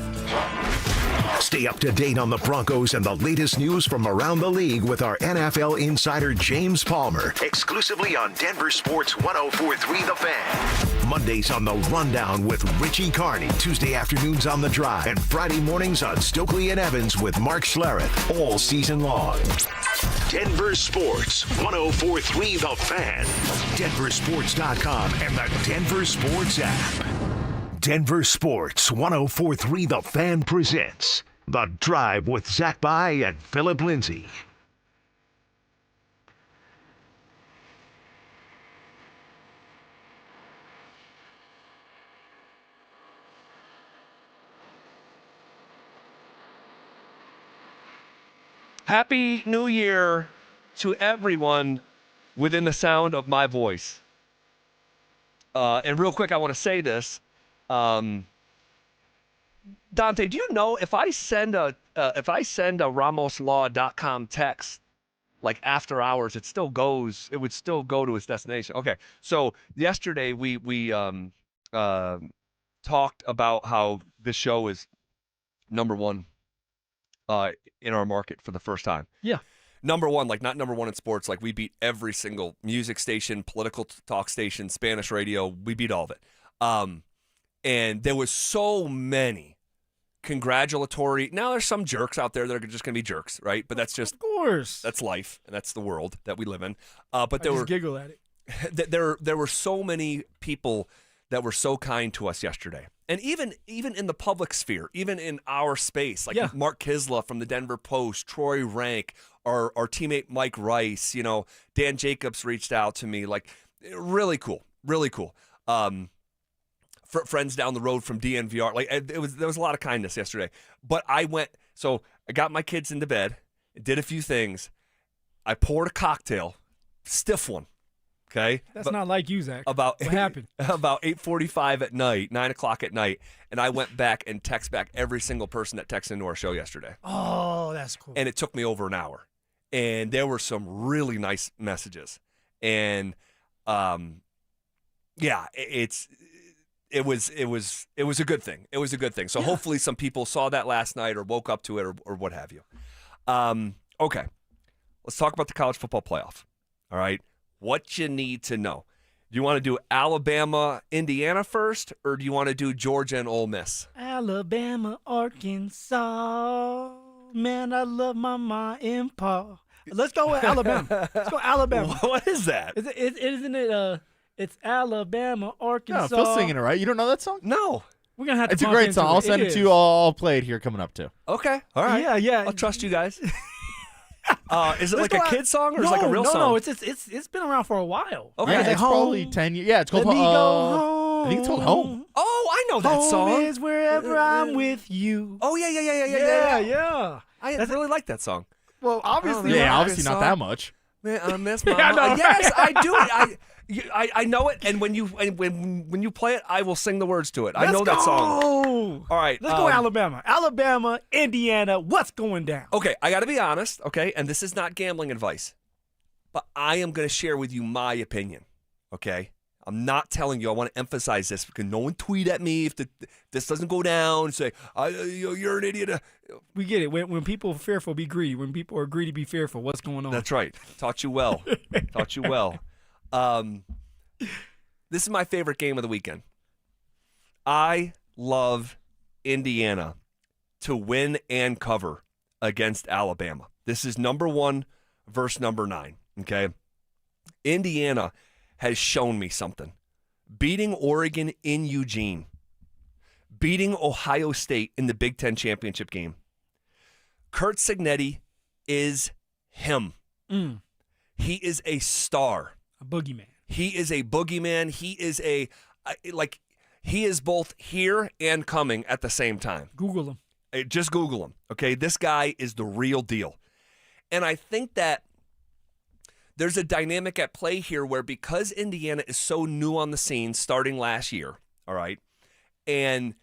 Stay up to date on the Broncos and the latest news from around the league with our NFL insider James Palmer, exclusively on Denver Sports 104.3 The Fan. Mondays on The Rundown with Richie Carney, Tuesday afternoons on The Drive, and Friday mornings on Stokely and Evans with Mark Schlereth, all season long. Denver Sports 104.3 The Fan, DenverSports.com, and the Denver Sports app. Denver Sports 104.3 The Fan presents The Drive with Zach By and Phillip Lindsay. Happy New Year to everyone within the sound of my voice. And real quick, I want to say this. Dante, do you know if I send a RamosLaw.com text like after hours, it would still go to its destination. Okay, so yesterday we talked about how this show is number one in our market for the first time. Yeah. Number one, like not number one in sports, like we beat every single music station, political talk station, Spanish radio, we beat all of it. And there was so many congratulatory. Now there's some jerks out there that are just going to be jerks, right? But that's just, of course, that's life, and that's the world that we live in. But there I just were giggle at it. there were so many people that were so kind to us yesterday, and even in the public sphere, even in our space, like Mark Kisla from the Denver Post, Troy Rank, our teammate Mike Rice, Dan Jacobs reached out to me, like really cool. Friends down the road from DNVR, like there was a lot of kindness yesterday. But I got my kids into bed, did a few things. I poured a cocktail, stiff one. Okay, that's not like you, Zach. What happened? About 8:45 at night, 9 o'clock at night, and I went back and text back every single person that texted into our show yesterday. Oh, that's cool. And it took me over an hour, and there were some really nice messages, and it was a good thing. It was a good thing. So hopefully some people saw that last night or woke up to it or what have you. Okay, let's talk about the college football playoff. All right. What you need to know. Do you want to do Alabama, Indiana first, or do you want to do Georgia and Ole Miss? Alabama, Arkansas. Man, I love my ma and pa. Let's go with Alabama. Let's go Alabama. What is that? Isn't it? It's Alabama, Arkansas. No, Phil's singing it right. You don't know that song? No. We're gonna have to. It's a great song. I'll send it to you. I'll play it here coming up too. Okay. All right. Yeah. I'll trust you guys. Is it like a kid song or is it like a real song? No, it's been around for a while. Okay, yeah, it's probably 10 years. Yeah, it's called Let me go home. I think it's called Home. Oh, I know that song. Home is wherever I'm with you. Oh yeah. I really like that song. Well, obviously, obviously not that much. Man, I miss my mama. Yes, I do. I know it, and when you play it, I will sing the words to it. I know that song. All right, let's go Alabama, Indiana. What's going down? Okay, I got to be honest. Okay, and this is not gambling advice, but I am going to share with you my opinion. Okay, I'm not telling you. I want to emphasize this because no one tweet at me if this doesn't go down. Say, you're an idiot. We get it. When people are fearful, be greedy. When people are greedy, be fearful. What's going on? That's right. Taught you well. Taught you well. This is my favorite game of the weekend. I love Indiana to win and cover against Alabama. This is number 1 versus number 9, okay? Indiana has shown me something. Beating Oregon in Eugene, beating Ohio State in the Big Ten championship game. Curt Cignetti is him. He is a star. A boogeyman. He is a boogeyman. He is he is both here and coming at the same time. Google him. Just Google him, okay? This guy is the real deal. And I think that there's a dynamic at play here where because Indiana is so new on the scene starting last year, all right, and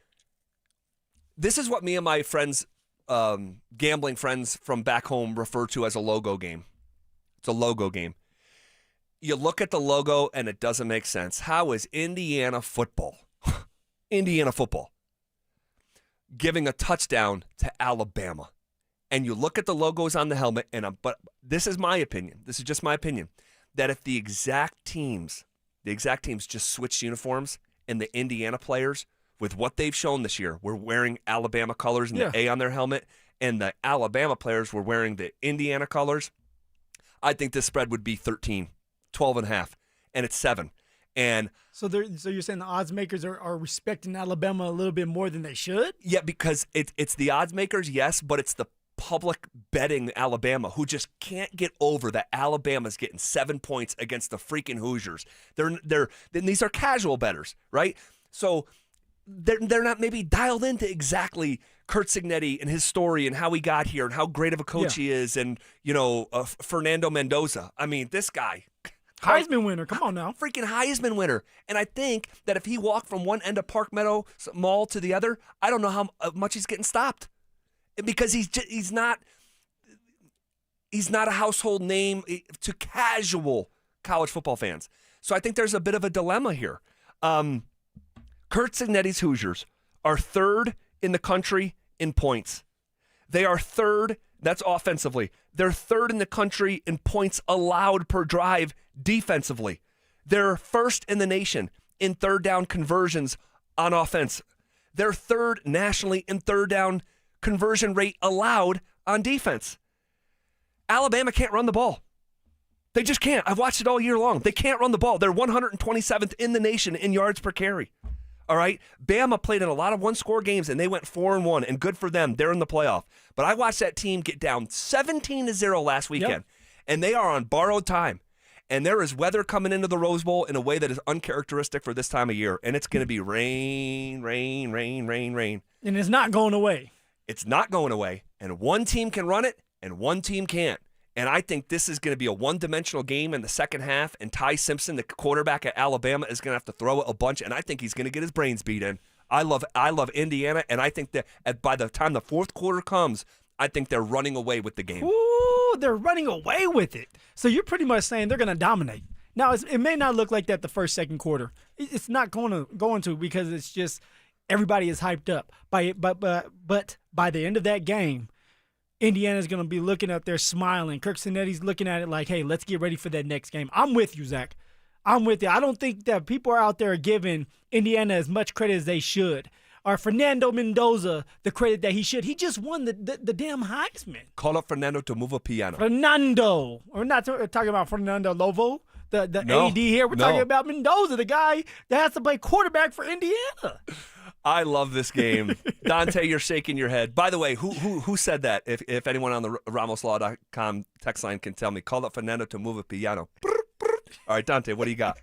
this is what me and my friends, gambling friends from back home refer to as a logo game. It's a logo game. You look at the logo and it doesn't make sense. How is Indiana football, giving a touchdown to Alabama? And you look at the logos on the helmet, but this is my opinion. This is just my opinion, that if the exact teams just switched uniforms and the Indiana players, with what they've shown this year, were wearing Alabama colors and the A on their helmet, and the Alabama players were wearing the Indiana colors, I think this spread would be 13, 12.5, and it's 7. And so you're saying the odds makers are respecting Alabama a little bit more than they should? Yeah, because it's the odds makers, yes, but it's the public betting Alabama who just can't get over that Alabama's getting 7 points against the freaking Hoosiers. These are casual bettors, right? So they're not maybe dialed into exactly Curt Cignetti and his story and how he got here and how great of a coach he is, and Fernando Mendoza. I mean, this guy, Heisman winner. Come on now. Freaking Heisman winner. And I think that if he walked from one end of Park Meadow Mall to the other, I don't know how much he's getting stopped. Because he's not a household name to casual college football fans. So I think there's a bit of a dilemma here. Curt Cignetti's Hoosiers are 3rd in the country in points. They are 3rd, that's offensively. They're 3rd in the country in points allowed per drive defensively. They're 1st in the nation in 3rd down conversions on offense. They're 3rd nationally in 3rd down conversion rate allowed on defense. Alabama can't run the ball. They just can't. I've watched it all year long. They can't run the ball. They're 127th in the nation in yards per carry. All right? Bama played in a lot of one-score games, and they went 4-1, and good for them. They're in the playoff. But I watched that team get down 17-0 last weekend, and they are on borrowed time. And there is weather coming into the Rose Bowl in a way that is uncharacteristic for this time of year, and it's going to be rain. And it's not going away. It's not going away, and one team can run it, and one team can't. And I think this is going to be a one-dimensional game in the second half, and Ty Simpson, the quarterback at Alabama, is going to have to throw it a bunch, and I think he's going to get his brains beat in. I love Indiana, and I think that by the time the fourth quarter comes, I think they're running away with the game. Ooh, they're running away with it. So you're pretty much saying they're going to dominate. Now, it may not look like that the first, second quarter. It's not going to because it's just everybody is hyped up. But by the end of that game, Indiana's going to be looking up there smiling. Curt Cignetti's looking at it like, hey, let's get ready for that next game. I'm with you, Zach. I'm with you. I don't think that people are out there giving Indiana as much credit as they should. Or Fernando Mendoza the credit that he should. He just won the damn Heisman. Call up Fernando to move a piano. Fernando. We're not talking about Fernando Lovo, the AD here. We're talking about Mendoza, the guy that has to play quarterback for Indiana. I love this game. Dante, you're shaking your head. By the way, who said that? If anyone on the RamosLaw.com text line can tell me, call up Fernando to move a piano. All right, Dante, what do you got?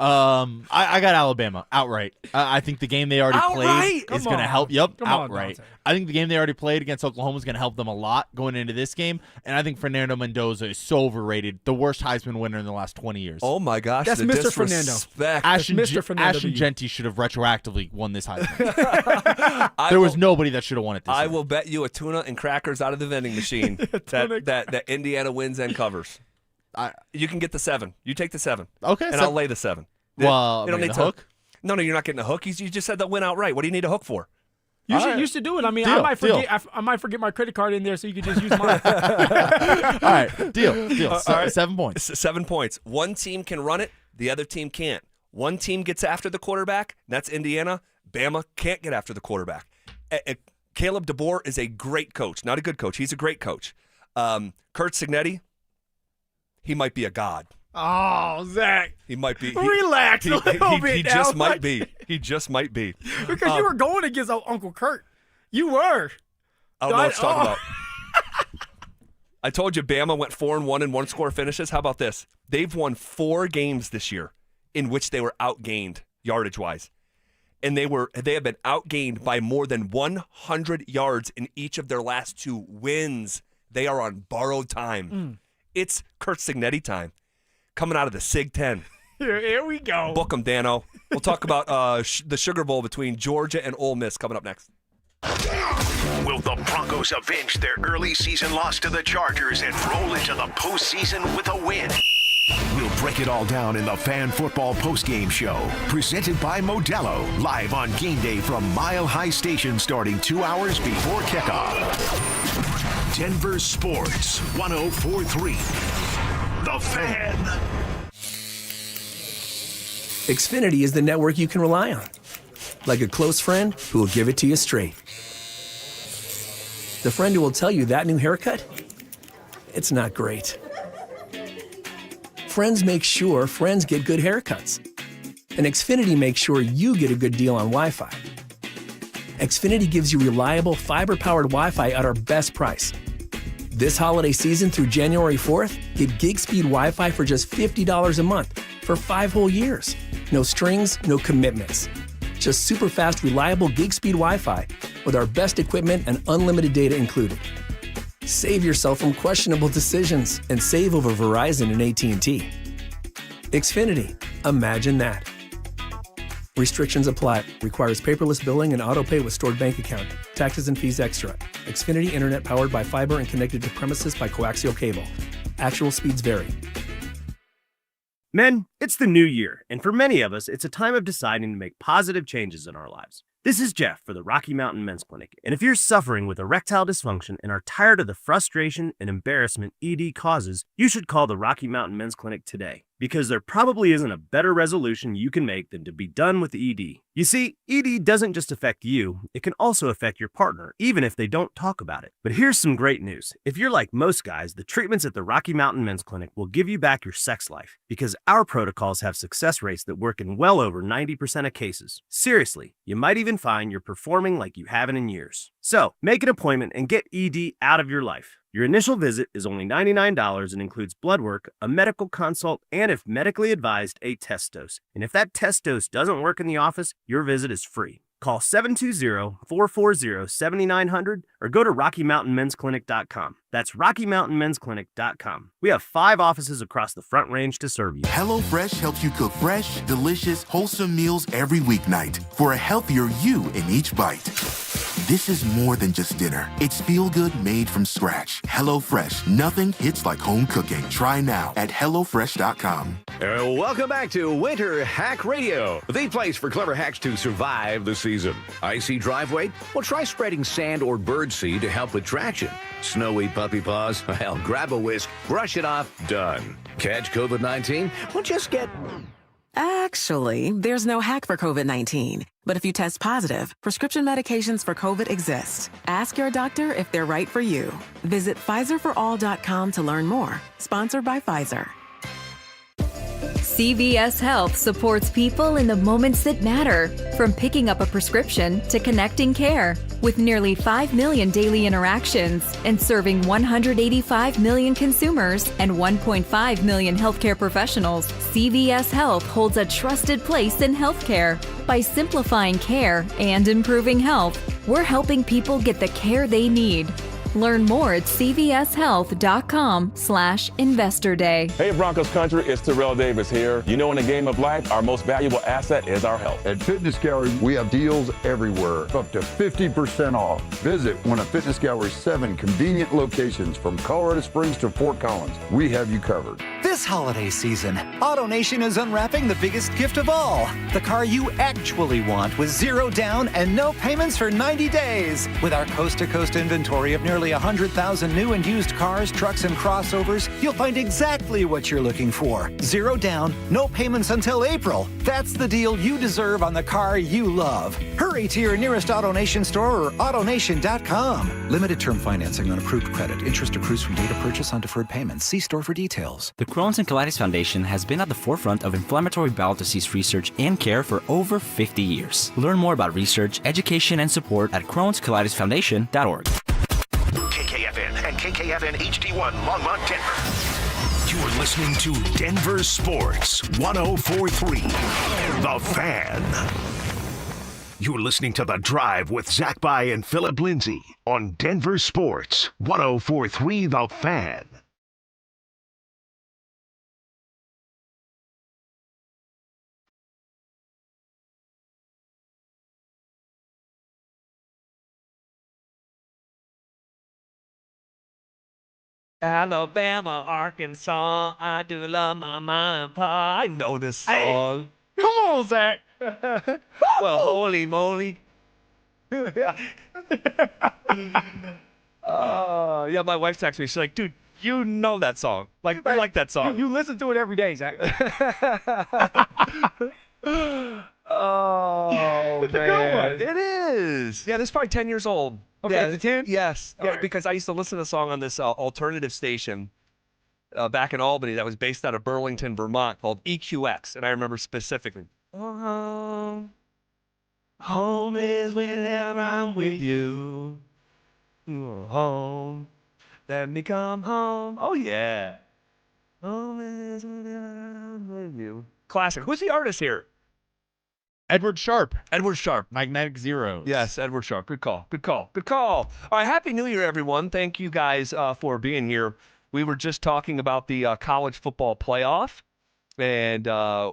I got Alabama outright. I think the game they already played is going to help. Yep, outright. I think the game they already played against Oklahoma is going to help them a lot going into this game. And I think Fernando Mendoza is so overrated. The worst Heisman winner in the last 20 years. Oh, my gosh. That's Mr. Fernando. Mr. Fernando. Ashton Genty should have retroactively won this Heisman. There was nobody that should have won it this year. I will bet you a tuna and crackers out of the vending machine that Indiana wins and covers. You can get the 7. You take the 7. Okay. And I'll lay the 7. Well, you don't need the to hook? No, you're not getting a hook. You just said they'll win outright. What do you need a hook for? You should do it. I mean, I might forget my credit card in there, so you can just use mine. All right, deal. All right. 7 points. 7 points. One team can run it. The other team can't. One team gets after the quarterback. That's Indiana. Bama can't get after the quarterback. Caleb DeBoer is a great coach. Not a good coach. He's a great coach. Kurt Signetti, he might be a god. Oh, Zach. He might be. Relax a little bit. He just might be. He just might be. Because you were going against Uncle Kurt. You were. I don't know what you're talking about. I told you Bama went 4-1 in one-score finishes. How about this? They've won 4 games this year in which they were outgained yardage-wise. And they have been outgained by more than 100 yards in each of their last 2 wins. They are on borrowed time. It's Kurt Signetti time. Coming out of the Sig 10. Here we go. Book 'em, Dano. We'll talk about the Sugar Bowl between Georgia and Ole Miss coming up next. Will the Broncos avenge their early season loss to the Chargers and roll into the postseason with a win? We'll break it all down in the Fan Football Postgame Show, presented by Modelo, live on game day from Mile High Station starting 2 hours before kickoff. Denver Sports 104.3. The Fan. Xfinity is the network you can rely on. Like a close friend who will give it to you straight. The friend who will tell you that new haircut, it's not great. Friends make sure friends get good haircuts. And Xfinity makes sure you get a good deal on Wi-Fi. Xfinity gives you reliable fiber-powered Wi-Fi at our best price. This holiday season through January 4th, get gig speed Wi-Fi for just $50 a month for 5 whole years. No strings, no commitments. Just super fast, reliable gig speed Wi-Fi with our best equipment and unlimited data included. Save yourself from questionable decisions and save over Verizon and AT&T. Xfinity, imagine that. Restrictions apply. Requires paperless billing and autopay with stored bank account. Taxes and fees extra. Xfinity Internet powered by fiber and connected to premises by coaxial cable. Actual speeds vary. Men, it's the new year, and for many of us, it's a time of deciding to make positive changes in our lives. This is Jeff for the Rocky Mountain Men's Clinic, and if you're suffering with erectile dysfunction and are tired of the frustration and embarrassment ED causes, you should call the Rocky Mountain Men's Clinic today, because there probably isn't a better resolution you can make than to be done with ED. You see, ED doesn't just affect you, it can also affect your partner, even if they don't talk about it. But here's some great news. If you're like most guys, the treatments at the Rocky Mountain Men's Clinic will give you back your sex life, because our protocols have success rates that work in well over 90% of cases. Seriously, you might even find you're performing like you haven't in years. So, make an appointment and get ED out of your life. Your initial visit is only $99 and includes blood work, a medical consult, and if medically advised, a test dose. And if that test dose doesn't work in the office, your visit is free. Call 720-440-7900 or go to RockyMountainMen'sClinic.com. That's RockyMountainMen'sClinic.com. We have 5 offices across the Front Range to serve you. HelloFresh helps you cook fresh, delicious, wholesome meals every weeknight for a healthier you in each bite. This is more than just dinner. It's feel-good made from scratch. HelloFresh. Nothing hits like home cooking. Try now at HelloFresh.com. Welcome back to Winter Hack Radio, the place for clever hacks to survive the season. Icy driveway? Well, try spreading sand or birdseed to help with traction. Snowy puppy paws? Well, grab a whisk, brush it off, done. Catch COVID-19? Well, just get... Actually, there's no hack for COVID-19. But if you test positive, prescription medications for COVID exist. Ask your doctor if they're right for you. Visit PfizerForAll.com to learn more. Sponsored by Pfizer. CVS Health supports people in the moments that matter, from picking up a prescription to connecting care. With nearly 5 million daily interactions and serving 185 million consumers and 1.5 million healthcare professionals, CVS Health holds a trusted place in healthcare. By simplifying care and improving health, we're helping people get the care they need. Learn more at cvshealth.com/Investor Day. Hey Broncos country, it's Terrell Davis here. You know, in the game of life, our most valuable asset is our health. At Fitness Gallery, we have deals everywhere, up to 50% off. Visit one of Fitness Gallery's 7 convenient locations from Colorado Springs to Fort Collins. We have you covered. This holiday season, AutoNation is unwrapping the biggest gift of all, the car you actually want with 0 down and no payments for 90 days. With our coast-to-coast inventory of nearly 100,000 new and used cars, trucks, and crossovers, you'll find exactly what you're looking for. 0 down, no payments until April. That's the deal you deserve on the car you love. Hurry to your nearest AutoNation store or AutoNation.com. Limited term financing on approved credit. Interest accrues from date of purchase on deferred payments. See store for details. The Crohn's and Colitis Foundation has been at the forefront of inflammatory bowel disease research and care for over 50 years. Learn more about research, education, and support at Crohn'sColitisFoundation.org. KKFN and KKFN HD1 Longmont, Denver. You're listening to Denver Sports 104.3. The Fan. You're listening to The Drive with Zach By and Phillip Lindsay on Denver Sports 104.3. The Fan. Alabama, Arkansas, I do love my mom and pa. I know this song. Come on, Zach. Well, holy moly. Yeah, my wife texted me. She's like, dude, you know that song. Like, I like that song. You listen to it every day, Zach. Oh, It's a good one. It is. Yeah, this is probably 10 years old. Okay, yeah, is it 10? Yes. All right. Because I used to listen to the song on this alternative station back in Albany that was based out of Burlington, Vermont, called EQX. And I remember specifically. Home is whenever I'm with you. Home. Let me come home. Oh, yeah. Home is whenever I'm with you. Classic. Who's the artist here? Edward Sharp. Edward Sharp. Magnetic Zeros. Yes, Edward Sharp. Good call. Good call. Good call. All right. Happy New Year, everyone. Thank you guys for being here. We were just talking about the college football playoff, and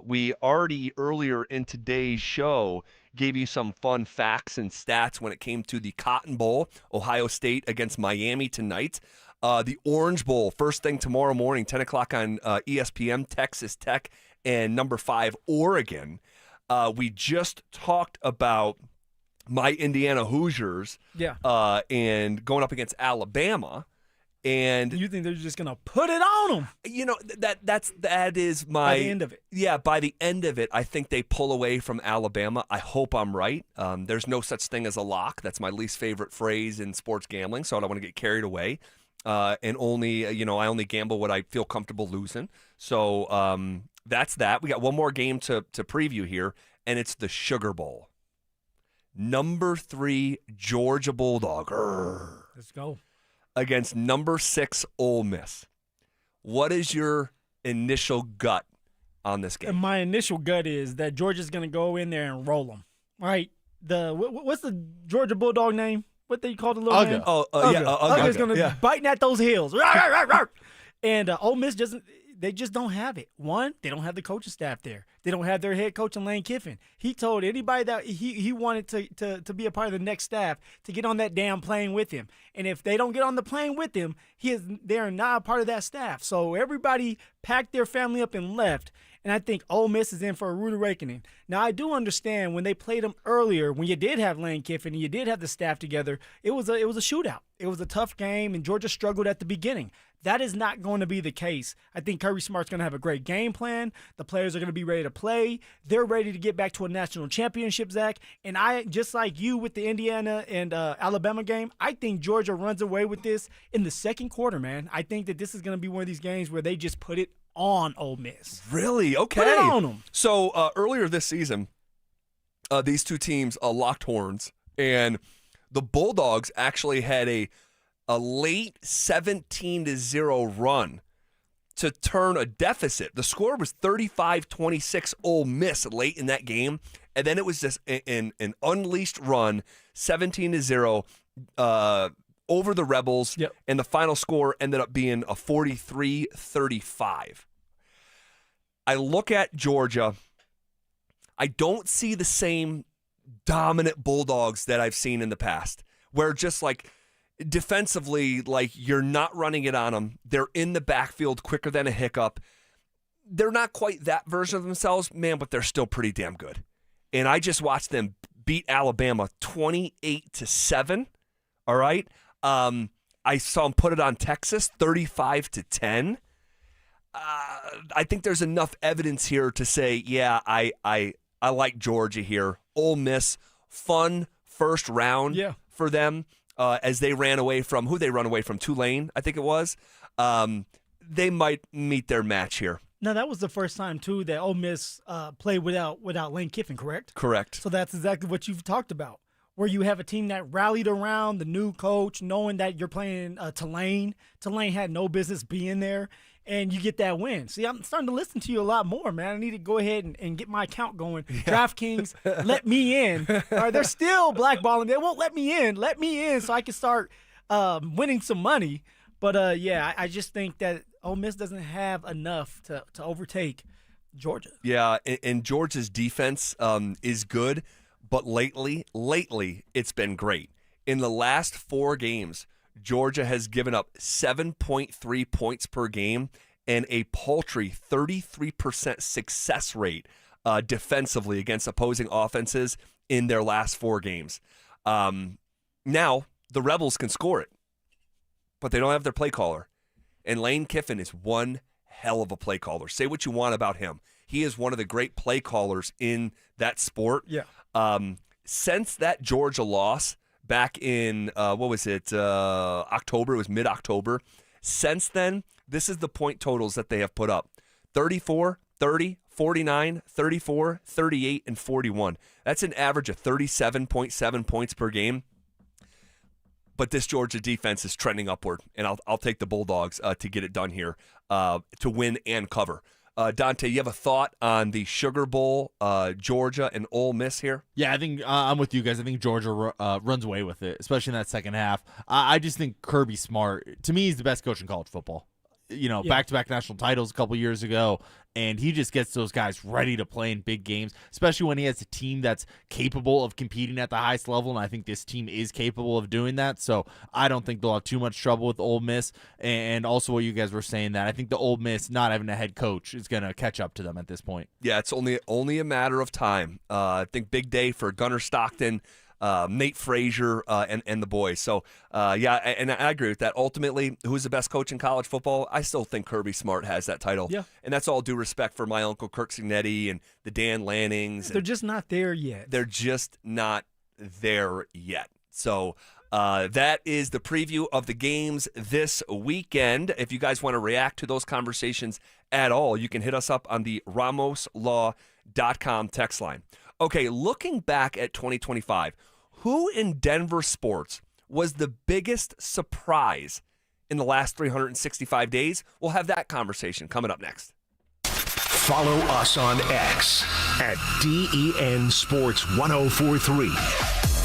we already earlier in today's show gave you some fun facts and stats when it came to the Cotton Bowl, Ohio State against Miami tonight. The Orange Bowl, first thing tomorrow morning, 10 o'clock on ESPN, Texas Tech and number 5, Oregon. We just talked about my Indiana Hoosiers and going up against Alabama. And you think they're just going to put it on them? You know, that is my... By the end of it. Yeah, by the end of it, I think they pull away from Alabama. I hope I'm right. There's no such thing as a lock. That's my least favorite phrase in sports gambling, so I don't want to get carried away. And only, I only gamble what I feel comfortable losing. So that's that. We got one more game to preview here, and it's the Sugar Bowl. Number 3 Georgia Bulldog. Let's go. Against number 6 Ole Miss. What is your initial gut on this game? And my initial gut is that Georgia's going to go in there and roll them. Right? What's the Georgia Bulldog name? What they call the little Uga. man? Uga. Uga's going to be biting at those heels. And Ole Miss they just don't have it. One, they don't have the coaching staff there. They don't have their head coach, Lane Kiffin. He told anybody that he wanted to be a part of the next staff to get on that damn plane with him. And if they don't get on the plane with him, they're not a part of that staff. So everybody packed their family up and left. And I think Ole Miss is in for a rude awakening. Now, I do understand when they played them earlier, when you did have Lane Kiffin and you did have the staff together, it was a shootout. It was a tough game, and Georgia struggled at the beginning. That is not going to be the case. I think Kirby Smart's going to have a great game plan. The players are going to be ready to play. They're ready to get back to a national championship, Zach. And I, just like you with the Indiana and Alabama game, I think Georgia runs away with this in the second quarter, man. I think that this is going to be one of these games where they just put it on Ole Miss. Really? Okay. Put it on them. So earlier this season, these two teams locked horns, and the Bulldogs actually had a late 17-0 run to turn a deficit. The score was 35-26 Ole Miss late in that game, and then it was just an unleashed run, 17-0 over the Rebels, and the final score ended up being a 43-35. I look at Georgia. I don't see the same dominant Bulldogs that I've seen in the past, where just like defensively, like you're not running it on them. They're in the backfield quicker than a hiccup. they're not quite that version of themselves, man, but they're still pretty damn good. And I just watched them beat Alabama 28-7. All right. I saw them put it on Texas 35-10. I think there's enough evidence here to say, yeah, I like Georgia here. Ole Miss, fun first round for them as they ran away from who they run away from, Tulane, I think it was. They might meet their match here. Now, that was the first time, too, that Ole Miss played without Lane Kiffin, correct? Correct. So that's exactly what you've talked about, where you have a team that rallied around the new coach, knowing that you're playing Tulane. Tulane had no business being there, and you get that win. See, I'm starting to listen to you a lot more, man. I need to go ahead and get my account going. Yeah. DraftKings, let me in. All right, they're still blackballing. They won't let me in. Let me in so I can start winning some money. But, I just think that Ole Miss doesn't have enough to overtake Georgia. Yeah, and Georgia's defense is good, but lately it's been great. In the last 4 games, Georgia has given up 7.3 points per game and a paltry 33% success rate defensively against opposing offenses in their last 4 games. Now, the Rebels can score it, but they don't have their play caller. And Lane Kiffin is one hell of a play caller. Say what you want about him. He is one of the great play callers in that sport. Yeah. Since that Georgia loss back in, October, it was mid-October. Since then, this is the point totals that they have put up. 34, 30, 49, 34, 38, and 41. That's an average of 37.7 points per game. But this Georgia defense is trending upward, and I'll take the Bulldogs to get it done here to win and cover. Dante, you have a thought on the Sugar Bowl, Georgia and Ole Miss here? Yeah, I think I'm with you guys. I think Georgia runs away with it, especially in that second half. I just think Kirby Smart, to me, he's the best coach in college football. Back-to-back national titles a couple years ago, and he just gets those guys ready to play in big games, especially when he has a team that's capable of competing at the highest level, and I think this team is capable of doing that, so I don't think they'll have too much trouble with Ole Miss, and also what you guys were saying, that I think the Ole Miss not having a head coach is going to catch up to them at this point. Yeah, it's only a matter of time. I think big day for Gunnar Stockton, Nate Frazier, and the boys. So, and I agree with that. Ultimately, who's the best coach in college football? I still think Kirby Smart has that title. Yeah. And that's all due respect for my uncle Kirk Signetti and the Dan Lannings. They're just not there yet. They're just not there yet. So, that is the preview of the games this weekend. If you guys want to react to those conversations at all, you can hit us up on the RamosLaw.com text line. Okay, looking back at 2025, who in Denver sports was the biggest surprise in the last 365 days? We'll have that conversation coming up next. Follow us on X at DEN Sports 1043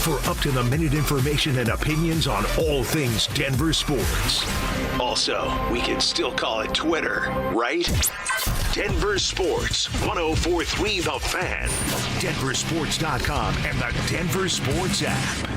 for up-to-the-minute information and opinions on all things Denver sports. Also, we can still call it Twitter, right? Denver Sports 1043 The Fan. DenverSports.com and the Denver Sports app.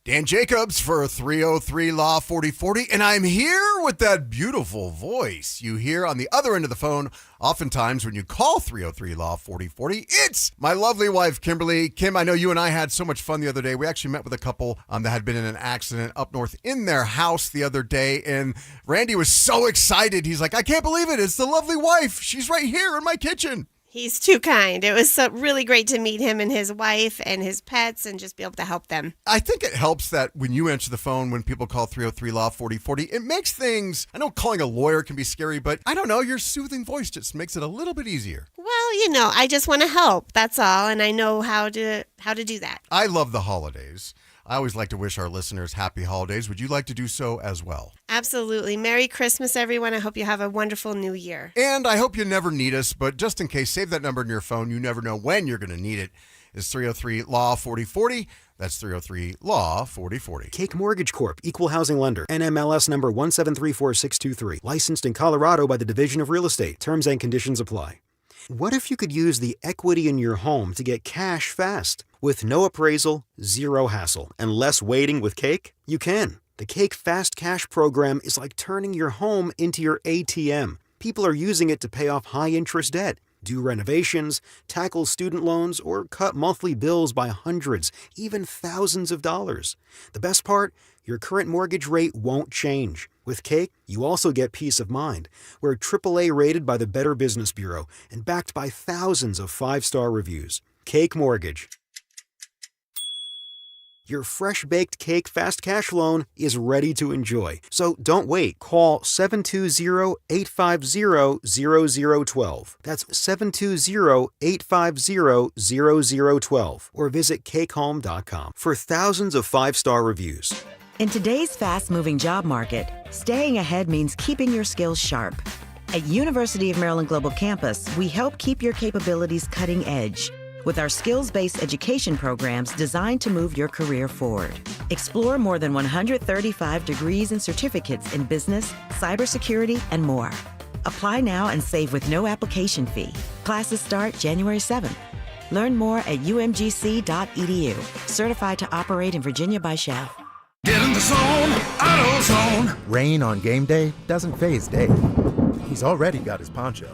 Dan Jacobs for 303 Law 4040, and I'm here with that beautiful voice you hear on the other end of the phone oftentimes when you call 303 Law 4040. It's my lovely wife, Kimberly. Kim, I know you and I had so much fun the other day. We actually met with a couple that had been in an accident up north in their house the other day, and Randy was so excited. He's like, I can't believe it. It's the lovely wife. She's right here in my kitchen. He's too kind. It was really great to meet him and his wife and his pets and just be able to help them. I think it helps that when you answer the phone, when people call 303 Law 4040, it makes things, I know calling a lawyer can be scary, but I don't know, your soothing voice just makes it a little bit easier. Well, I just want to help. That's all. And I know how to do that. I love the holidays. I always like to wish our listeners happy holidays. Would you like to do so as well? Absolutely. Merry Christmas, everyone. I hope you have a wonderful new year. And I hope you never need us, but just in case, save that number in your phone. You never know when you're going to need it. It's 303 Law 4040. That's 303 Law 4040. Cake Mortgage Corp. Equal Housing Lender. NMLS number 1734623. Licensed in Colorado by the Division of Real Estate. Terms and conditions apply. What if you could use the equity in your home to get cash fast? With no appraisal, zero hassle, and less waiting with Cake? You can. The Cake Fast Cash program is like turning your home into your ATM. People are using it to pay off high-interest debt, do renovations, tackle student loans, or cut monthly bills by hundreds, even thousands of dollars. The best part? Your current mortgage rate won't change. With Cake, you also get peace of mind. We're AAA rated by the Better Business Bureau and backed by thousands of 5-star reviews. Cake Mortgage. Your fresh-baked Cake Fast Cash loan is ready to enjoy. So don't wait. Call 720-850-0012. That's 720-850-0012. Or visit cakehome.com for thousands of 5-star reviews. In today's fast-moving job market, staying ahead means keeping your skills sharp. At University of Maryland Global Campus, we help keep your capabilities cutting edge with our skills-based education programs designed to move your career forward. Explore more than 135 degrees and certificates in business, cybersecurity, and more. Apply now and save with no application fee. Classes start January 7th. Learn more at umgc.edu. Certified to operate in Virginia by Shell. Get in the zone, AutoZone. Rain on game day doesn't faze Dave. He's already got his poncho.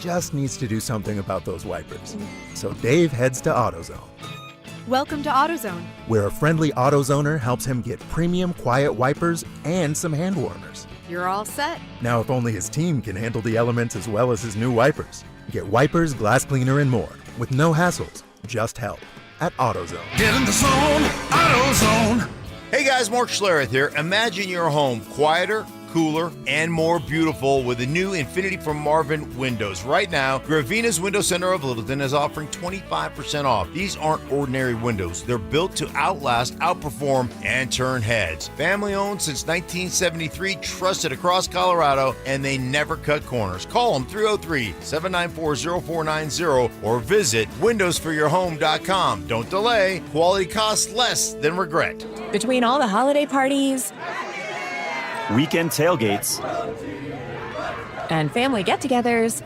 Just needs to do something about those wipers. So Dave heads to AutoZone, Welcome to AutoZone. where a friendly AutoZoner helps him get premium quiet wipers and some hand warmers. You're all set. Now, if only his team can handle the elements as well as his new wipers. Get wipers, glass cleaner, and more with no hassles, just help at AutoZone. Get in the zone, AutoZone. Hey guys, Mark Schlereth here. Imagine your home quieter, cooler, and more beautiful with the new Infinity from Marvin windows. Right now, Gravina's Window Center of Littleton is offering 25% off. These aren't ordinary windows. They're built to outlast, outperform, and turn heads. Family owned since 1973, trusted across Colorado, and they never cut corners. Call them 303-794-0490 or visit windowsforyourhome.com. Don't delay. Quality costs less than regret. Between all the holiday parties, weekend tailgates, and family get-togethers,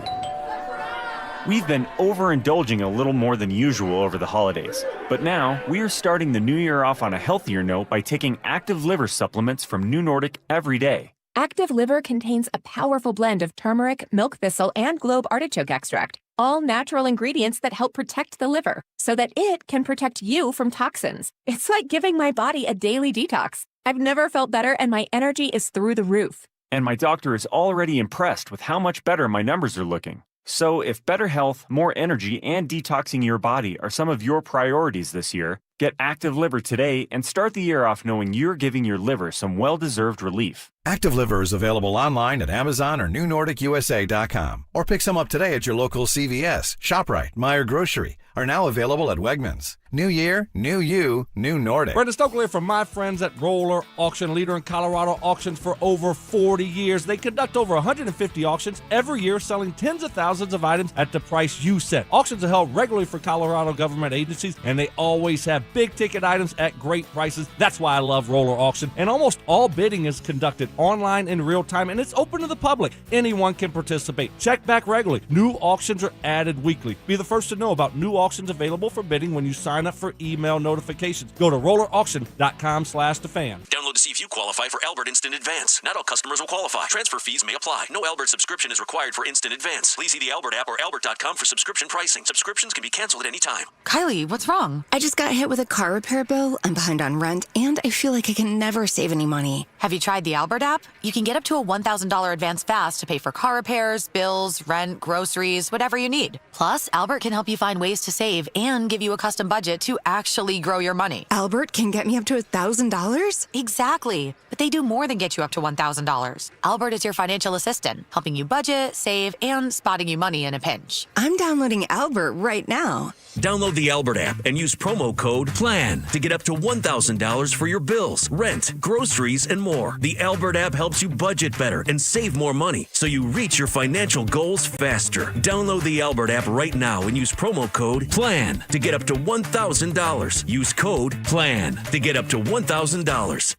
we've been overindulging a little more than usual over the holidays. But now, we are starting the new year off on a healthier note by taking Active Liver supplements from New Nordic every day. Active Liver contains a powerful blend of turmeric, milk thistle, and globe artichoke extract, all natural ingredients that help protect the liver so that it can protect you from toxins. It's like giving my body a daily detox. I've never felt better, and my energy is through the roof. And my doctor is already impressed with how much better my numbers are looking. So if better health, more energy, and detoxing your body are some of your priorities this year, get Active Liver today and start the year off knowing you're giving your liver some well-deserved relief. Active Liver is available online at Amazon or NewNordicUSA.com. Or pick some up today at your local CVS, ShopRite, Meijer Grocery. Are now available at Wegmans. New year, new you, new Nordic. Brendan Stokely here from my friends at Roller Auction, leader in Colorado auctions for over 40 years. They conduct over 150 auctions every year, selling tens of thousands of items at the price you set. Auctions are held regularly for Colorado government agencies, and they always have big-ticket items at great prices. That's why I love Roller Auction. And almost all bidding is conducted online in real time, and it's open to the public. Anyone can participate. Check back regularly. New auctions are added weekly. Be the first to know about new auctions available for bidding when you sign up for email notifications. Go to rollerauction.com/thefan. Download to see if you qualify for Albert Instant Advance. Not all customers will qualify. Transfer fees may apply. No Albert subscription is required for Instant Advance. Please see the Albert app or albert.com for subscription pricing. Subscriptions can be canceled at any time. Kylie, what's wrong? I just got hit with a car repair bill. I'm behind on rent, and I feel like I can never save any money. Have you tried the Albert app? You can get up to a $1,000 advance fast to pay for car repairs, bills, rent, groceries, whatever you need. Plus, Albert can help you find ways to save and give you a custom budget to actually grow your money. Albert can get me up to $1,000? Exactly. But they do more than get you up to $1,000. Albert is your financial assistant, helping you budget, save, and spotting you money in a pinch. I'm downloading Albert right now. Download the Albert app and use promo code PLAN to get up to $1,000 for your bills, rent, groceries, and more. The Albert app helps you budget better and save more money so you reach your financial goals faster. Download the Albert app right now and use promo code PLAN to get up to $1,000. Use code PLAN to get up to $1,000.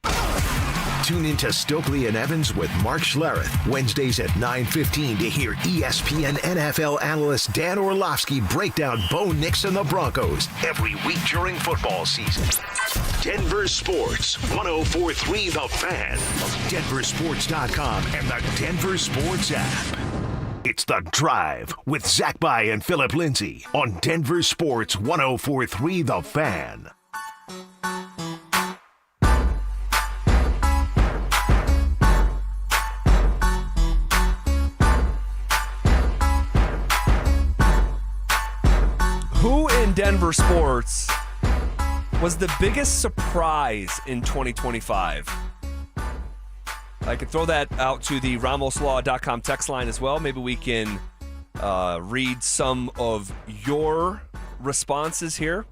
Tune into Stokely and Evans with Mark Schlereth, Wednesdays at 9:15 to hear ESPN NFL analyst Dan Orlovsky break down Bo Nix and the Broncos every week during football season. Denver Sports 104.3 The Fan, DenverSports.com and the Denver Sports app. It's The Drive with Zach By and Phillip Lindsay on Denver Sports 104.3 The Fan. Who in Denver sports was the biggest surprise in 2025? I could throw that out to the RamosLaw.com text line as well. Maybe we can read some of your responses here.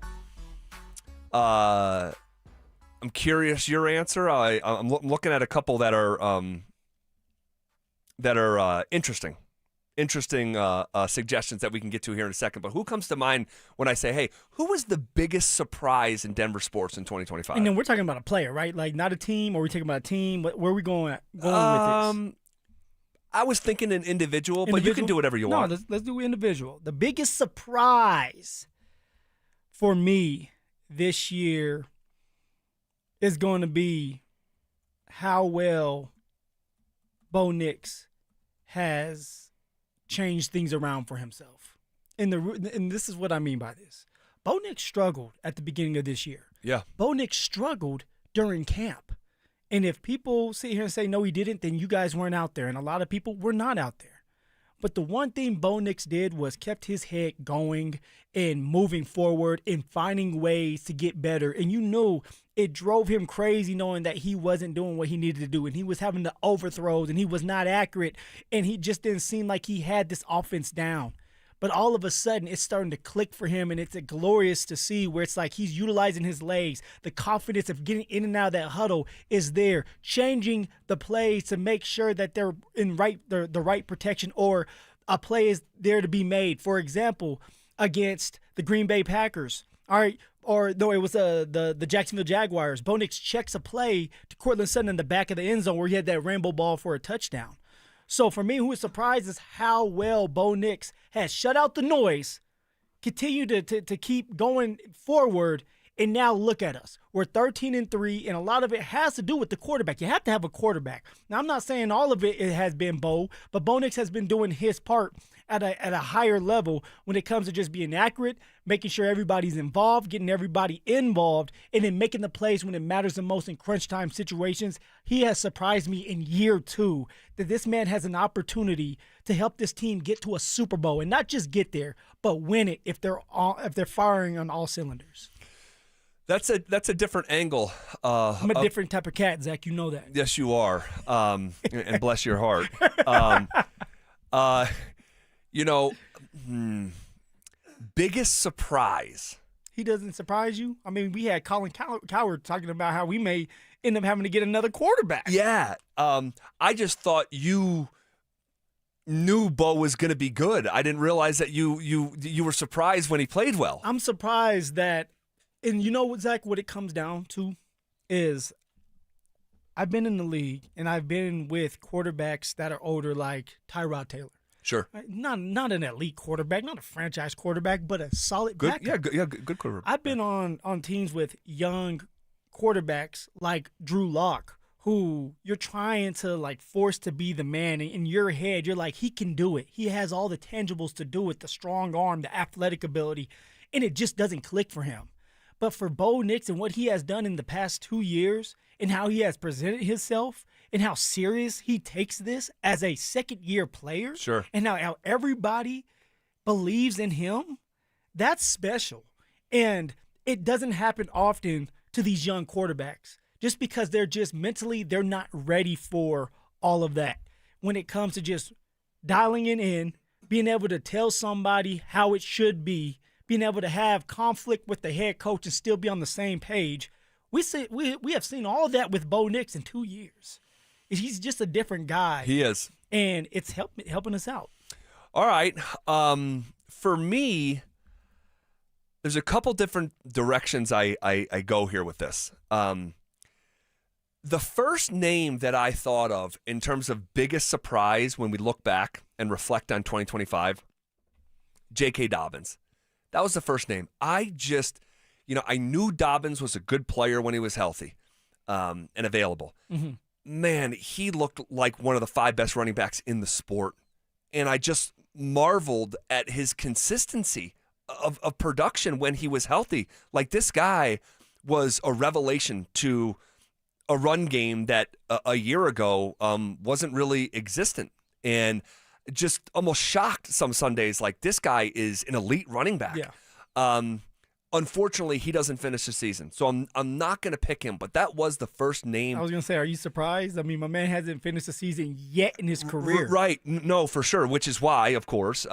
I'm curious your answer. I'm looking at a couple that are interesting. Interesting suggestions that we can get to here in a second. But who comes to mind when I say, hey, who was the biggest surprise in Denver sports in 2025? And then we're talking about a player, right? Like not a team, or we're talking about a team. Where are we going with this? I was thinking an individual, but you can do whatever you want. No, let's do individual. The biggest surprise for me this year is going to be how well Bo Nix has changed things around for himself. And this is what I mean by this. Bo Nix struggled at the beginning of this year. Yeah. Bo Nix struggled during camp. And if people sit here and say, no, he didn't, then you guys weren't out there. And a lot of people were not out there. But the one thing Bo Nix did was kept his head going and moving forward and finding ways to get better. And you knew it drove him crazy knowing that he wasn't doing what he needed to do. And he was having the overthrows and he was not accurate. And he just didn't seem like he had this offense down. But all of a sudden, it's starting to click for him, and it's glorious to see where it's like he's utilizing his legs. The confidence of getting in and out of that huddle is there, changing the plays to make sure that they're in the right protection, or a play is there to be made. For example, against the Green Bay Packers, all right, or no, it was the Jacksonville Jaguars. Bo Nix checks a play to Cortland Sutton in the back of the end zone where he had that rainbow ball for a touchdown. So for me, who is surprised is how well Bo Nix has shut out the noise, continued to keep going forward, and now look at us. We're 13-3, and a lot of it has to do with the quarterback. You have to have a quarterback. Now, I'm not saying all of it has been Bo, but Bo Nix has been doing his part at a higher level when it comes to just being accurate, making sure everybody's involved, getting everybody involved, and then making the plays when it matters the most in crunch time situations. He has surprised me in year 2 that this man has an opportunity to help this team get to a Super Bowl, and not just get there, but win it if they're firing on all cylinders. That's a different angle. I'm a different type of cat, Zach. You know that. Yes, you are. And bless your heart. Biggest surprise. He doesn't surprise you? I mean, we had Colin Cowherd talking about how we may end up having to get another quarterback. Yeah. I just thought you knew Bo was going to be good. I didn't realize that you were surprised when he played well. I'm surprised that, and you know what, Zach, what it comes down to is I've been in the league and I've been with quarterbacks that are older, like Tyrod Taylor. Sure. Right? Not an elite quarterback, not a franchise quarterback, but a solid good. backup. Good quarterback. I've been on teams with young quarterbacks like Drew Lock, who you're trying to like force to be the man. In your head, you're like, he can do it. He has all the tangibles to do it, the strong arm, the athletic ability, and it just doesn't click for him. But for Bo Nix and what he has done in the past 2 years and how he has presented himself and how serious he takes this as a second-year player, sure, and how everybody believes in him, that's special. And it doesn't happen often to these young quarterbacks just because they're just mentally, they're not ready for all of that. When it comes to just dialing it in, being able to tell somebody how it should be, being able to have conflict with the head coach and still be on the same page. We have seen all that with Bo Nix in 2 years. He's just a different guy. He is. And it's helping us out. All right. For me, there's a couple different directions I go here with this. The first name that I thought of in terms of biggest surprise when we look back and reflect on 2025, J.K. Dobbins. That was the first name. I knew Dobbins was a good player when he was healthy and available. Mm-hmm. Man, he looked like one of the 5 best running backs in the sport. and I just marveled at his consistency of production when he was healthy. Like, this guy was a revelation to a run game that a year ago wasn't really existent, and just almost shocked some Sundays. Like, this guy is an elite running back. Yeah. Unfortunately, he doesn't finish the season, so I'm not going to pick him. But that was the first name. I was going to say, are you surprised? I mean, my man hasn't finished the season yet in his career. Right? No, for sure. Which is why, of course,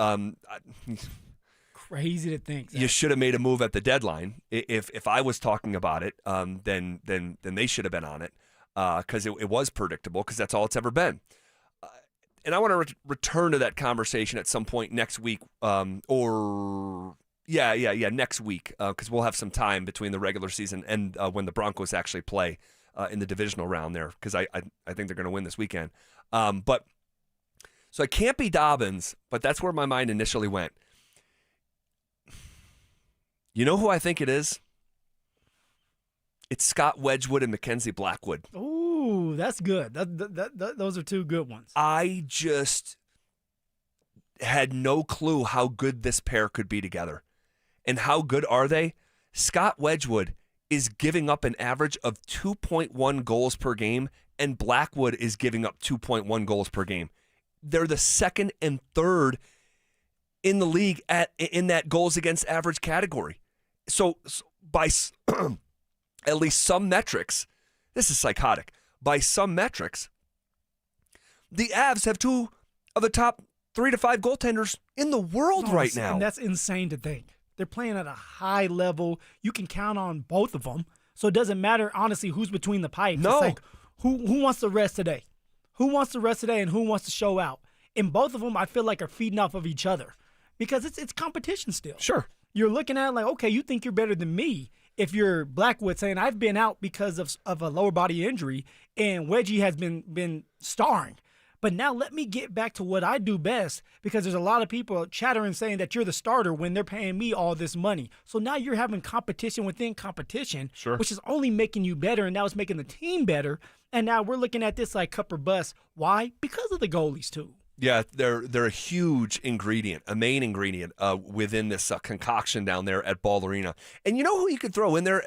crazy to think. You should have made a move at the deadline. If I was talking about it, then they should have been on it, because it was predictable, because that's all it's ever been. And I want to return to that conversation at some point next week, next week, because we'll have some time between the regular season and when the Broncos actually play in the divisional round there, because I think they're going to win this weekend. But so it can't be Dobbins, but that's where my mind initially went. You know who I think it is? It's Scott Wedgwood and Mackenzie Blackwood. Ooh, that's good. Those are two good ones. I just had no clue how good this pair could be together. And how good are they? Scott Wedgwood is giving up an average of 2.1 goals per game, and Blackwood is giving up 2.1 goals per game. They're the second and third in the league in that goals against average category. So by at least some metrics, this is psychotic. By some metrics, the Avs have two of the top 3 to 5 goaltenders in the world right now. And that's insane to think. They're playing at a high level. You can count on both of them. So it doesn't matter, honestly, who's between the pipes. No. It's like, who wants to rest today? Who wants to rest today and who wants to show out? And both of them, I feel like, are feeding off of each other because it's competition still. Sure. You're looking at it like, okay, you think you're better than me if you're Blackwood saying, I've been out because of a lower body injury and Wedgie has been starring. But now let me get back to what I do best, because there's a lot of people chattering saying that you're the starter when they're paying me all this money. So now you're having competition within competition, sure, which is only making you better, and now it's making the team better. And now we're looking at this like cup or bust. Why? Because of the goalies too. Yeah, they're a huge ingredient, a main ingredient within this concoction down there at Ball Arena. And you know who you could throw in there,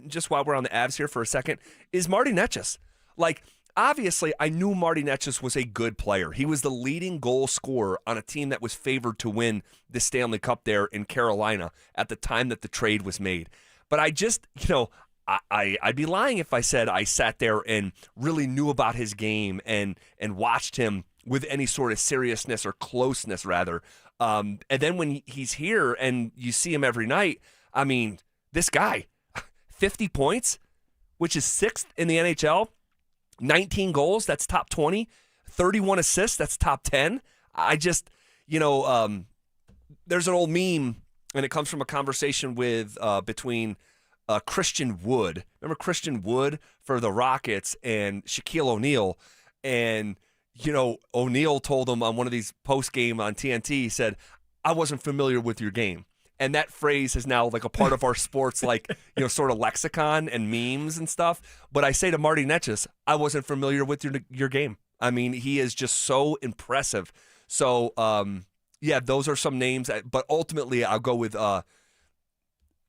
just while we're on the Avs here for a second, is Marty Netchus. Like, obviously, I knew Marty Netchus was a good player. He was the leading goal scorer on a team that was favored to win the Stanley Cup there in Carolina at the time that the trade was made. But I just, I'd be lying if I said I sat there and really knew about his game and watched him with any sort of seriousness or closeness, rather. And then when he's here and you see him every night, I mean, this guy, 50 points, which is 6th in the NHL, 19 goals, that's top 20, 31 assists, that's top 10. I just, there's an old meme, and it comes from a conversation with between Christian Wood. Remember Christian Wood for the Rockets and Shaquille O'Neal? And O'Neal told him on one of these post-game on TNT, he said, I wasn't familiar with your game. And that phrase is now like a part of our sports, sort of lexicon and memes and stuff. But I say to Marty Netchus, I wasn't familiar with your game. I mean, he is just so impressive. So, those are some names. But ultimately, I'll go with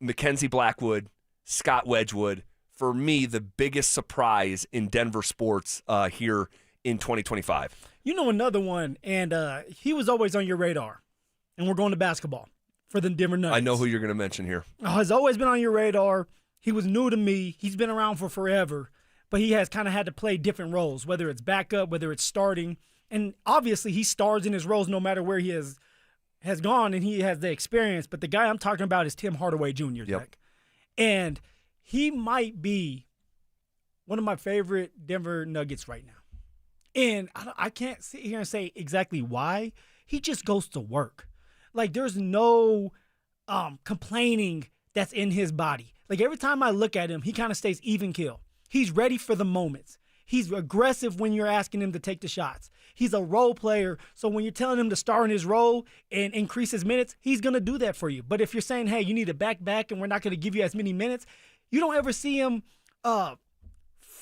Mackenzie Blackwood, Scott Wedgwood. For me, the biggest surprise in Denver sports here in 2025. Another one, and he was always on your radar. And we're going to basketball for the Denver Nuggets. I know who you're going to mention here. Has always been on your radar. He was new to me. He's been around for forever. But he has kind of had to play different roles, whether it's backup, whether it's starting. And obviously he stars in his roles no matter where he has gone, and he has the experience. But the guy I'm talking about is Tim Hardaway Jr. Zach. And he might be one of my favorite Denver Nuggets right now. And I can't sit here and say exactly why. He just goes to work. Like, there's no complaining that's in his body. Like, every time I look at him, he kind of stays even keel. He's ready for the moments. He's aggressive when you're asking him to take the shots. He's a role player, so when you're telling him to star in his role and increase his minutes, he's going to do that for you. But if you're saying, hey, you need to back and we're not going to give you as many minutes, you don't ever see him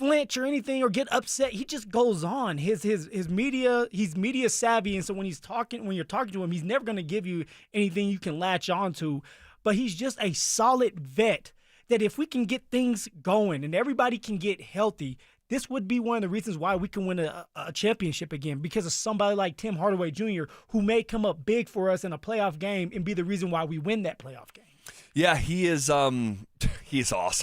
flinch or anything or get upset. He just goes on. He's media savvy, and so when you're talking to him, he's never going to give you anything you can latch on to. But he's just a solid vet that if we can get things going and everybody can get healthy, this would be one of the reasons why we can win a championship again, because of somebody like Tim Hardaway Jr., who may come up big for us in a playoff game and be the reason why we win that playoff game. Yeah, he is awesome,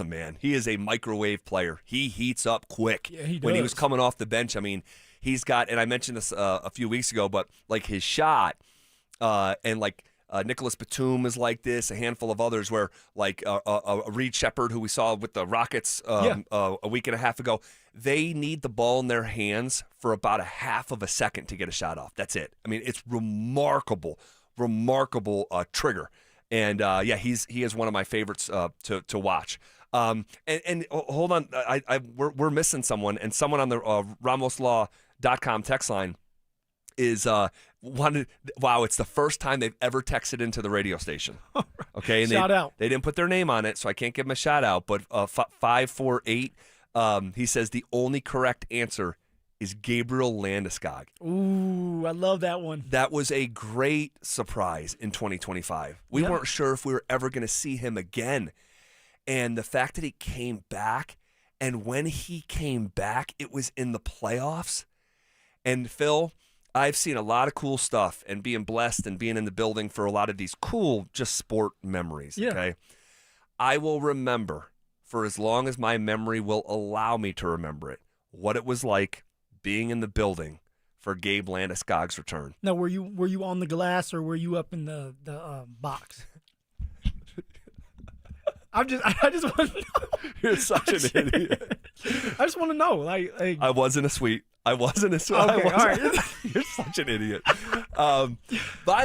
man. He is a microwave player. He heats up quick. Yeah, he does. When he was coming off the bench, I mean, he's got, and I mentioned this a few weeks ago, but like his shot and like Nicholas Batum is like this, a handful of others where like Reed Shepherd, who we saw with the Rockets a week and a half ago, they need the ball in their hands for about a half of a second to get a shot off. That's it. I mean, it's remarkable trigger. And he is one of my favorites to watch. And hold on, we're missing someone, and someone on the RamosLaw.com text line is wow, it's the first time they've ever texted into the radio station. Okay, and shout out. They didn't put their name on it, so I can't give them a shout out. But 548, he says the only correct answer is Gabriel Landeskog. Ooh, I love that one. That was a great surprise in 2025. We weren't sure if we were ever going to see him again. And the fact that he came back, and when he came back, it was in the playoffs. And Phil, I've seen a lot of cool stuff and being blessed and being in the building for a lot of these cool just sport memories, okay? I will remember for as long as my memory will allow me to remember it, what it was like being in the building for Gabe Landeskog's return. Now, were you on the glass or were you up in the box? I just want to know. You're such an idiot. I just want to know. Like I wasn't a suite. Okay, all right. You're such an idiot. By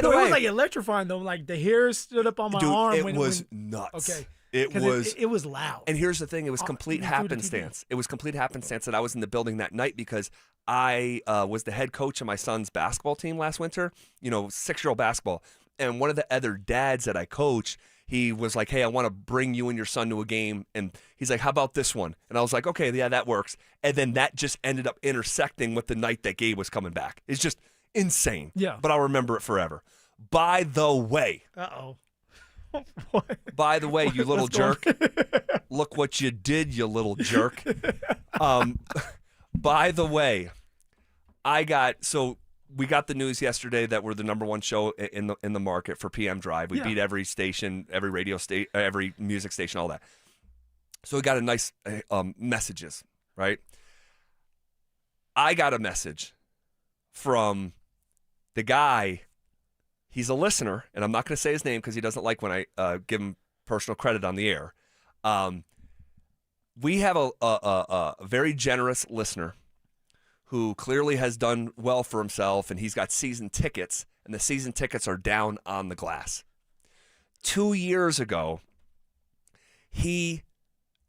the way, way, it was like electrifying though. Like the hairs stood up on my arm. It was nuts. Okay. It was loud. And here's the thing: it was complete happenstance. It was complete happenstance that I was in the building that night because I was the head coach of my son's basketball team last winter. 6-year-old basketball, and one of the other dads that I coach, he was like, "Hey, I want to bring you and your son to a game," and he's like, "How about this one?" And I was like, "Okay, yeah, that works." And then that just ended up intersecting with the night that Gabe was coming back. It's just insane. Yeah. But I'll remember it forever. By the way. Uh-oh. By the way, you little jerk. Look what you did, you little jerk. By the way, we got the news yesterday that we're the number one show in the market for PM Drive. We beat every station, every radio station, every music station, all that. So we got a nice messages, right? I got a message from the guy. He's a listener, and I'm not going to say his name because he doesn't like when I give him personal credit on the air. We have a very generous listener who clearly has done well for himself, and he's got season tickets, and the season tickets are down on the glass. 2 years ago, he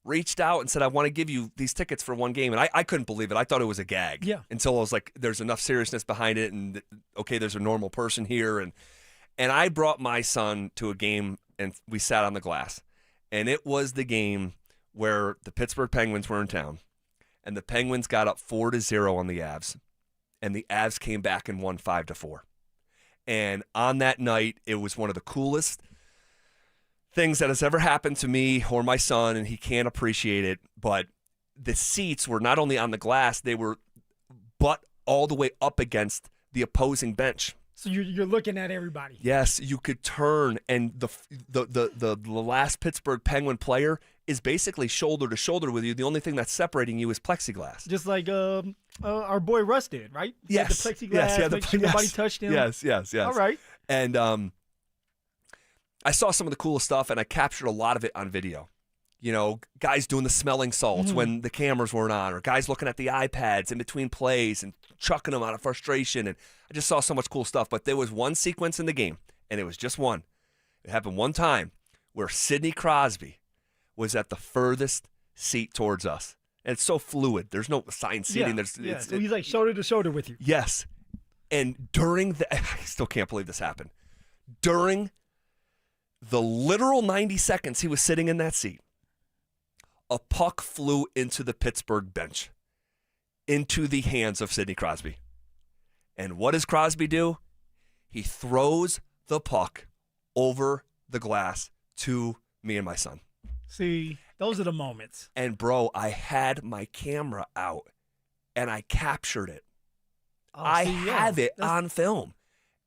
reached out and said, "I want to give you these tickets for one game." And I couldn't believe it. I thought it was a gag. Yeah. Until I was like, there's enough seriousness behind it, and okay, there's a normal person here. And I brought my son to a game, and we sat on the glass. And it was the game where the Pittsburgh Penguins were in town, and the Penguins got up 4-0 on the Avs, and the Avs came back and won 5-4. And on that night, it was one of the coolest things that has ever happened to me or my son, and he can't appreciate it. But the seats were not only on the glass, they were butt all the way up against the opposing bench. So you're looking at everybody. Yes, you could turn, and the last Pittsburgh Penguin player is basically shoulder to shoulder with you. The only thing that's separating you is plexiglass. Just like our boy Russ did, right? Yes. The plexiglass, yes, make sure nobody touched him. Yes. All right. And I saw some of the coolest stuff, and I captured a lot of it on video. Guys doing the smelling salts when the cameras weren't on, or guys looking at the iPads in between plays and chucking them out of frustration. And I just saw so much cool stuff. But there was one sequence in the game, and it was just one. It happened one time where Sidney Crosby was at the furthest seat towards us. And it's so fluid. There's no assigned seating. So he's like shoulder to shoulder with you. Yes. And during I still can't believe this happened. During the literal 90 seconds he was sitting in that seat, a puck flew into the Pittsburgh bench, into the hands of Sidney Crosby. And what does Crosby do? He throws the puck over the glass to me and my son. See, those are the moments. And, bro, I had my camera out, and I captured it. I have it on film.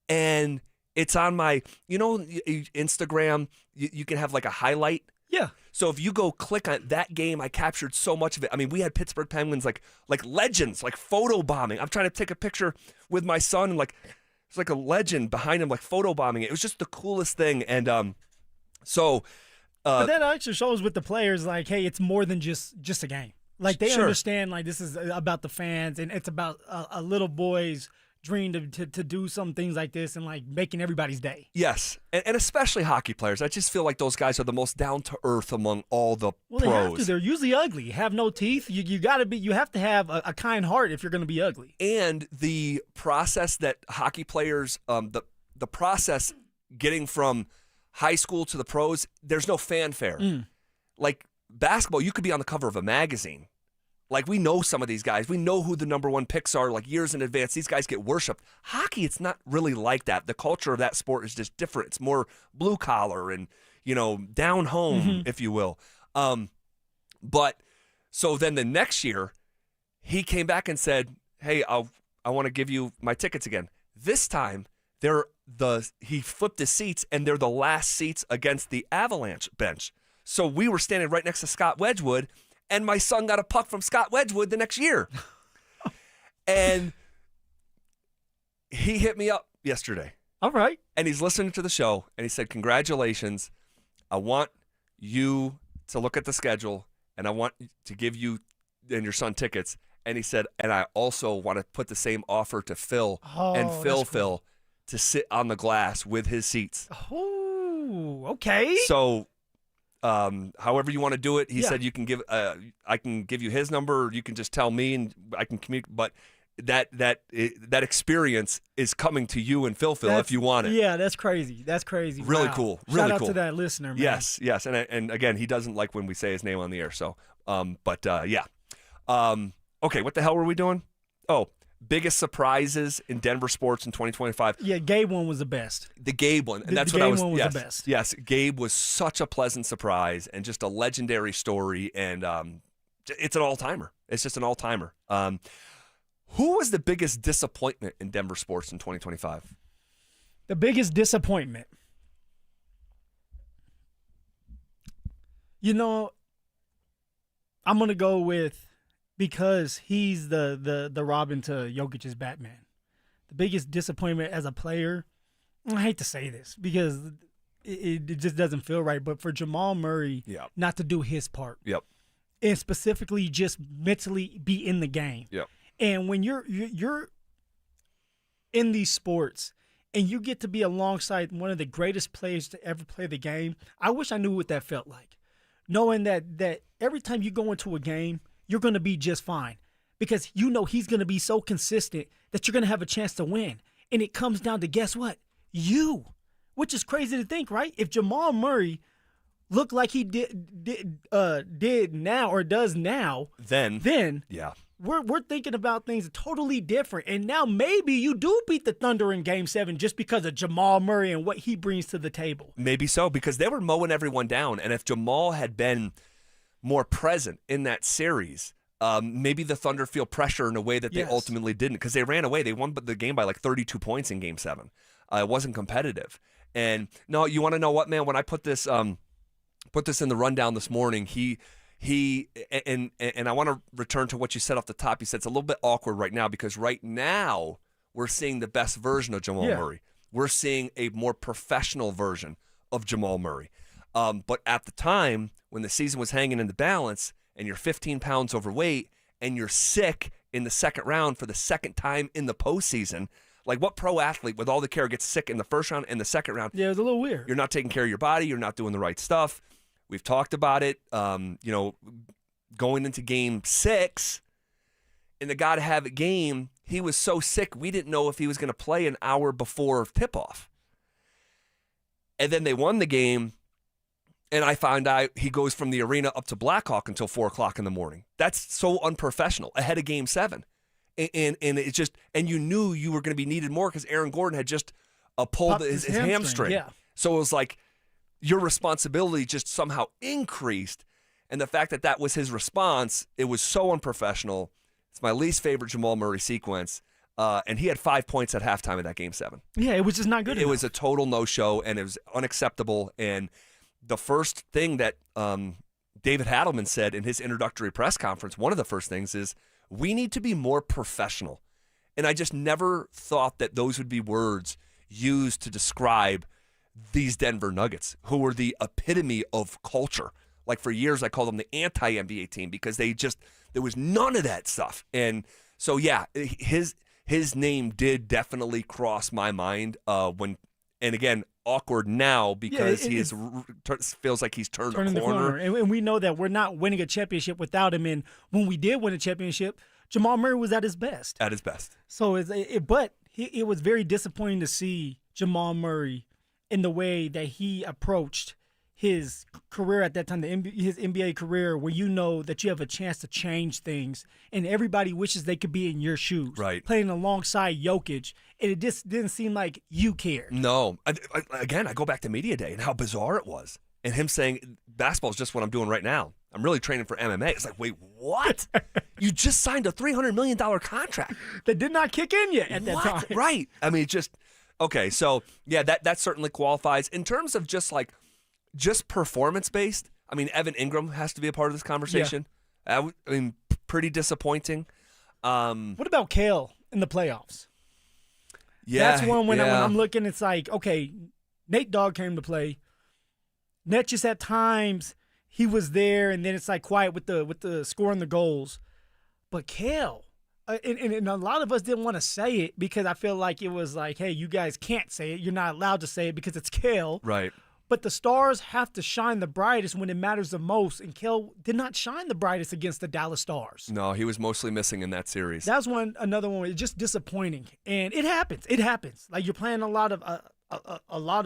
And it's on my, Instagram. You can have like a highlight. Yeah. So if you go click on that game, I captured so much of it. I mean, we had Pittsburgh Penguins like legends, like photo bombing. I'm trying to take a picture with my son, and it's like a legend behind him, like photo bombing it. It was just the coolest thing. And but that actually shows with the players, like, hey, it's more than just a game. Like, they understand, like, this is about the fans, and it's about a little boy's dream to do some things like this and, like, making everybody's day. Yes, and especially hockey players. I just feel like those guys are the most down-to-earth among all the pros. They have to. They're usually ugly, have no teeth. You have to have a kind heart if you're going to be ugly. And the process that hockey players, the process getting from high school to the pros, there's no fanfare. Like basketball, you could be on the cover of a magazine. Like, we know some of these guys. We know who the number one picks are, like, years in advance. These guys get worshipped. Hockey, it's not really like that. The culture of that sport is just different. It's more blue-collar and, down home, if you will. But so then the next year, he came back and said, hey, I want to give you my tickets again. This time, he flipped his seats, and they're the last seats against the Avalanche bench. So we were standing right next to Scott Wedgwood, and my son got a puck from Scott Wedgwood the next year. And he hit me up yesterday. All right. And he's listening to the show, and he said, congratulations. I want you to look at the schedule, and I want to give you and your son tickets. And he said, and I also want to put the same offer to Phil and Phil to sit on the glass with his seats. Oh, okay. So however you want to do it, he said you can give. I can give you his number, or you can just tell me, and I can communicate. But that experience is coming to you and Phil if you want it. Yeah, that's crazy. That's crazy. Really wow. cool. Really Shout out cool. to that listener, man. Yes. And again, he doesn't like when we say his name on the air. So, yeah. Okay, what the hell were we doing? Oh, biggest surprises in Denver sports in 2025. Yeah, Gabe one was the best. The Gabe one, and that's the what I Gabe was. One was yes, the best. Yes, Gabe was such a pleasant surprise and just a legendary story, and it's an all-timer. It's just an all-timer. Who was the biggest disappointment in Denver sports in 2025? The biggest disappointment. I'm gonna go with. Because he's the Robin to Jokic's Batman. The biggest disappointment as a player, I hate to say this because it just doesn't feel right, but for Jamal Murray not to do his part. Yep. And specifically just mentally be in the game. Yep. And when you're in these sports and you get to be alongside one of the greatest players to ever play the game, I wish I knew what that felt like. Knowing that every time you go into a game, you're going to be just fine because he's going to be so consistent that you're going to have a chance to win. And it comes down to, guess what? You, which is crazy to think, right? If Jamal Murray looked like he did now or does now, then yeah, we're thinking about things totally different. And now maybe you do beat the Thunder in Game 7 just because of Jamal Murray and what he brings to the table. Maybe so, because they were mowing everyone down. And if Jamal had been more present in that series, maybe the Thunder feel pressure in a way that they ultimately didn't, because they ran away. They won the game by like 32 points in Game 7. It wasn't competitive. And no, you want to know what, man? When I put this in the rundown this morning, he and I want to return to what you said off the top. You said it's a little bit awkward right now because right now we're seeing the best version of Jamal Murray. We're seeing a more professional version of Jamal Murray. But at the time, when the season was hanging in the balance and you're 15 pounds overweight and you're sick in the second round for the second time in the postseason, like what pro athlete with all the care gets sick in the first round and the second round? Yeah, it was a little weird. You're not taking care of your body. You're not doing the right stuff. We've talked about it, going into Game 6 in the Gotta Have It game, he was so sick we didn't know if he was going to play an hour before tip-off. And then they won the game. And I found out he goes from the arena up to Blackhawk until 4 o'clock in the morning. That's so unprofessional, ahead of Game 7. And it's just, and you knew you were going to be needed more because Aaron Gordon had just pulled his hamstring. Yeah. So it was like your responsibility just somehow increased. And the fact that that was his response, it was so unprofessional. It's my least favorite Jamal Murray sequence. And he had 5 points at halftime of that Game 7. Yeah, it was just not good enough. It was a total no-show, and it was unacceptable. And the first thing that David Hadelman said in his introductory press conference, one of the first things is, we need to be more professional. And I just never thought that those would be words used to describe these Denver Nuggets, who were the epitome of culture. Like for years, I called them the anti-NBA team because there was none of that stuff. And so, yeah, his name did definitely cross my mind and again, awkward now because feels like he's turned turning the corner. And we know that we're not winning a championship without him. And when we did win a championship, Jamal Murray was at his best. At his best. So, it was very disappointing to see Jamal Murray in the way that he approached his career at that time, his NBA career, where you know that you have a chance to change things, and everybody wishes they could be in your shoes, right? Playing alongside Jokic, and it just didn't seem like you cared. No, I go back to media day and how bizarre it was, and him saying basketball is just what I'm doing right now. I'm really training for MMA. It's like, wait, what? You just signed a $300 million contract that did not kick in yet at that time, right? I mean, okay. So yeah, that certainly qualifies in terms of just performance-based. I mean, Evan Ingram has to be a part of this conversation. Yeah. I mean, pretty disappointing. What about Kale in the playoffs? Yeah, that's one when I'm looking, it's like, okay, Nate Dogg came to play. Net just at times he was there, and then it's like quiet with the scoring the goals. But Kale, and a lot of us didn't want to say it because I feel like it was like, hey, you guys can't say it. You're not allowed to say it because it's Kale. Right. But the stars have to shine the brightest when it matters the most, and Kale did not shine the brightest against the Dallas Stars. No, he was mostly missing in that series. That was another one. It's just disappointing, and it happens. It happens. Like you're playing a lot of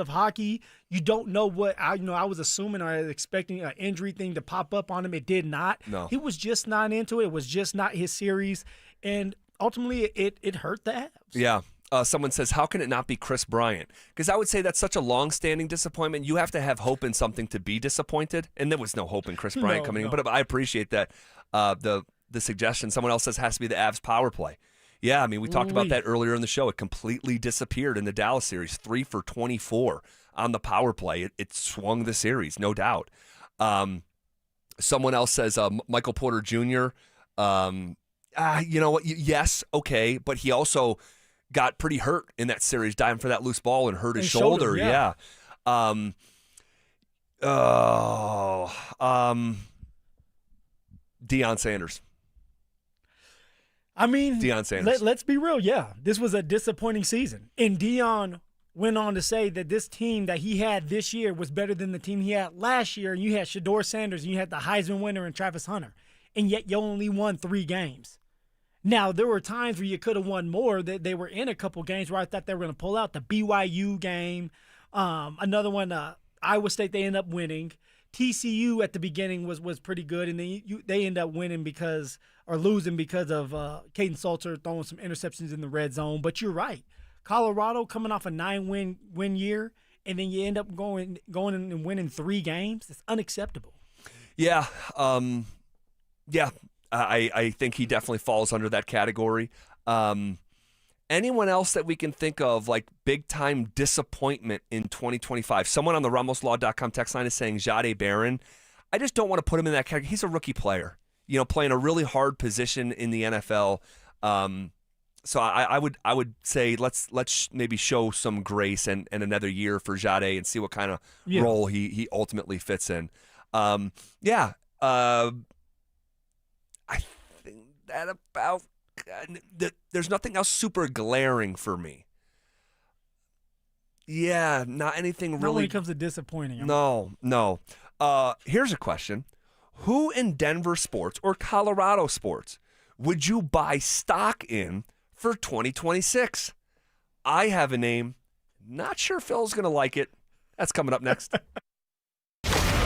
hockey. You don't know what I was assuming or I was expecting an injury thing to pop up on him. It did not. No, he was just not into it. It was just not his series, and ultimately it hurt the Avs. Yeah. Someone says, how can it not be Chris Bryant? Because I would say that's such a long-standing disappointment. You have to have hope in something to be disappointed, and there was no hope in Chris Bryant coming in. But I appreciate that. The suggestion. Someone else says has to be the Avs power play. Yeah, I mean, we talked about that earlier in the show. It completely disappeared in the Dallas series, 3 for 24 on the power play. It swung the series, no doubt. Someone else says Michael Porter Jr. You know what? Yes, okay, but he also got pretty hurt in that series, diving for that loose ball and hurt his shoulder. Yeah. Deion Sanders. I mean, Deion Sanders. Let's be real. Yeah, this was a disappointing season. And Deion went on to say that this team that he had this year was better than the team he had last year. And you had Shedeur Sanders, and you had the Heisman winner and Travis Hunter. And yet you only won 3 games. Now, there were times where you could have won more. They were in a couple games where I thought they were going to pull out. The BYU game, another one, Iowa State, they ended up winning. TCU at the beginning was pretty good, and then they end up losing because of Caden Salter throwing some interceptions in the red zone. But you're right. Colorado coming off a 9-win year, and then you end up going and winning 3 games. It's unacceptable. Yeah. I think he definitely falls under that category. Anyone else that we can think of, like big-time disappointment in 2025? Someone on the RamosLaw.com text line is saying Jahdae Barron. I just don't want to put him in that category. He's a rookie player, playing a really hard position in the NFL. So I would say let's maybe show some grace and another year for Jahdae and see what kind of role he ultimately fits in. I think that about there's nothing else super glaring for me. Yeah, not anything really. Not when it comes to disappointing. No. Here's a question. Who in Denver sports or Colorado sports would you buy stock in for 2026? I have a name. Not sure Phil's going to like it. That's coming up next.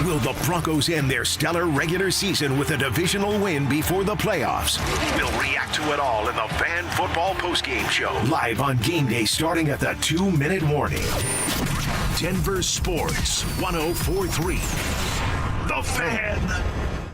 Will the Broncos end their stellar regular season with a divisional win before the playoffs? We'll react to it all in the Fan Football Postgame Show, live on game day starting at the 2-minute warning. Denver Sports 104.3. The Fan.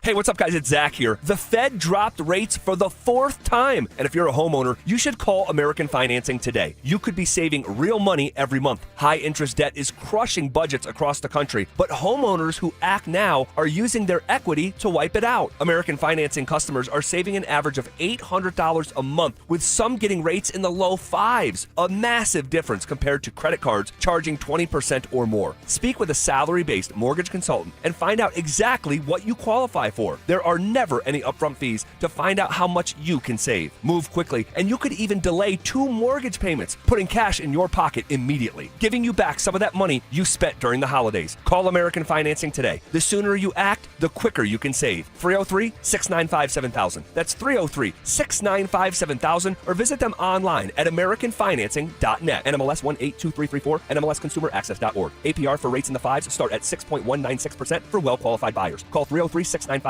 Hey, what's up, guys? It's Zach here. The Fed dropped rates for the 4th time. And if you're a homeowner, you should call American Financing today. You could be saving real money every month. High interest debt is crushing budgets across the country, but homeowners who act now are using their equity to wipe it out. American Financing customers are saving an average of $800 a month, with some getting rates in the low fives. A massive difference compared to credit cards charging 20% or more. Speak with a salary-based mortgage consultant and find out exactly what you qualify for. There are never any upfront fees to find out how much you can save. Move quickly, and you could even delay 2 mortgage payments, putting cash in your pocket immediately, giving you back some of that money you spent during the holidays. Call American Financing today. The sooner you act, the quicker you can save. 303-695-7000. That's 303-695-7000, or visit them online at AmericanFinancing.net. NMLS 182334, NMLSConsumerAccess.org. APR for rates in the 5s start at 6.196% for well-qualified buyers. Call 303-695-7000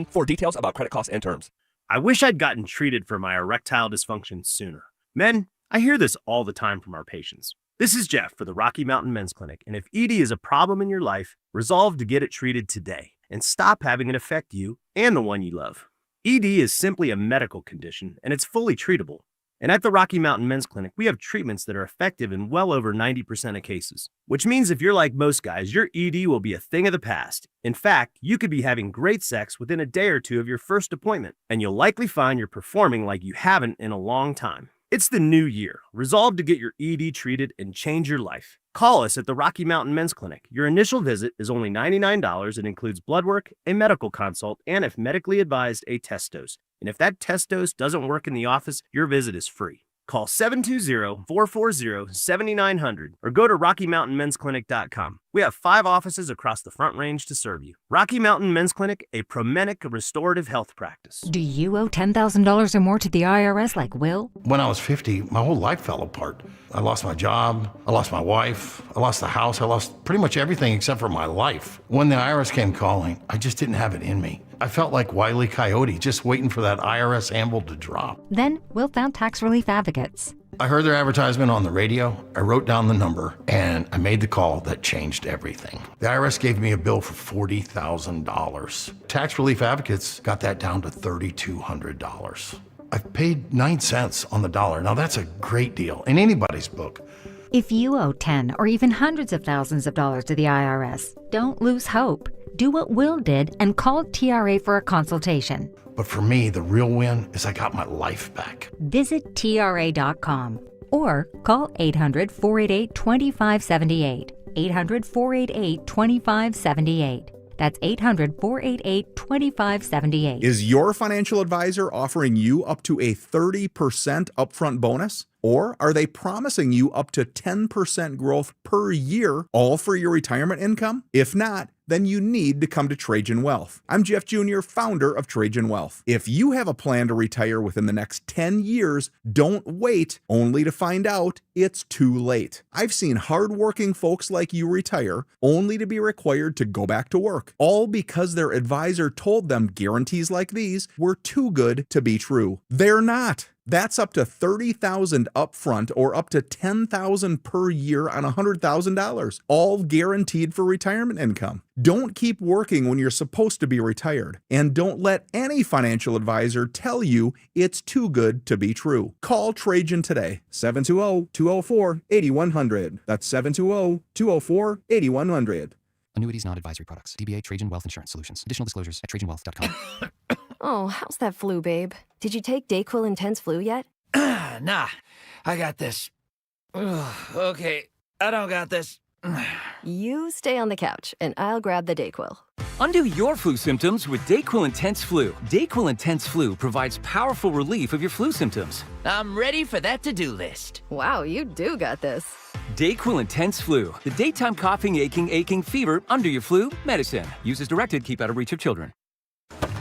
for details about credit costs and terms. I wish I'd gotten treated for my erectile dysfunction sooner. Men, I hear this all the time from our patients. This is Jeff for the Rocky Mountain Men's Clinic, and if ED is a problem in your life, resolve to get it treated today and stop having it affect you and the one you love. ED is simply a medical condition, and it's fully treatable. And at the Rocky Mountain Men's Clinic, we have treatments that are effective in well over 90% of cases, which means if you're like most guys, your ED will be a thing of the past. In fact, you could be having great sex within a day or two of your first appointment, and you'll likely find you're performing like you haven't in a long time. It's the new year. Resolve to get your ED treated and change your life. Call us at the Rocky Mountain Men's Clinic. Your initial visit is only $99 and includes blood work, a medical consult, and if medically advised, a test dose. And if that test dose doesn't work in the office, your visit is free. Call 720-440-7900 or go to RockyMountainMen'sClinic.com. We have 5 offices across the Front Range to serve you. Rocky Mountain Men's Clinic, a Promenic restorative health practice. Do you owe $10,000 or more to the IRS like Will? When I was 50, my whole life fell apart. I lost my job, I lost my wife, I lost the house, I lost pretty much everything except for my life. When the IRS came calling, I just didn't have it in me. I felt like Wile E. Coyote, just waiting for that IRS anvil to drop. Then Will found Tax Relief Advocates. I heard their advertisement on the radio, I wrote down the number, and I made the call that changed everything. The IRS gave me a bill for $40,000. Tax Relief Advocates got that down to $3,200. I've paid 9 cents on the dollar. Now that's a great deal in anybody's book. If you owe 10 or even hundreds of thousands of dollars to the IRS, don't lose hope. Do what Will did and call TRA for a consultation. But for me, the real win is I got my life back. Visit TRA.com or call 800-488-2578. 800-488-2578. That's 800-488-2578. Is your financial advisor offering you up to a 30% upfront bonus? Or are they promising you up to 10% growth per year, all for your retirement income? If not, then you need to come to Trajan Wealth. I'm Jeff Jr., founder of Trajan Wealth. If you have a plan to retire within the next 10 years, don't wait only to find out it's too late. I've seen hardworking folks like you retire only to be required to go back to work, all because their advisor told them guarantees like these were too good to be true. They're not. That's up to $30,000 upfront or up to $10,000 per year on $100,000, all guaranteed for retirement income. Don't keep working when you're supposed to be retired, and don't let any financial advisor tell you it's too good to be true. Call Trajan today, 720-204-8100. That's 720-204-8100. Annuities, not advisory products. DBA Trajan Wealth Insurance Solutions. Additional disclosures at TrajanWealth.com. Oh, how's that flu, babe? Did you take DayQuil Intense Flu yet? Nah, I got this. Ugh, okay, I don't got this. You stay on the couch, and I'll grab the DayQuil. Undo your flu symptoms with DayQuil Intense Flu. DayQuil Intense Flu provides powerful relief of your flu symptoms. I'm ready for that to-do list. Wow, you do got this. DayQuil Intense Flu. The daytime coughing, aching, fever, under your flu, medicine. Use as directed, keep out of reach of children.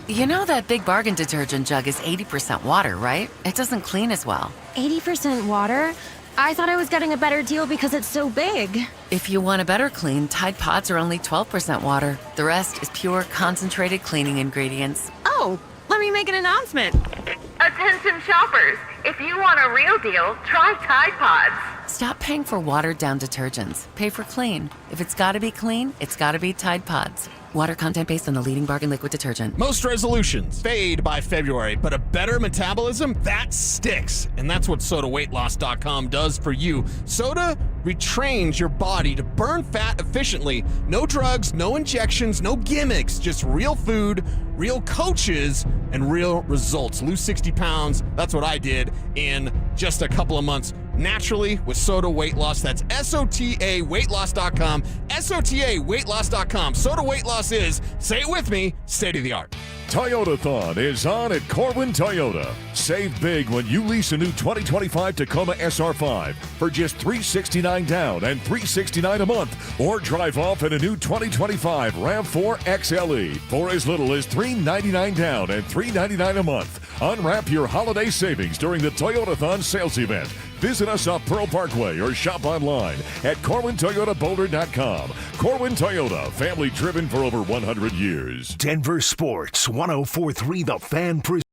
You know that Big Bargain detergent jug is 80% water, right? It doesn't clean as well. 80% water? I thought I was getting a better deal because it's so big. If you want a better clean, Tide Pods are only 12% water. The rest is pure, concentrated cleaning ingredients. Oh, let me make an announcement. Attention shoppers, if you want a real deal, try Tide Pods. Stop paying for watered-down detergents. Pay for clean. If it's gotta be clean, it's gotta be Tide Pods. Water content based on the leading bargain liquid detergent. Most resolutions fade by February, but a better metabolism, that sticks. And that's what SodaWeightLoss.com does for you. Soda retrains your body to burn fat efficiently. No drugs, no injections, no gimmicks, just real food, real coaches, and real results. Lose 60 pounds, that's what I did in just a couple of months. Naturally with Soda Weight Loss. That's SOTA weightloss.com. SOTA weightloss.com. Soda Weight Loss is, say it with me, state of the art. Toyotathon is on at Corwin Toyota. Save big when you lease a new 2025 Tacoma SR5 for just $369 down and $369 a month, or drive off in a new 2025 RAV4 XLE for as little as $399 down and $399 a month. Unwrap your holiday savings during the Toyotathon sales event. Visit us off Pearl Parkway or shop online at CorwinToyotaBoulder.com. Corwin Toyota, family driven for over 100 years. Denver Sports 104.3 The Fan presents.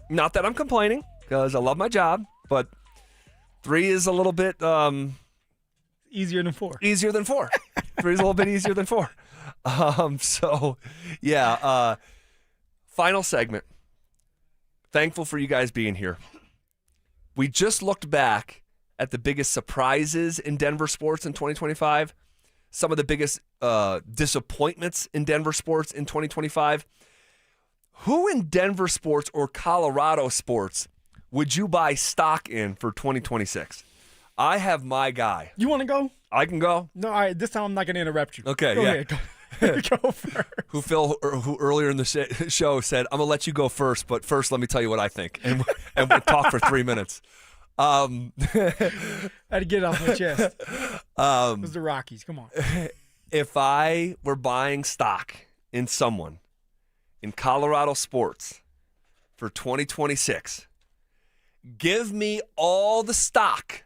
Not that I'm complaining, because I love my job, but 3 is a little bit easier than 4. Easier than 4. 3 is a little bit easier than 4. So, yeah. Final segment. Thankful for you guys being here. We just looked back at the biggest surprises in Denver sports in 2025, some of the biggest disappointments in Denver sports in 2025. Who in Denver sports or Colorado sports would you buy stock in for 2026? I have my guy. You want to go? I can go. No, all right. This time I'm not going to interrupt you. Okay, go yeah. Ahead, go first. Who earlier in the show said, I'm going to let you go first, but first let me tell you what I think. And we'll talk for 3 minutes. I had to get it off my chest. It was the Rockies. Come on. If I were buying stock in someone in Colorado sports for 2026, give me all the stock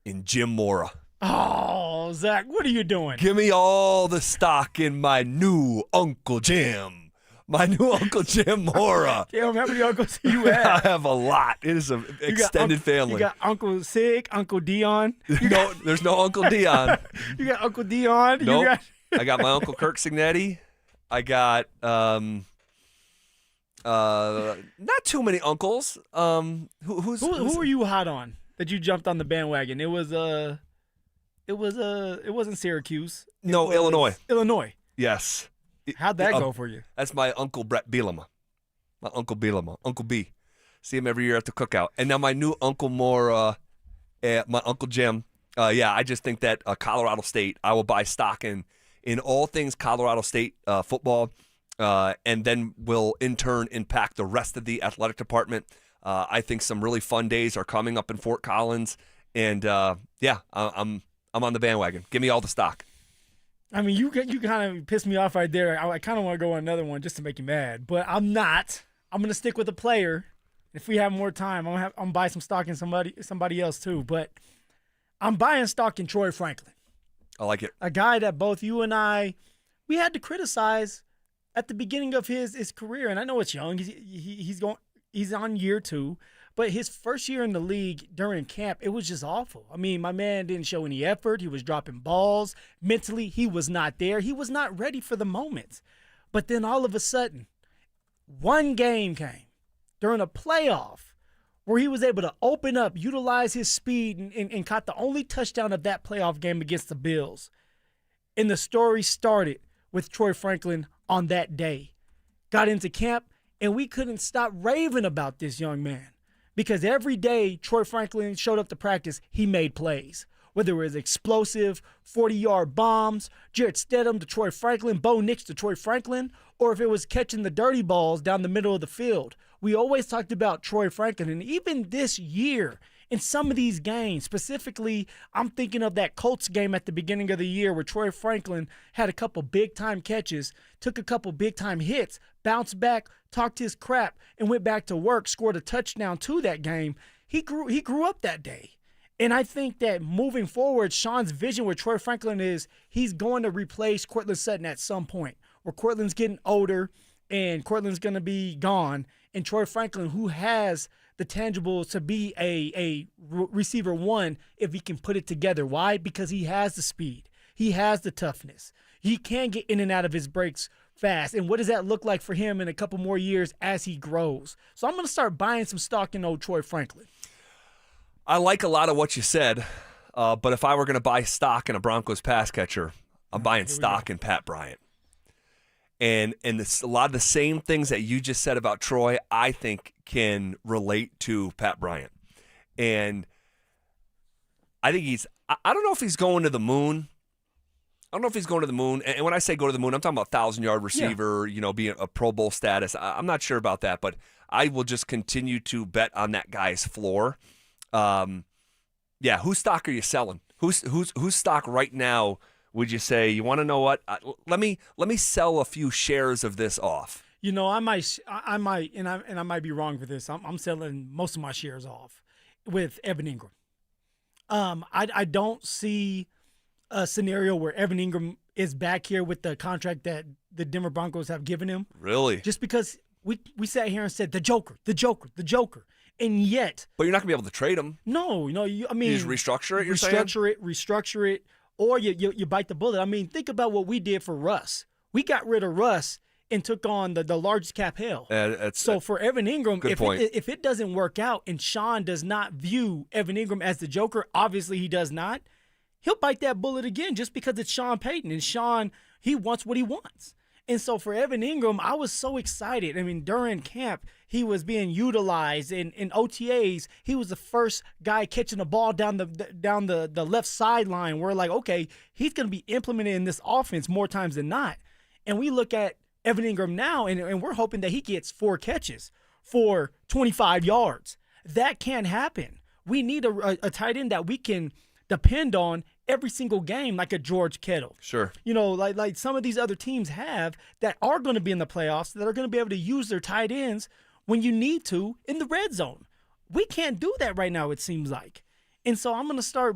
in Jim Mora. Oh, Zach, what are you doing? Give me all the stock in my new Uncle Jim. My new Uncle Jim Mora. Damn, how many uncles do you have? I have a lot. It is an extended family. You got Uncle Sig, Uncle Dion. No, there's no Uncle Dion. You got Uncle Dion. Nope. I got my Uncle Kirk Signetti. I got not too many uncles. Who are you hot on that you jumped on the bandwagon? It wasn't Syracuse. No, Illinois. Illinois. Yes. How'd that go for you? That's my Uncle Brett Bielema. My Uncle Bielema. Uncle B. See him every year at the cookout. And now my new Uncle Mora, my Uncle Jim. I just think that Colorado State, I will buy stock in all things Colorado State football, and then will in turn impact the rest of the athletic department. I think some really fun days are coming up in Fort Collins, and I'm on the bandwagon. Give me all the stock. I mean, you kind of pissed me off right there. I kind of want to go on another one just to make you mad, but I'm not. I'm gonna stick with the player. If we have more time, I'm gonna buy some stock in somebody else too. But I'm buying stock in Troy Franklin. I like it. A guy that both you and I, we had to criticize at the beginning of his career. And I know it's young. He's on year 2. But his first year in the league during camp, it was just awful. I mean, my man didn't show any effort. He was dropping balls. Mentally, he was not there. He was not ready for the moment. But then all of a sudden, one game came. during a playoff where he was able to open up, utilize his speed, and caught the only touchdown of that playoff game against the Bills. And the story started with Troy Franklin on that day. Got into camp, and we couldn't stop raving about this young man because every day Troy Franklin showed up to practice, he made plays. Whether it was explosive 40-yard bombs, Jarrett Stidham to Troy Franklin, Bo Nix to Troy Franklin, or if it was catching the dirty balls down the middle of the field. We always talked about Troy Franklin, and even this year, in some of these games, specifically, I'm thinking of that Colts game at the beginning of the year where Troy Franklin had a couple big-time catches, took a couple big-time hits, bounced back, talked his crap, and went back to work, scored a touchdown to that game. He grew up that day. And I think that moving forward, Sean's vision with Troy Franklin is he's going to replace Courtland Sutton at some point, where Courtland's getting older and Courtland's going to be gone. And Troy Franklin, who has the tangibles to be a receiver one if he can put it together. Why? Because he has the speed. He has the toughness. He can get in and out of his breaks fast. And what does that look like for him in a couple more years as he grows? So I'm going to start buying some stock in old Troy Franklin. I like a lot of what you said, but if I were going to buy stock in a Broncos pass catcher, I'm buying stock in Pat Bryant. And a lot of the same things that you just said about Troy, I think can relate to Pat Bryant. And I think I don't know if he's going to the moon. I don't know if he's going to the moon. And when I say go to the moon, I'm talking about 1,000-yard receiver, being a Pro Bowl status. I'm not sure about that, but I will just continue to bet on that guy's floor. Whose stock are you selling? Whose stock right now would you say, you want to know what? Let me sell a few shares of this off. I might, and I might be wrong for this. I'm selling most of my shares off with Evan Ingram. I don't see a scenario where Evan Ingram is back here with the contract that the Denver Broncos have given him. Really? Just because we sat here and said the Joker. And yet, but you're not gonna be able to trade him. No, you just restructure it. You're saying restructure it, or you bite the bullet. I mean, think about what we did for Russ. We got rid of Russ and took on the largest cap hell. So for Evan Ingram, if it doesn't work out and Sean does not view Evan Ingram as the Joker, obviously he does not. He'll bite that bullet again just because it's Sean Payton, and Sean, he wants what he wants. And so for Evan Ingram, I was so excited. I mean, during camp, he was being utilized. In OTAs, he was the first guy catching the ball down the left sideline. We're like, okay, he's going to be implemented in this offense more times than not. And we look at Evan Ingram now, and we're hoping that he gets 4 catches for 25 yards. That can't happen. We need a tight end that we can depend on every single game, like a George Kittle. Sure. Like some of these other teams have that are going to be in the playoffs, that are going to be able to use their tight ends when you need to in the red zone. We can't do that right now, it seems like. And so I'm going to start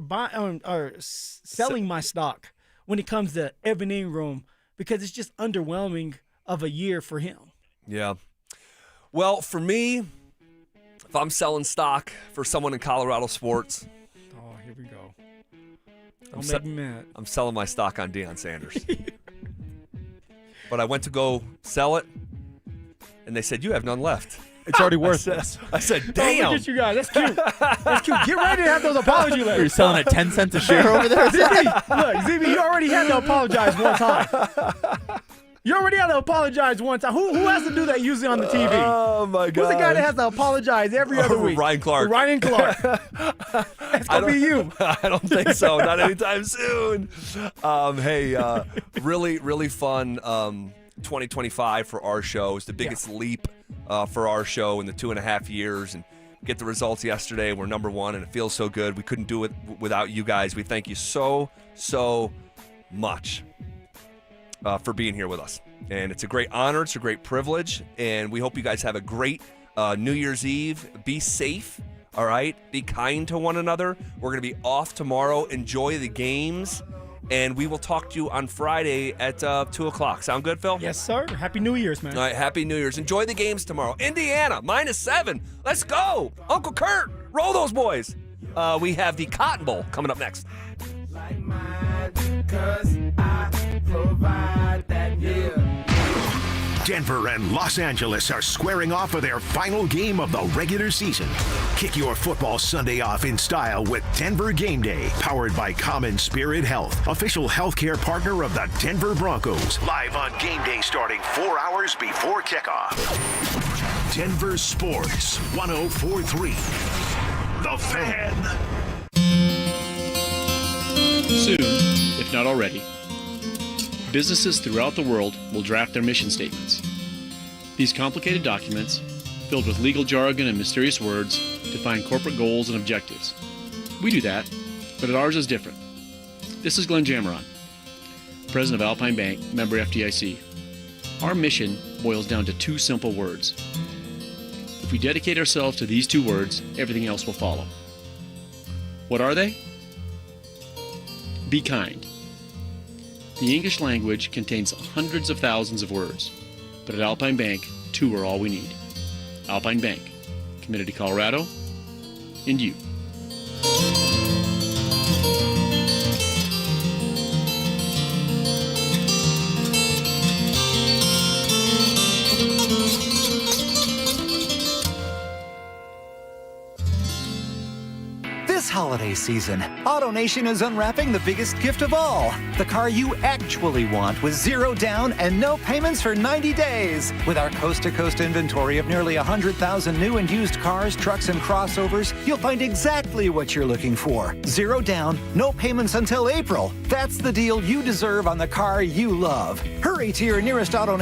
selling my stock when it comes to Evan Ingram because it's just underwhelming of a year for him. Yeah. Well, for me, if I'm selling stock for someone in Colorado sports, here we go. Don't make me mad. I'm selling my stock on Deion Sanders. But I went to go sell it, and they said, you have none left. It's already worth this. I said, damn. Oh, look at you guys. That's cute. That's cute. Get ready to have those apology letters. You're selling at 10 cents a share over there? ZB, you already had to apologize one time. You already had to apologize one time. Who has to do that usually on the TV? Oh, my God. Who's the guy that has to apologize every other week? Ryan Clark. Ryan Clark. It's going to be you. I don't think so. Not anytime soon. Really, really fun 2025 for our show. It's the biggest leap for our show in the 2.5 years. And get the results yesterday. We're number 1, and it feels so good. We couldn't do it without you guys. We thank you so, so much. For being here with us. And it's a great honor. It's a great privilege. And we hope you guys have a great New Year's Eve. Be safe, all right? Be kind to one another. We're going to be off tomorrow. Enjoy the games. And we will talk to you on Friday at 2 o'clock. Sound good, Phil? Yes, sir. Happy New Year's, man. All right, Happy New Year's. Enjoy the games tomorrow. Indiana, -7. Let's go. Uncle Kurt, roll those boys. We have the Cotton Bowl coming up next. Like mine, 'cause I provide that, yeah. Denver and Los Angeles are squaring off for their final game of the regular season. Kick your football Sunday off in style with Denver Game Day, powered by Common Spirit Health, official healthcare partner of the Denver Broncos. Live on Game Day starting 4 hours before kickoff. Denver Sports 104.3. The Fan. Soon, if not already, businesses throughout the world will draft their mission statements. These complicated documents, filled with legal jargon and mysterious words, define corporate goals and objectives. We do that, but ours is different. This is Glenn Jammeron, president of Alpine Bank, member FDIC. Our mission boils down to 2 simple words. If we dedicate ourselves to these 2 words, everything else will follow. What are they? Be kind. The English language contains hundreds of thousands of words, but at Alpine Bank, 2 are all we need. Alpine Bank, committed to Colorado and you. This holiday season, AutoNation is unwrapping the biggest gift of all, the car you actually want with 0 down and no payments for 90 days. With our coast-to-coast inventory of nearly 100,000 new and used cars, trucks, and crossovers, you'll find exactly what you're looking for. 0 down, no payments until April. That's the deal you deserve on the car you love. Hurry to your nearest AutoNation